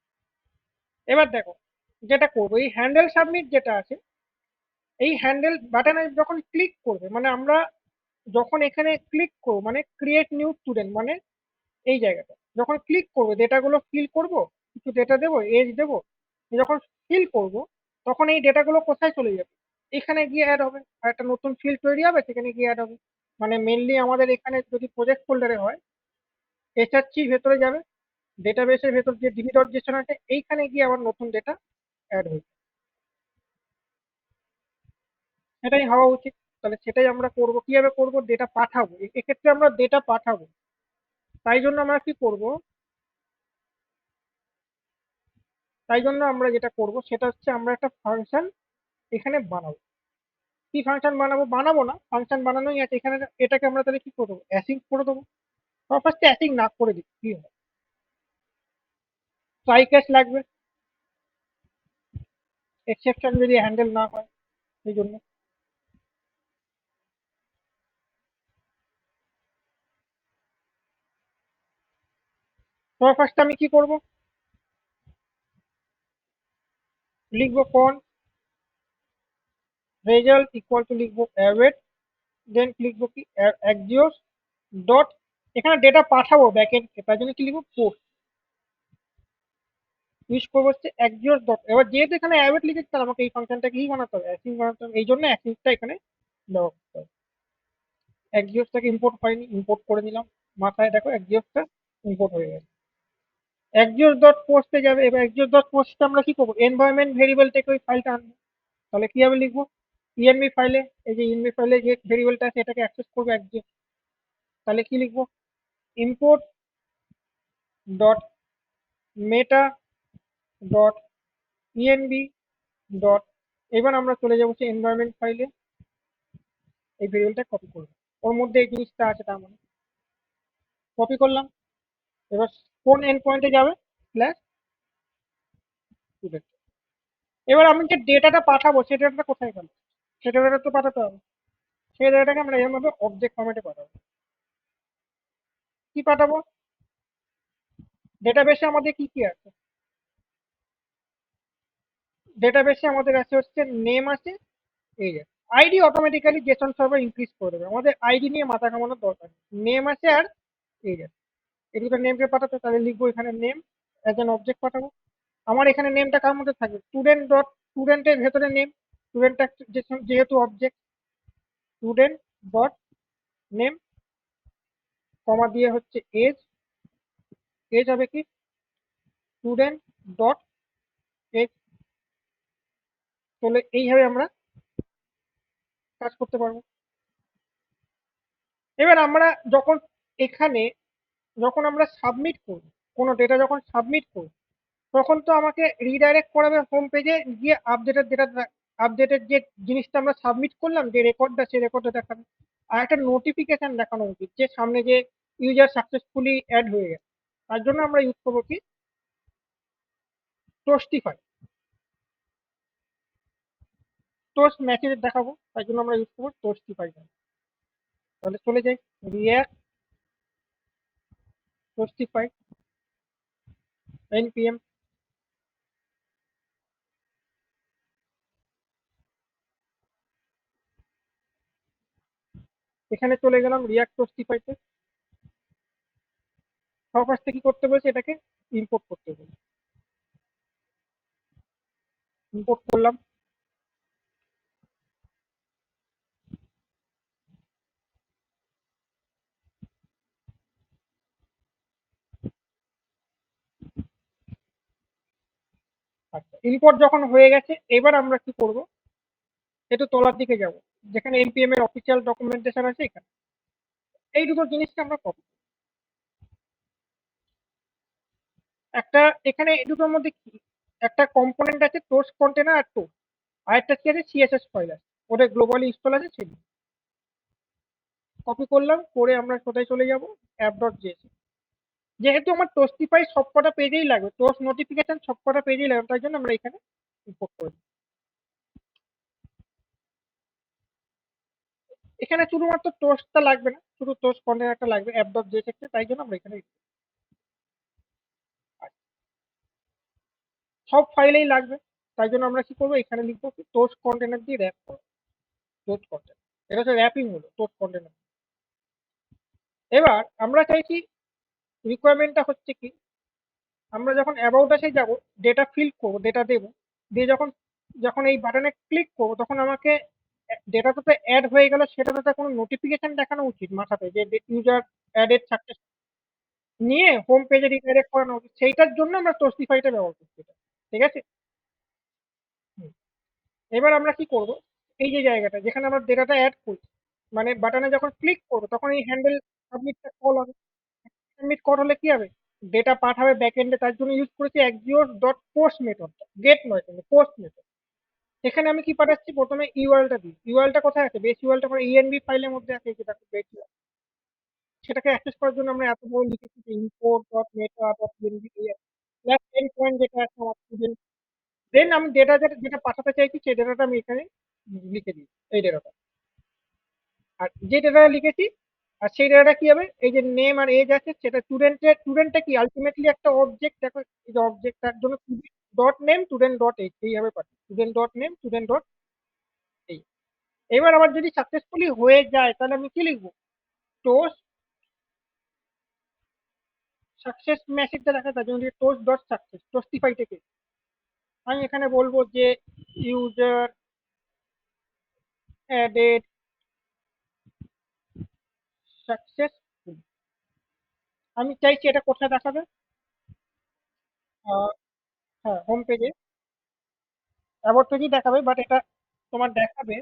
এবার দেখো যেটা করবো, এই হ্যান্ডেল সাবমিট যেটা আছে, এই হ্যান্ডেল বাটনে যখন ক্লিক করবে, মানে আমরা যখন এখানে ক্লিক করবো, মানে ক্রিয়েট নিউ স্টুডেন্ট, মানে এই জায়গাটা যখন ক্লিক করবো, ডেটাগুলো ফিল করব, কিছু ডেটা দেবো, এজ দেবো, যখন ফিল করব তখন এই ডেটাগুলো কোথায় চলে যাবে, এখানে গিয়ে অ্যাড হবে, আর একটা নতুন ফিল্ড তৈরি হবে, সেখানে গিয়ে অ্যাড হবে। মানে মেনলি আমাদের এখানে যদি প্রজেক্ট ফোল্ডারে হয়, এসআরসি ভেতরে যাবে, ডেটাবেসের ভেতর যে ডিবি ডট জেসন আছে, এইখানে গিয়ে আবার নতুন ডেটা অ্যাড হয়ে যাবে। সেটাই হওয়া উচিত। তাহলে সেটাই আমরা করব, কিভাবে করব, ডেটা পাঠাবো, এক্ষেত্রে আমরা ডেটা পাঠাবো, তাই জন্য আমরা কি করব, তাই জন্য আমরা যেটা করব সেটা হচ্ছে আমরা একটা ফাংশন এখানে বানাবো। কি ফাংশন বানাবো, বানাবো না, ফাংশন বানানোই আছে এখানে। এটাকে আমরা তাহলে কি করবো, অ্যাসিং করে দেবো। ফার্স্টে অ্যাসিং না করে দিই, কি হয়, ট্রাই ক্যাচ লাগবে, এক্সেপশন যদি হ্যান্ডেল না হয়, সেই জন্য। তো ফার্স্টে আমি কি করব, লিখবো কোন রেজাল্ট ইকুয়াল টু, লিখবো অ্যাওয়েট, দেন লিখবো কি অ্যাক্সিওস ডট, এখানে ডেটা পাঠাবো ব্যাকএন্ডকে, তার জন্য কি লিখবো, পোস্ট, ইউজ করবো হচ্ছে অ্যাক্সিওস ডট। এবার যেহেতু এখানে অ্যাওয়েট লিখেছি, তাহলে আমাকে এই ফাংশনটাকেই বানাতে হবে, অ্যাসিং বানাতে হবে, এই জন্য অ্যাসিংটা এখানে দেওয়া হতে হবে। এক্সিওসটাকে ইম্পোর্ট হয়নি, ইম্পোর্ট করে নিলাম, মাথায় দেখো এক্সিওসটা ইম্পোর্ট হয়ে গেছে। এক্সিওস ডট পোস্টে যাবে, এবার এক্সিওস ডট পোস্টে আমরা কি করবো, এনভায়রনমেন্ট ভেরিয়েবল থেকে ওই ফাইলটা আনবো। তাহলে কিভাবে লিখবো, ইএনভি ফাইলে, এই যে ইএনভি ফাইলে যে ভেরিয়েবলটা আছে এটাকে অ্যাক্সেস করবো এক্সিওস। তাহলে কি লিখবো, import dot meta dot ENV dot, এবার আমরা চলে যাবো সেই এনভায়রনমেন্ট ফাইলে, এই ভেরিয়েবলটা কপি করবো, ওর মধ্যে এই জিনিসটা আছে, তার মানে কপি করলাম। এবার কোন এন্ড পয়েন্টে যাবে, স্ল্যাশ স্টুডেন্ট। এবার আমি যে ডেটাটা পাঠাবো সেই ডেটাটা কোথায় গেল, সেই ডেটাটা তো পাঠাতে হবে, সেই ডেটাটাকে আমরা এরকম ভাবে অবজেক্ট ফরম্যাটে পাঠাবো। কি পাঠাবো, ডেটাবেসে আমাদের কি কি আছে, ডেটাবেসে আমাদের আছে হচ্ছে নেম আছে, এই যে ID automatically Jason server increase করে দেবে, আমাদের আইডি নিয়ে মাথা কামানোর দরকার নেই। নেম আছে আর এই যে, এই দুটো নেমকে পাঠাতে, তাহলে লিখবো এখানে নেম অ্যাজ এন অবজেক্ট পাঠাবো। আমার এখানে নেমটা কার মধ্যে থাকবে, স্টুডেন্ট ডট, স্টুডেন্টের ভেতরে নেম, স্টুডেন্টটা যেহেতু অবজেক্ট, স্টুডেন্ট ডট নেম, কমা দিয়ে হচ্ছে এজ, এজ হবে কি স্টুডেন্ট ডট এজ। তাহলে এইভাবে আমরা কাজ করতে পারবো। এবার আমরা যখন এখানে, যখন আমরা সাবমিট করব, কোনো ডেটা যখন সাবমিট করব, তখন তো আমাকে রিডাইরেক্ট করাবে হোম পেজে গিয়ে, আপডেটের ডেটা, আপডেটের যে জিনিসটা আমরা সাবমিট করলাম, যে রেকর্ডটা, সেই রেকর্ডটা দেখাবে। আর একটা নোটিফিকেশন দেখানো উচিত যে সামনে যে ইউজার সাকসেসফুলি অ্যাড হয়ে গেছে। তার জন্য আমরা ইউজ করবো কি, টোস্টিফাই, টোস্ট মেসেজ দেখাবো, তার জন্য আমরা ইউজ করবো টোস্টিফাই। তাহলে চলে যাই রিয়াক্ট টোস্টিফাই npm, এখানে চলে গেলাম রিয়াক্ট টোস্টিফাইতে। সব ফার্স্টে কি করতে বলেছে, এটাকে ইম্পোর্ট করতে বলেছে, ইম্পোর্ট করলাম। আচ্ছা, ইম্পোর্ট যখন হয়ে গেছে, এবার আমরা কি করব, একটু তলার দিকে যাব, যেখানে npm এর অফিসিয়াল ডকুমেন্টেশন আছে, এখানে এই দুটো জিনিসকে আমরা কপি, একটা এখানে এই দুটোর মধ্যে কি, একটা কম্পোনেন্ট আছে টোস্ট কন্টেনার আর টোস্ট, আর একটা কি আছে, সিএসএস ফাইল আছে, ওটা গ্লোবালি ইনস্টল আছে, সেগুলো কপি করলাম, করে আমরা কোথায় চলে যাব, অ্যাপ ডট জেএস। যেহেতু আমার টোস্টিফাই সবকটা পেজেই লাগবে, টোস্ট নোটিফিকেশন সবকটা পেজেই লাগবে, তাই জন্য আমরা এখানে ইম্পোর্ট করে দিই। এখানে শুধুমাত্র টোস্টটা লাগবে না, শুধু টোস্ট কন্টেনারটা লাগবে অ্যাপ ডট জেএস, তাই জন্য আমরা এখানে সব ফাইলেই লাগবে। তাই জন্য আমরা কি করবো, এখানে লিখবো কি টোস্ট কন্টেনার দিয়ে র্যাপ করো, টোস্ট কন্টেনার। এটা হচ্ছে র্যাপিং হলো টোস্ট কন্টেনার। এবার আমরা চাইছি, রিকোয়ারমেন্টটা হচ্ছে কি, আমরা যখন অ্যাবাউট আসে যাব, ডেটা ফিল করবো, ডেটা দেবো, দিয়ে যখন যখন এই বাটনে ক্লিক করবো তখন আমাকে ডেটাটা তো অ্যাড হয়ে গেল, সেটাতে কোনো নোটিফিকেশন দেখানো উচিত মাথাতে যে ইউজার অ্যাডেড সাকসেস, নিয়ে হোম পেজে রিডাইরেক্ট করানো উচিত। সেইটার জন্য আমরা টোস্টিফাইটা ব্যবহার করছি এটা। ঠিক আছে। হুম। এবার আমরা কি করব, এই যে জায়গাটা যেখানে আমরা ডেটাটা অ্যাড করছি, মানে বাটনে যখন ক্লিক করবো তখন এই হ্যান্ডেল সাবমিটটা কল হবে। সাবমিট কল হলে কি হবে, ডেটা পাঠাবে ব্যাকএন্ডে। তার জন্য ইউজ করেছি এক্সিওর ডট পোস্ট মেথডটা, গেট নয় কিন্তু পোস্ট মেথড। এখানে আমি কি পাঠাচ্ছি, প্রথমে ইউআরএলটা দিই। ইউআরএলটা কোথায় আছে, বেস ইউআরএলটা আমার ইএনভি ফাইলের মধ্যে আছে, যেটা বেস। সেটাকে অ্যাক্সেস করার জন্য আমরা এত বড় লিখেছি যে import dot meta dot ENV plus end point যেটা আছে আমার স্টুডেন্ট। দেন আমি ডেটা যেটা যেটা পাঠাতে চাইছি সেই ডেটাটা আমি এখানে লিখে দিই, এই ডেটাটা। আর যে ডেটাটা লিখেছি, আর সেই ডেটাটা কি হবে, এই যে নেম আর এজ আছে সেটা স্টুডেন্টটা কি আলটিমেটলি একটা অবজেক্ট। দেখো এই যে অবজেক্ট, তার জন্য dot name student dot age এইভাবে পাঠাই, student dot name student dot এই। এবার আমার যদি সাকসেসফুলি হয়ে যায় তাহলে আমি কি লিখবো, টোস্ট সাকসেস মেসেজটা দেখা, তার জন্য টোস্ট ডট সাকসেস টোস্টিফাই থেকে আমি এখানে বলবো যে ইউজার অ্যাডেড সাকসেসফুল। আমি চাইছি এটা কোথায় দেখাবে, হ্যাঁ হোম পেজে অ্যাবাউট পেজেই দেখাবে, বাট এটা তোমার দেখাবে।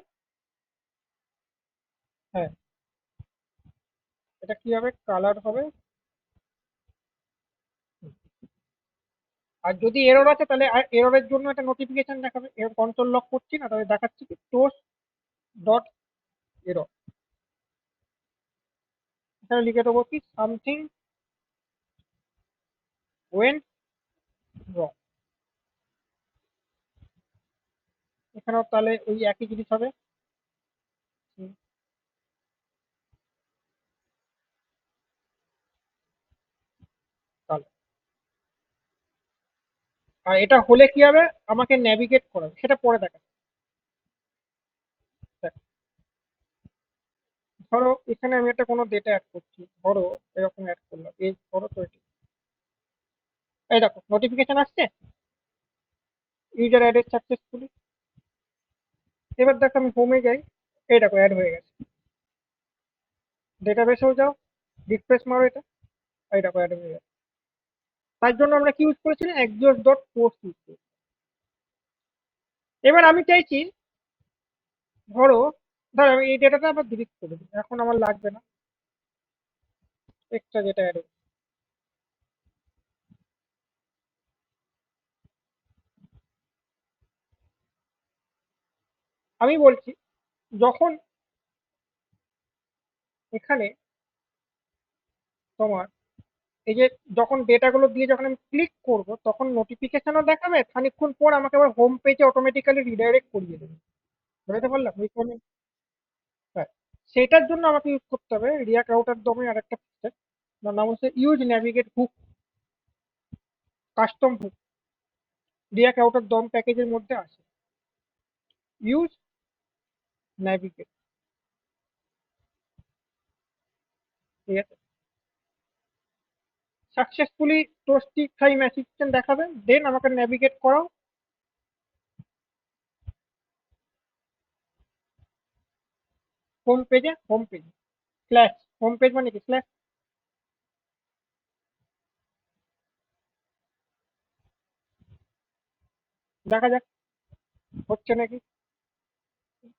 হ্যাঁ, এটা কি হবে, কালার হবে। আর যদি এরর আছে তাহলে এররের জন্য একটা নোটিফিকেশন দেখাবে। এর কন্ট্রোল লক করছি না, তাহলে দেখাচ্ছি কি টোস্ট ডট এরর। এখানে লিখে দেবো কি সামথিং ওয়েন রং। এখানেও তাহলে ওই একই জিনিস হবে। হুম, তাহলে আর এটা হলে কি হবে, আমাকে নেভিগেট করাবে, সেটা পরে দেখা। ধরো এখানে আমি একটা কোনো ডেটা অ্যাড করছি, ধরো এরকম অ্যাড করলাম, এই ধরো 20। এই দেখো নোটিফিকেশন আসছে, ইউজার অ্যাডেড সাকসেসফুলি। এবার দেখো আমি হোমে যাই, এই দেখো অ্যাড হয়ে গেছে। ডেটাবেসেও যাও, রিফ্রেশ মারো এটা, এই দেখো অ্যাড হয়ে গেছে। তার জন্য আমরা কি ইউজ করেছিলাম, এক্সিওস ডট পোস্ট ইউজ করেছি। এবার আমি চাইছি, ধরো ধরো আমি এই ডেটাটা আবার ডিলিট করে দিই, এখন আমার লাগবে না এক্সট্রা যেটা অ্যাড। আমি বলছি, যখন এখানে তোমার এই যে যখন ডেটাগুলো দিয়ে যখন আমি ক্লিক করব তখন নোটিফিকেশনও দেখাবে, খানিকক্ষণ পর আমাকে আবার হোম পেজে অটোমেটিক্যালি রিডাইরেক্ট করিয়ে দেবে। বুঝতে পারলাম রিকোয়ারমেন্ট। হ্যাঁ, সেটার জন্য আমাকে ইউজ করতে হবে রিয়াক্ট রাউটার দমে আরেকটা ফিচার, যার নাম হচ্ছে use navigate hook, custom hook. React router দম প্যাকেজের মধ্যে আছে ইউজ ন্যাভিগেট। ঠিক আছে, সাকসেসফুলি টোস্টিফাই মেসেজ দেখাবে, দেন আমাকে ন্যাভিগেট করাও হোম পেজে স্ল্যাশ, হোম পেজ মানে কি স্ল্যাশ। দেখা যাক হচ্ছে নাকি।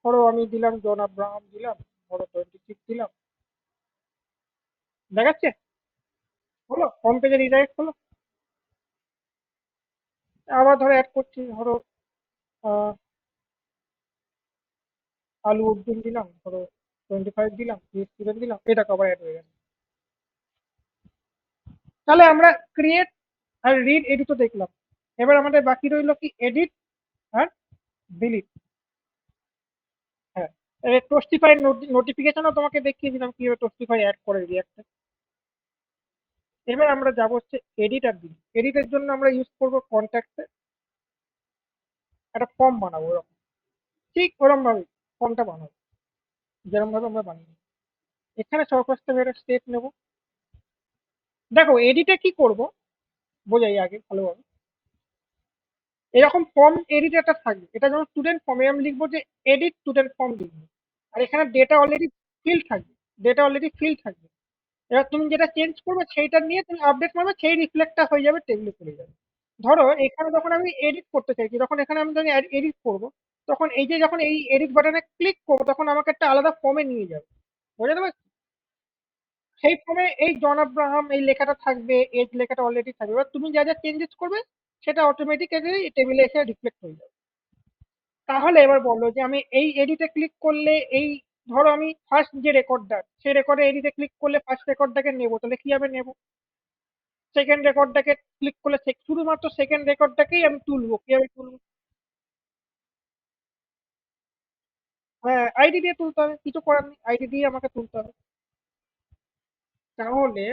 ধরো আমি দিলাম জন আব্রাহাম দিলাম, ধরো 26 দিলাম, দেখাচ্ছে। হলো হোম পেজে রিডাইরেক্ট হলো। আবার ধরো অ্যাড করছি, ধরো আহ, আলু উদ্দিন দিলাম, ধরো 25 দিলাম, স্টুডেন্ট দিলাম, এটা কভার অ্যাড হয়ে গেছে। তাহলে আমরা ক্রিয়েট আর রিড এডিট তো দেখলাম। এবার আমাদের বাকি রইলো কি এডিট আর ডিলিট। হ্যাঁ, টোস্টিফাই নোটিফিকেশনও তোমাকে দেখিয়ে দিলাম কিভাবে টোস্টিফাই অ্যাড করে রিয়াক্টে। এবার আমরা যাবো হচ্ছে এডিট আর ডিলিট। এডিটের জন্য আমরা ইউজ করবো কন্ট্যাক্টে, একটা ফর্ম বানাবো ওরকম, ঠিক ওরকম ভাবে ফর্মটা বানাবো, যেরকম ভাবে আমরা বানিয়ে নিই। এখানে সর্বপ্রথম একটা স্টেপ নেবো। দেখো এডিটে কি করব, বোঝাই আগে ভালোভাবে। এরকম ফর্ম এডিট একটা থাকবে, এটা যেমন স্টুডেন্ট ফর্মে আমি লিখবো যে এডিট স্টুডেন্ট ফর্ম লিখবো। আর এখানে ডেটা অলরেডি ফিল থাকবে, ডেটা অলরেডি ফিল থাকবে। এবার তুমি যেটা চেঞ্জ করবে সেইটা নিয়ে তুমি আপডেট করবে, সেই রিফ্লেক্টটা হয়ে যাবে, টেবিলে চলে যাবে। ধরো এখানে যখন আমি এডিট করতে চাইছি, তখন এখানে আমি যখন এডিট করব, তখন এই যে যখন এই এডিট বাটনে ক্লিক করবো, তখন আমাকে একটা আলাদা ফর্মে নিয়ে যাবে, বুঝতে পারছো? সেই ফর্মে এই জন আব্রাহাম এই লেখাটা থাকবে, এজ লেখাটা অলরেডি থাকবে। এবার তুমি যা যা চেঞ্জেস করবে সেটা অটোমেটিক্যালি টেবিলে এসে রিফ্লেক্ট হয়ে যাবে। তাহলে এবার বলো যে আমি এই এডিটে ক্লিক করলে এই, ধরো আমি ফার্স্ট যে রেকর্ডটা, সেই রেকর্ডে এডিটে ক্লিক করলে ফার্স্ট রেকর্ডটাকে নেবো, তাহলে কিভাবে নেবো? সেকেন্ড রেকর্ডটাকে ক্লিক করলে শুধুমাত্র সেকেন্ড রেকর্ডটাকেই আমি তুলবো, কিভাবে তুলবো? হ্যাঁ, আইডি দিয়ে তুলতে হবে, কিছু করার নেই, আইডি দিয়ে আমাকে তুলতে হবে। তাহলে